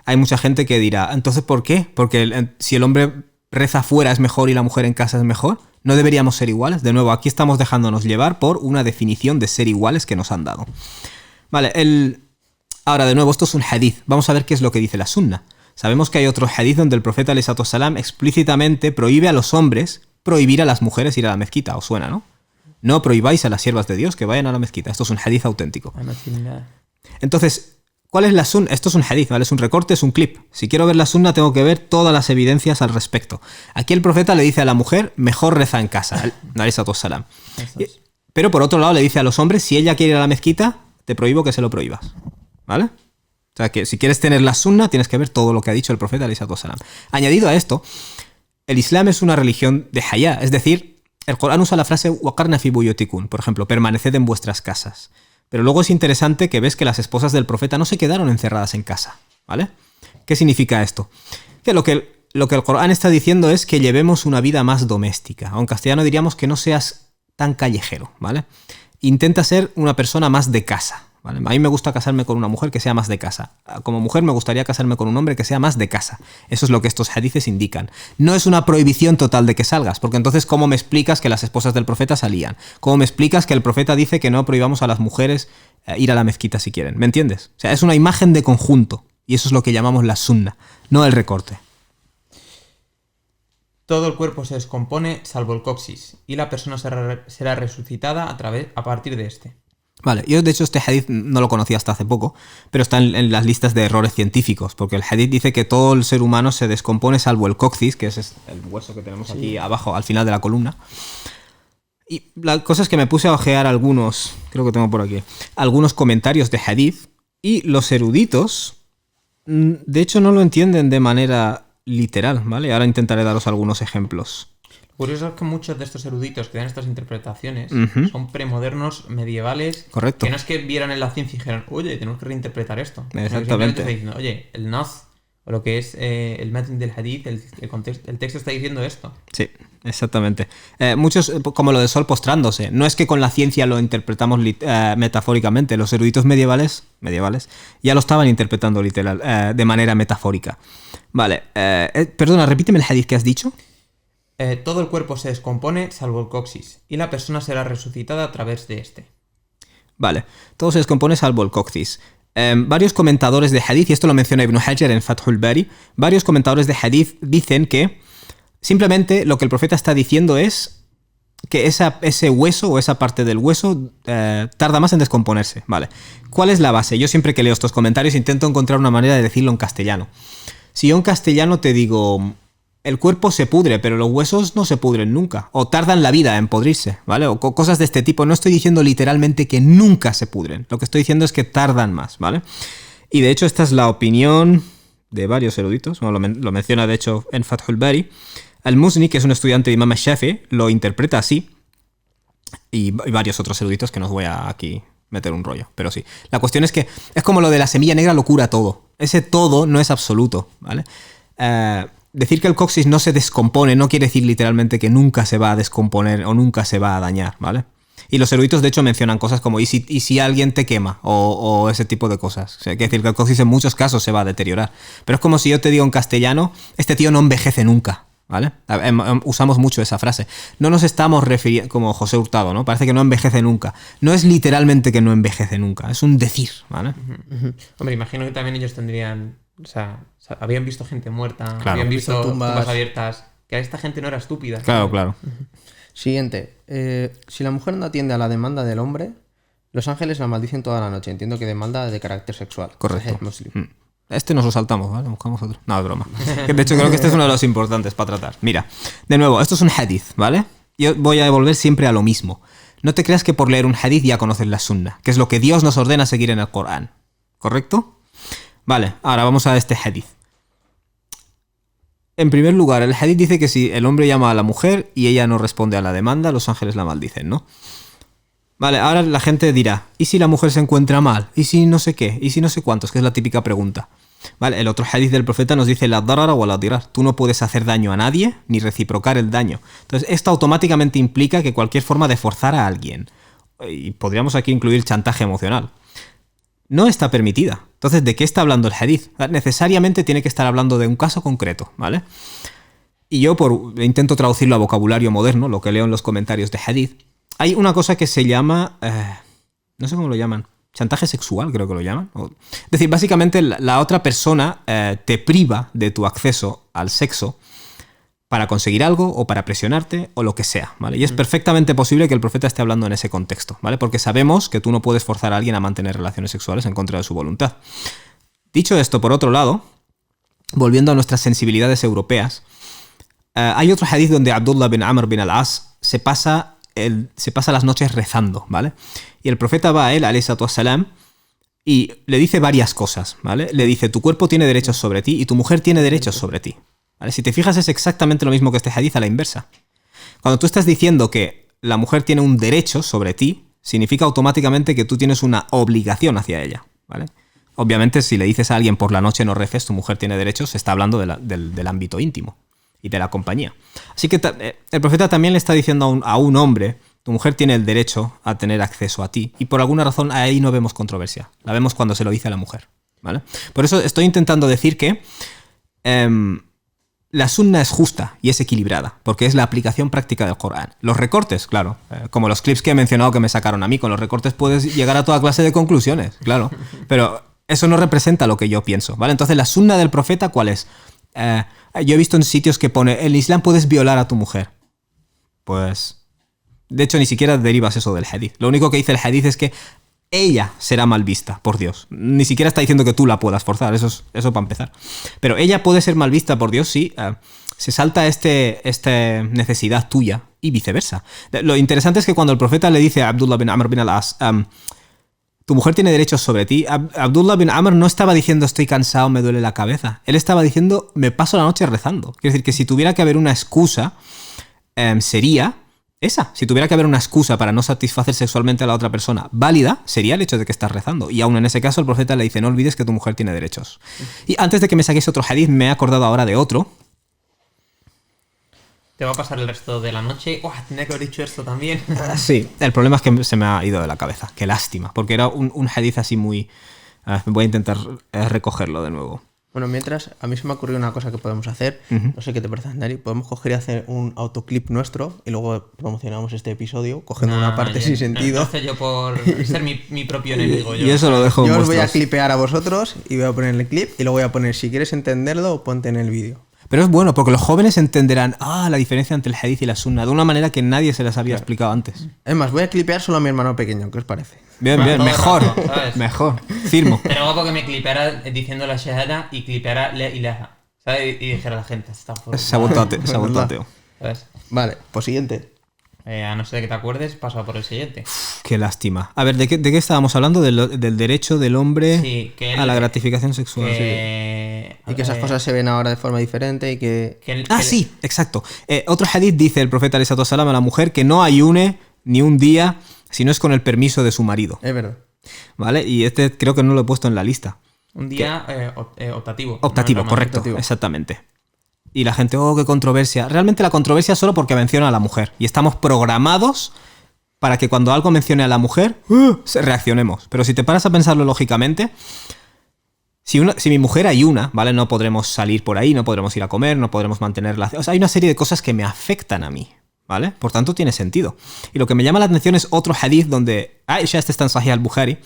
hay mucha gente que dirá, entonces, ¿por qué? Porque si el hombre reza fuera es mejor y la mujer en casa es mejor, ¿no deberíamos ser iguales? De nuevo, aquí estamos dejándonos llevar por una definición de ser iguales que nos han dado. Vale, ahora, de nuevo, esto es un hadith. Vamos a ver qué es lo que dice la sunna. Sabemos que hay otro hadith donde el profeta alayhi salatu wassalam explícitamente prohíbe a los hombres prohibir a las mujeres ir a la mezquita. ¿Os suena, no? No prohibáis a las siervas de Dios que vayan a la mezquita. Esto es un hadith auténtico. Entonces, ¿cuál es la sunna? Esto es un hadith, ¿vale? Es un recorte, es un clip. Si quiero ver la sunna, tengo que ver todas las evidencias al respecto. Aquí el profeta le dice a la mujer, mejor reza en casa. Alayhi salatu wassalam. Pero por otro lado le dice a los hombres, si ella quiere ir a la mezquita, te prohíbo que se lo prohíbas. ¿Vale? O sea que si quieres tener la sunna, tienes que ver todo lo que ha dicho el profeta alayhi salatu wassalam. Añadido a esto, el Islam es una religión de hayá, es decir, el Corán usa la frase waqarna fi buyutikun, por ejemplo, permaneced en vuestras casas. Pero luego es interesante que ves que las esposas del profeta no se quedaron encerradas en casa, ¿vale? ¿Qué significa esto? Que lo que el Corán está diciendo es que llevemos una vida más doméstica. Aunque en castellano diríamos que no seas tan callejero, ¿vale? Intenta ser una persona más de casa, ¿vale? A mí me gusta casarme con una mujer que sea más de casa. Como mujer me gustaría casarme con un hombre que sea más de casa. Eso es lo que estos hadices indican. No es una prohibición total de que salgas, porque entonces ¿cómo me explicas que las esposas del profeta salían? ¿Cómo me explicas que el profeta dice que no prohibamos a las mujeres ir a la mezquita si quieren? ¿Me entiendes? O sea, es una imagen de conjunto, y eso es lo que llamamos la sunna, no el recorte.
Todo el cuerpo se descompone salvo el coxis, y la persona será resucitada a partir de este.
Vale, yo de hecho este hadith no lo conocía hasta hace poco, pero está en las listas de errores científicos, porque el hadith dice que todo el ser humano se descompone salvo el coxis, que es el hueso que tenemos aquí abajo, al final de la columna. Y la cosa es que me puse a ojear algunos, creo que tengo por aquí, algunos comentarios de hadith, y los eruditos, de hecho, no lo entienden de manera literal, ¿vale? Ahora intentaré daros algunos ejemplos.
Lo curioso es que muchos de estos eruditos que dan estas interpretaciones son premodernos, medievales.
Correcto.
Que no es que vieran en la ciencia y dijeran, oye, tenemos que reinterpretar esto.
Exactamente.
Está diciendo, oye, el nas, o lo que es el matn del hadith, el texto está diciendo esto.
Sí, exactamente. Muchos, como lo de sol postrándose, no es que con la ciencia lo interpretamos metafóricamente. Los eruditos medievales ya lo estaban interpretando literal, de manera metafórica. Vale, perdona, repíteme el hadith que has dicho.
Todo el cuerpo se descompone salvo el coxis, y la persona será resucitada a través de este.
Vale, todo se descompone salvo el coxis. Varios comentadores de hadith, y esto lo menciona Ibn Hajar en Fathul Bari, varios comentadores de hadith dicen que simplemente lo que el profeta está diciendo es que ese hueso o esa parte del hueso tarda más en descomponerse. Vale, ¿cuál es la base? Yo siempre que leo estos comentarios intento encontrar una manera de decirlo en castellano. Si yo en castellano te digo, el cuerpo se pudre, pero los huesos no se pudren nunca, o tardan la vida en podrirse, ¿vale? O cosas de este tipo. No estoy diciendo literalmente que nunca se pudren, lo que estoy diciendo es que tardan más, ¿vale? Y de hecho esta es la opinión de varios eruditos, bueno, lo menciona de hecho en Fathul Bari. Al-Muzni, que es un estudiante de Imam Shafi'i, lo interpreta así, y varios otros eruditos que no os voy a aquí meter un rollo, pero sí. La cuestión es que es como lo de la semilla negra lo cura todo. Ese todo no es absoluto, ¿vale? Decir que el coxis no se descompone no quiere decir literalmente que nunca se va a descomponer o nunca se va a dañar, ¿vale? Y los eruditos de hecho mencionan cosas como ¿y si alguien te quema? O ese tipo de cosas. O sea, quiere decir que el coxis en muchos casos se va a deteriorar. Pero es como si yo te digo en castellano, este tío no envejece nunca, ¿vale? Usamos mucho esa frase. No nos estamos refiriendo, como José Hurtado, ¿no? Parece que no envejece nunca. No es literalmente que no envejece nunca, es un decir, ¿vale?
Hombre, imagino que también ellos tendrían... O sea, habían visto gente muerta,
claro,
habían visto tumbas abiertas. Que esta gente no era estúpida.
Claro, claro.
Siguiente. Si la mujer no atiende a la demanda del hombre, Los ángeles la maldicen toda la noche. Entiendo que de maldad de carácter sexual.
Correcto.
Muslim.
Este nos lo saltamos, ¿vale? Buscamos otro. No, es broma. De hecho, creo que este es uno de los importantes para tratar. Mira, de nuevo, esto es un hadith, ¿vale? Yo voy a devolver siempre a lo mismo. No te creas que por leer un hadith ya conoces la sunna, que es lo que Dios nos ordena seguir en el Corán. ¿Correcto? Vale, ahora vamos a este hadith. En primer lugar, el hadith dice que si el hombre llama a la mujer y ella no responde a la demanda, los ángeles la maldicen, ¿no? Vale, ahora la gente dirá, ¿y si la mujer se encuentra mal? ¿Y si no sé qué? ¿Y si no sé cuántos? Que es la típica pregunta. Vale, el otro hadith del profeta nos dice la darara o la dirar. Tú no puedes hacer daño a nadie ni reciprocar el daño. Entonces, esto automáticamente implica que cualquier forma de forzar a alguien, y podríamos aquí incluir chantaje emocional, no está permitida. Entonces, ¿de qué está hablando el hadith? Necesariamente tiene que estar hablando de un caso concreto, ¿vale? Y yo intento traducirlo a vocabulario moderno, lo que leo en los comentarios de hadith. Hay una cosa que se llama... no sé cómo lo llaman. Chantaje sexual, creo que lo llaman. Es decir, básicamente la otra persona te priva de tu acceso al sexo para conseguir algo o para presionarte o lo que sea, ¿vale? Y es perfectamente posible que el profeta esté hablando en ese contexto, ¿vale? Porque sabemos que tú no puedes forzar a alguien a mantener relaciones sexuales en contra de su voluntad. Dicho esto, por otro lado, volviendo a nuestras sensibilidades europeas, hay otro hadith donde Abdullah bin Amr bin al-As se pasa las noches rezando, ¿vale? Y el profeta va a él, alayhi salatu wassalam, y le dice varias cosas, ¿vale? Le dice, tu cuerpo tiene derechos sobre ti y tu mujer tiene derechos sobre ti, ¿vale? Si te fijas, es exactamente lo mismo que este hadith a la inversa. Cuando tú estás diciendo que la mujer tiene un derecho sobre ti, significa automáticamente que tú tienes una obligación hacia ella, ¿vale? Obviamente, si le dices a alguien por la noche no reces, tu mujer tiene derechos, se está hablando del ámbito íntimo y de la compañía. Así que el profeta también le está diciendo a un hombre, tu mujer tiene el derecho a tener acceso a ti, y por alguna razón ahí no vemos controversia. La vemos cuando se lo dice a la mujer, ¿vale? Por eso estoy intentando decir que la sunna es justa y es equilibrada, porque es la aplicación práctica del Corán. Los recortes, claro, como los clips que he mencionado que me sacaron a mí, con los recortes puedes llegar a toda clase de conclusiones, claro, pero eso no representa lo que yo pienso, ¿vale? Entonces, la sunna del profeta, ¿cuál es? Yo he visto en sitios que pone, en Islam puedes violar a tu mujer. Pues, de hecho, ni siquiera derivas eso del hadith. Lo único que dice el hadith es que ella será mal vista por Dios. Ni siquiera está diciendo que tú la puedas forzar, eso para empezar. Pero ella puede ser mal vista por Dios si se salta esta necesidad tuya y viceversa. Lo interesante es que cuando el profeta le dice a Abdullah bin Amr bin al-As, tu mujer tiene derechos sobre ti, Abdullah bin Amr no estaba diciendo estoy cansado, me duele la cabeza. Él estaba diciendo me paso la noche rezando. Quiere decir que si tuviera que haber una excusa, sería esa. Si tuviera que haber una excusa para no satisfacer sexualmente a la otra persona válida, sería el hecho de que estás rezando. Y aún en ese caso el profeta le dice no olvides que tu mujer tiene derechos. Y antes de que me saquéis otro hadith, me he acordado ahora de otro.
Te va a pasar el resto de la noche. ¡Oh, tendría que haber dicho esto también!
Sí, el problema es que se me ha ido de la cabeza. Qué lástima, porque era un hadith así muy... voy a intentar recogerlo de nuevo.
Bueno, mientras, a mí se me ha ocurrido una cosa que podemos hacer. No sé qué te parece, Andari. Podemos coger y hacer un autoclip nuestro y luego promocionamos este episodio cogiendo una parte sin sentido.
Entonces yo por ser mi propio enemigo.
Y eso lo dejo en
Yo os voy a
vuestros...
clipear a vosotros y voy a poner el clip y lo voy a poner, si quieres entenderlo, ponte en el vídeo.
Pero es bueno, porque los jóvenes entenderán la diferencia entre el hadith y la sunna de una manera que nadie se las había explicado antes.
Es más, voy a clipear solo a mi hermano pequeño, ¿qué os parece?
Bien, bien,
Todo
mejor,
rato, ¿sabes?
mejor, firmo.
Pero guapo que me clipeara diciendo la shahada y clipeara la ilaha, ¿sabes? Y dijera a la gente, está fuera.
Se ha vuelto ateo.
¿Sabes?
Vale, pues siguiente.
A no ser que te acuerdes, pasa por el siguiente.
Qué lástima. A ver, ¿de qué estábamos hablando? Del derecho del hombre
Sí, que
a la gratificación sexual.
Y que esas cosas se ven ahora de forma diferente y que...
Sí, exacto. Otro hadith dice el profeta alayhi salatu wassalam a la mujer que no ayune ni un día si no es con el permiso de su marido.
Es verdad.
¿Vale? Y este creo que no lo he puesto en la lista.
Un día optativo.
Optativo,
No,
correcto,
optativo.
Exactamente. Y la gente, qué controversia. Realmente la controversia es solo porque menciona a la mujer. Y estamos programados para que cuando algo mencione a la mujer, reaccionemos. Pero si te paras a pensarlo lógicamente, si mi mujer ayuna, ¿vale? No podremos salir por ahí, no podremos ir a comer, no podremos mantenerla. O sea, hay una serie de cosas que me afectan a mí, ¿vale? Por tanto, tiene sentido. Y lo que me llama la atención es otro hadith donde Aisha, este está en Sahih al-Bukhari,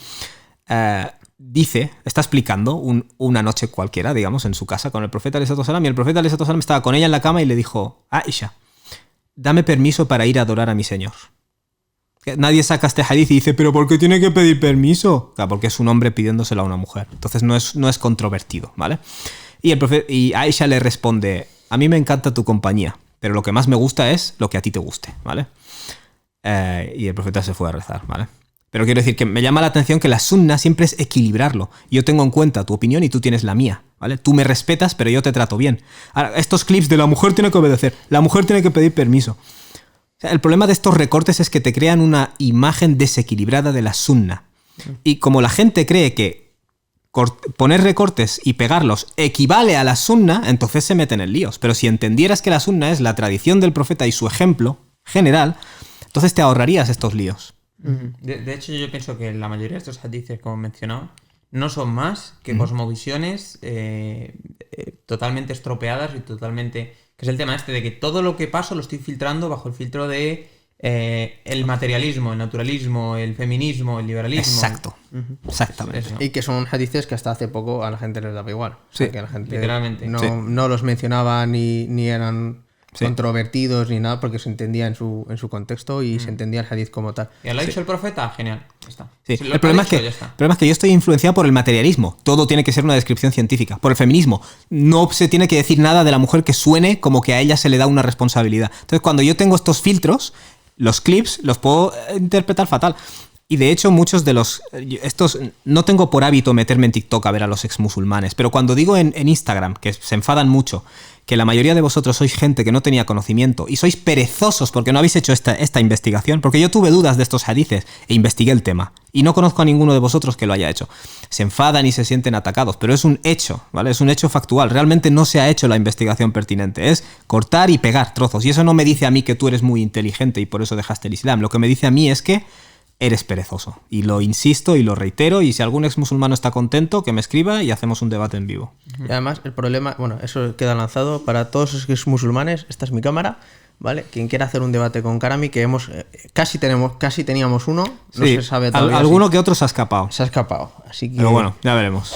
está explicando una noche cualquiera, digamos, en su casa con el profeta alayhi salatu wassalam, y el profeta alayhi salatu wassalam estaba con ella en la cama y le dijo, Aisha, dame permiso para ir a adorar a mi Señor. Nadie saca este hadith y dice, ¿pero por qué tiene que pedir permiso? Claro, porque es un hombre pidiéndoselo a una mujer. Entonces no es controvertido, ¿vale? Y Aisha le responde, a mí me encanta tu compañía, pero lo que más me gusta es lo que a ti te guste, ¿vale? Y el profeta se fue a rezar, ¿vale? Pero quiero decir que me llama la atención que la sunna siempre es equilibrarlo. Yo tengo en cuenta tu opinión y tú tienes la mía, ¿vale? Tú me respetas, pero yo te trato bien. Ahora, estos clips de la mujer tiene que obedecer, la mujer tiene que pedir permiso. El problema de estos recortes es que te crean una imagen desequilibrada de la sunna. Y como la gente cree que poner recortes y pegarlos equivale a la sunna, entonces se meten en líos. Pero si entendieras que la sunna es la tradición del profeta y su ejemplo general, entonces te ahorrarías estos líos.
De hecho, yo pienso que la mayoría de estos hadices, como he mencionado, no son más que cosmovisiones totalmente estropeadas y totalmente... que es el tema este de que todo lo que paso lo estoy filtrando bajo el filtro de el materialismo, el naturalismo, el feminismo, el liberalismo.
Exacto. Exactamente.
Eso.
Y que son hadices que hasta hace poco a la gente les daba igual. O sea, que la gente
literalmente.
no los mencionaba ni eran controvertidos ni nada, porque se entendía en su contexto y se entendía el hadith como tal.
¿Y lo ha dicho el profeta? Genial. Ya está.
Sí.
Si lo
El problema
ha dicho,
es
ya está.
que yo estoy influenciado por el materialismo. Todo tiene que ser una descripción científica. Por el feminismo. No se tiene que decir nada de la mujer que suene como que a ella se le da una responsabilidad. Entonces, cuando yo tengo estos filtros, los clips los puedo interpretar fatal. Y de hecho, muchos de estos... No tengo por hábito meterme en TikTok a ver a los exmusulmanes, pero cuando digo en Instagram, que se enfadan mucho, que la mayoría de vosotros sois gente que no tenía conocimiento y sois perezosos porque no habéis hecho esta investigación, porque yo tuve dudas de estos hadices e investigué el tema y no conozco a ninguno de vosotros que lo haya hecho. Se enfadan y se sienten atacados, pero es un hecho, ¿vale? Es un hecho factual. Realmente no se ha hecho la investigación pertinente. Es cortar y pegar trozos. Y eso no me dice a mí que tú eres muy inteligente y por eso dejaste el Islam. Lo que me dice a mí es que eres perezoso. Y lo insisto y lo reitero, y si algún ex musulmano está contento, que me escriba y hacemos un debate en vivo.
Y además, el problema, bueno, eso queda lanzado para todos los ex musulmanes. Esta es mi cámara, ¿vale? Quien quiera hacer un debate con Karami, que casi teníamos uno, no
Sí,
se sabe todavía.
alguno que otro se ha escapado.
Se ha escapado, así que...
Pero bueno, ya veremos.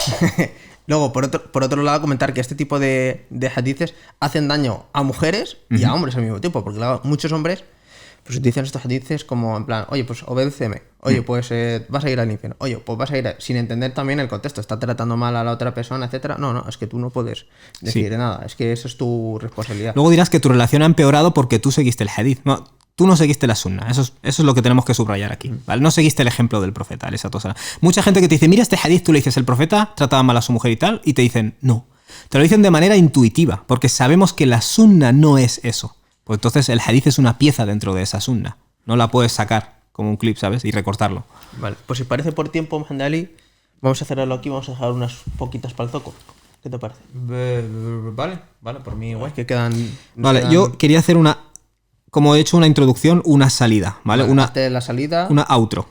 Luego, por otro lado, comentar que este tipo de hadices hacen daño a mujeres y a hombres al mismo tiempo, porque claro, muchos hombres pues dicen estos hadices como en plan, oye, pues obedéceme, oye, pues vas a ir al infierno, oye, pues vas a ir sin entender también el contexto, está tratando mal a la otra persona, etcétera. No, es que tú no puedes decir nada, es que eso es tu responsabilidad.
Luego dirás que tu relación ha empeorado porque tú seguiste el hadith. No, tú no seguiste la sunna. Eso es lo que tenemos que subrayar aquí, ¿vale? No seguiste el ejemplo del profeta, alayhi salatu wasalam. Mucha gente que te dice, mira este hadith, tú le dices, el profeta trataba mal a su mujer y tal, y te dicen, no. Te lo dicen de manera intuitiva, porque sabemos que la sunna no es eso. Pues entonces el hadith es una pieza dentro de esa sunna. No la puedes sacar como un clip, ¿sabes? Y recortarlo.
Vale, pues si parece por tiempo, Mohamed Ali, vamos a cerrarlo aquí, vamos a dejar unas poquitas para el zoco. ¿Qué te parece?
Vale, por mí igual.
Es que quedan...
Vale, yo quería hacer como he hecho una introducción, una salida, ¿vale?
Hazte la salida,
una outro.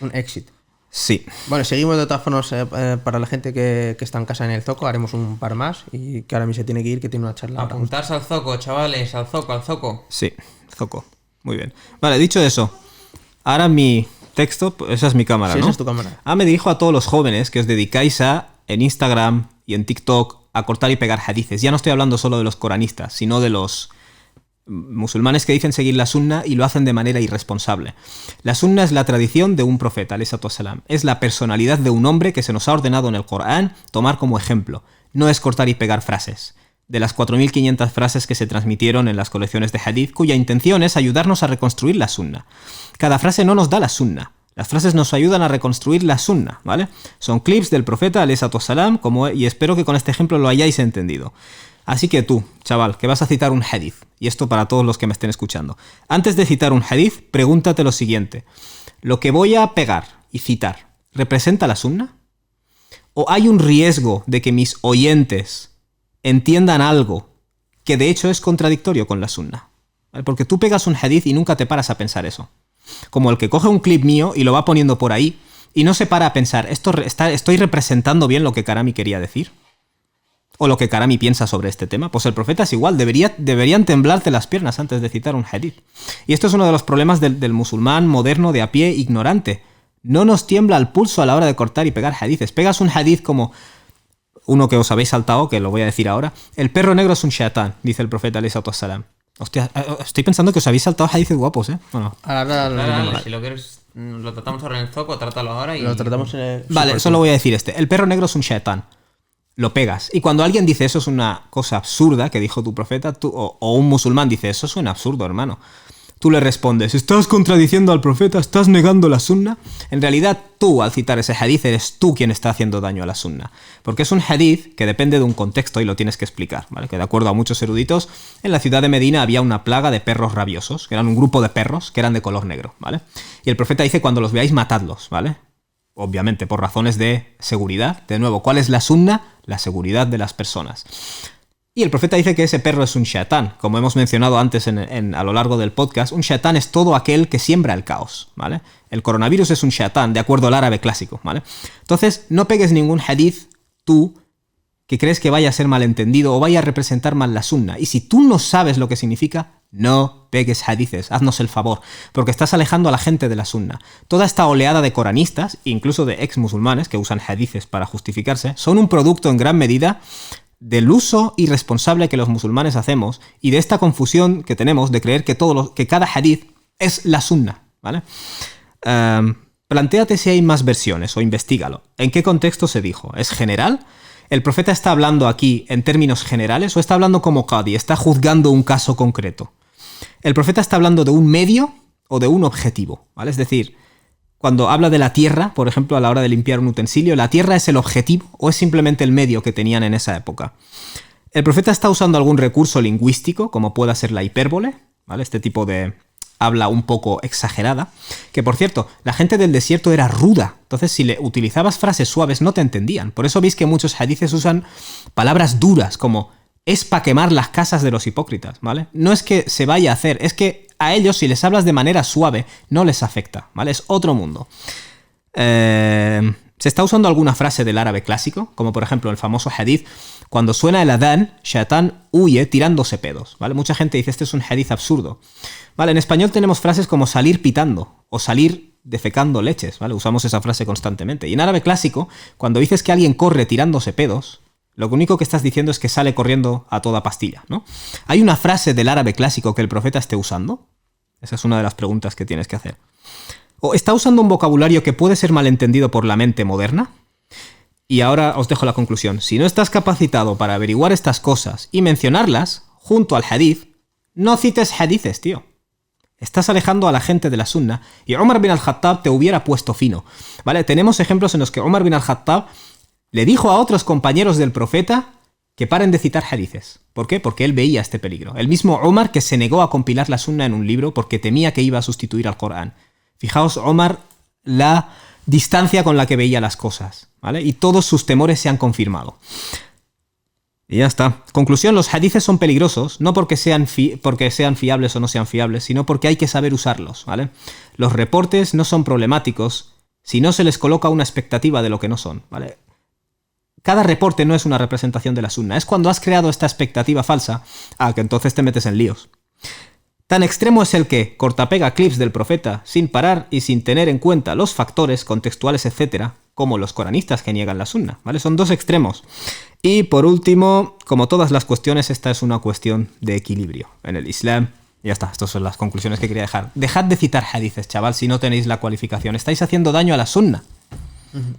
un exit.
Sí.
Bueno, seguimos de todas formas para la gente que está en casa en el zoco, haremos un par más y que ahora mismo se tiene que ir, que tiene una charla.
Apuntarse al zoco, chavales, al zoco.
Sí, zoco. Muy bien. Vale, dicho eso, ahora mi texto, esa es mi cámara,
Sí,
¿no?
esa es tu cámara.
Me dirijo a todos los jóvenes que os dedicáis en Instagram y en TikTok, a cortar y pegar hadices. Ya no estoy hablando solo de los coranistas, sino de los musulmanes que dicen seguir la sunna y lo hacen de manera irresponsable. La sunna es la tradición de un profeta, alayhi salatu wasalam. Es la personalidad de un hombre que se nos ha ordenado en el Corán tomar como ejemplo. No es cortar y pegar frases. De las 4.500 frases que se transmitieron en las colecciones de hadith, cuya intención es ayudarnos a reconstruir la sunna. Cada frase no nos da la sunna. Las frases nos ayudan a reconstruir la sunna, ¿vale? Son clips del profeta, alayhi salatu wasalam, y espero que con este ejemplo lo hayáis entendido. Así que tú, chaval, que vas a citar un hadith, y esto para todos los que me estén escuchando. Antes de citar un hadith, pregúntate lo siguiente. ¿Lo que voy a pegar y citar representa la sunna? ¿O hay un riesgo de que mis oyentes entiendan algo que de hecho es contradictorio con la sunna? ¿Vale? Porque tú pegas un hadith y nunca te paras a pensar eso. Como el que coge un clip mío y lo va poniendo por ahí y no se para a pensar, ¿estoy representando bien lo que Karami quería decir? ¿O lo que Karami piensa sobre este tema? Pues el profeta es igual, deberían temblarte las piernas antes de citar un hadith. Y esto es uno de los problemas del musulmán moderno de a pie ignorante. No nos tiembla el pulso a la hora de cortar y pegar hadithes. Pegas un hadith como uno que os habéis saltado, que lo voy a decir ahora. El perro negro es un shaitán, dice el profeta alayhi salatu wasalam. Hostia, estoy pensando que os habéis saltado hadices guapos, ¿eh? Bueno.
Ahora
Dale, si lo quieres, lo tratamos ahora en el zoco, trátalo ahora y...
lo tratamos en el...
Vale, solo voy a decir este. El perro negro es un shaitán. Lo pegas. Y cuando alguien dice eso es una cosa absurda que dijo tu profeta, o un musulmán dice eso suena absurdo, hermano. Tú le respondes, estás contradiciendo al profeta, estás negando la sunna. En realidad, tú, al citar ese hadith, eres tú quien está haciendo daño a la sunna. Porque es un hadith que depende de un contexto y lo tienes que explicar, ¿vale? Que de acuerdo a muchos eruditos, en la ciudad de Medina había una plaga de perros rabiosos, que eran un grupo de perros que eran de color negro, ¿vale? Y el profeta dice, cuando los veáis, matadlos, ¿vale? Obviamente, por razones de seguridad. De nuevo, ¿cuál es la sunna? La seguridad de las personas. Y el profeta dice que ese perro es un shaitán. Como hemos mencionado antes a lo largo del podcast, un shaitán es todo aquel que siembra el caos, ¿vale? El coronavirus es un shaitán, de acuerdo al árabe clásico, ¿vale? Entonces, no pegues ningún hadith tú que crees que vaya a ser malentendido o vaya a representar mal la sunna. Y si tú no sabes lo que significa, no pegues hadices, haznos el favor, porque estás alejando a la gente de la sunna. Toda esta oleada de coranistas, incluso de ex musulmanes que usan hadices para justificarse, son un producto en gran medida del uso irresponsable que los musulmanes hacemos y de esta confusión que tenemos de creer que cada hadith es la sunna, ¿vale? Plantéate si hay más versiones o investígalo. ¿En qué contexto se dijo? ¿Es general? ¿El profeta está hablando aquí en términos generales o está hablando como qadi? ¿Está juzgando un caso concreto? ¿El profeta está hablando de un medio o de un objetivo? ¿Vale? Es decir, cuando habla de la tierra, por ejemplo, a la hora de limpiar un utensilio, ¿la tierra es el objetivo o es simplemente el medio que tenían en esa época? ¿El profeta está usando algún recurso lingüístico, como pueda ser la hipérbole? ¿Vale? Este tipo de habla un poco exagerada. Que, por cierto, la gente del desierto era ruda. Entonces, si le utilizabas frases suaves, no te entendían. Por eso veis que muchos hadices usan palabras duras, como es para quemar las casas de los hipócritas, ¿vale? No es que se vaya a hacer, es que a ellos, si les hablas de manera suave, no les afecta, ¿vale? Es otro mundo. ¿Se está usando alguna frase del árabe clásico? Como por ejemplo el famoso hadith, cuando suena el adán, Shaitán huye tirándose pedos, ¿vale? Mucha gente dice, este es un hadith absurdo. Vale, en español tenemos frases como salir pitando o salir defecando leches, ¿vale? Usamos esa frase constantemente. Y en árabe clásico, cuando dices que alguien corre tirándose pedos, lo único que estás diciendo es que sale corriendo a toda pastilla, ¿no? ¿Hay una frase del árabe clásico que el profeta esté usando? Esa es una de las preguntas que tienes que hacer. ¿O está usando un vocabulario que puede ser malentendido por la mente moderna? Y ahora os dejo la conclusión. Si no estás capacitado para averiguar estas cosas y mencionarlas junto al hadith, no cites hadices, tío. Estás alejando a la gente de la sunna y Umar bin al-Khattab te hubiera puesto fino, ¿vale? Tenemos ejemplos en los que Umar bin al-Khattab le dijo a otros compañeros del profeta que paren de citar hadices. ¿Por qué? Porque él veía este peligro. El mismo Umar que se negó a compilar la sunna en un libro porque temía que iba a sustituir al Corán. Fijaos, Umar, la distancia con la que veía las cosas, ¿vale? Y todos sus temores se han confirmado. Y ya está. Conclusión, los hadices son peligrosos, no porque sean fiables o no sean fiables, sino porque hay que saber usarlos, ¿vale? Los reportes no son problemáticos si no se les coloca una expectativa de lo que no son, ¿vale? Cada reporte no es una representación de la sunna. Es cuando has creado esta expectativa falsa, que entonces te metes en líos. Tan extremo es el que cortapega clips del profeta sin parar y sin tener en cuenta los factores contextuales, etcétera, como los coranistas que niegan la sunna, ¿vale? Son dos extremos. Y por último, como todas las cuestiones, esta es una cuestión de equilibrio en el Islam. Y ya está, estas son las conclusiones que quería dejar. Dejad de citar hadices, chaval, si no tenéis la cualificación. Estáis haciendo daño a la sunna.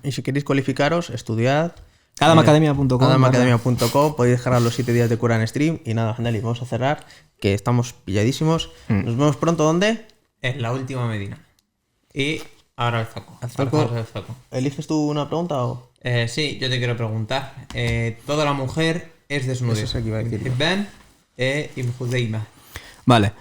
Y si queréis cualificaros, estudiad.
Adamacademia.com.
Adamacademia.com. Podéis dejar los 7 días de Quran Stream. Y nada, Gendali, vamos a cerrar, que estamos pilladísimos. Nos vemos pronto, ¿dónde?
En la última Medina. Y ahora el zoco.
El zoco. ¿Eliges tú una pregunta o...?
Sí, yo te quiero preguntar. Toda la mujer es desnuda.
Eso es lo que iba a decir.
Ibn Ibn Huzaymah.
Vale.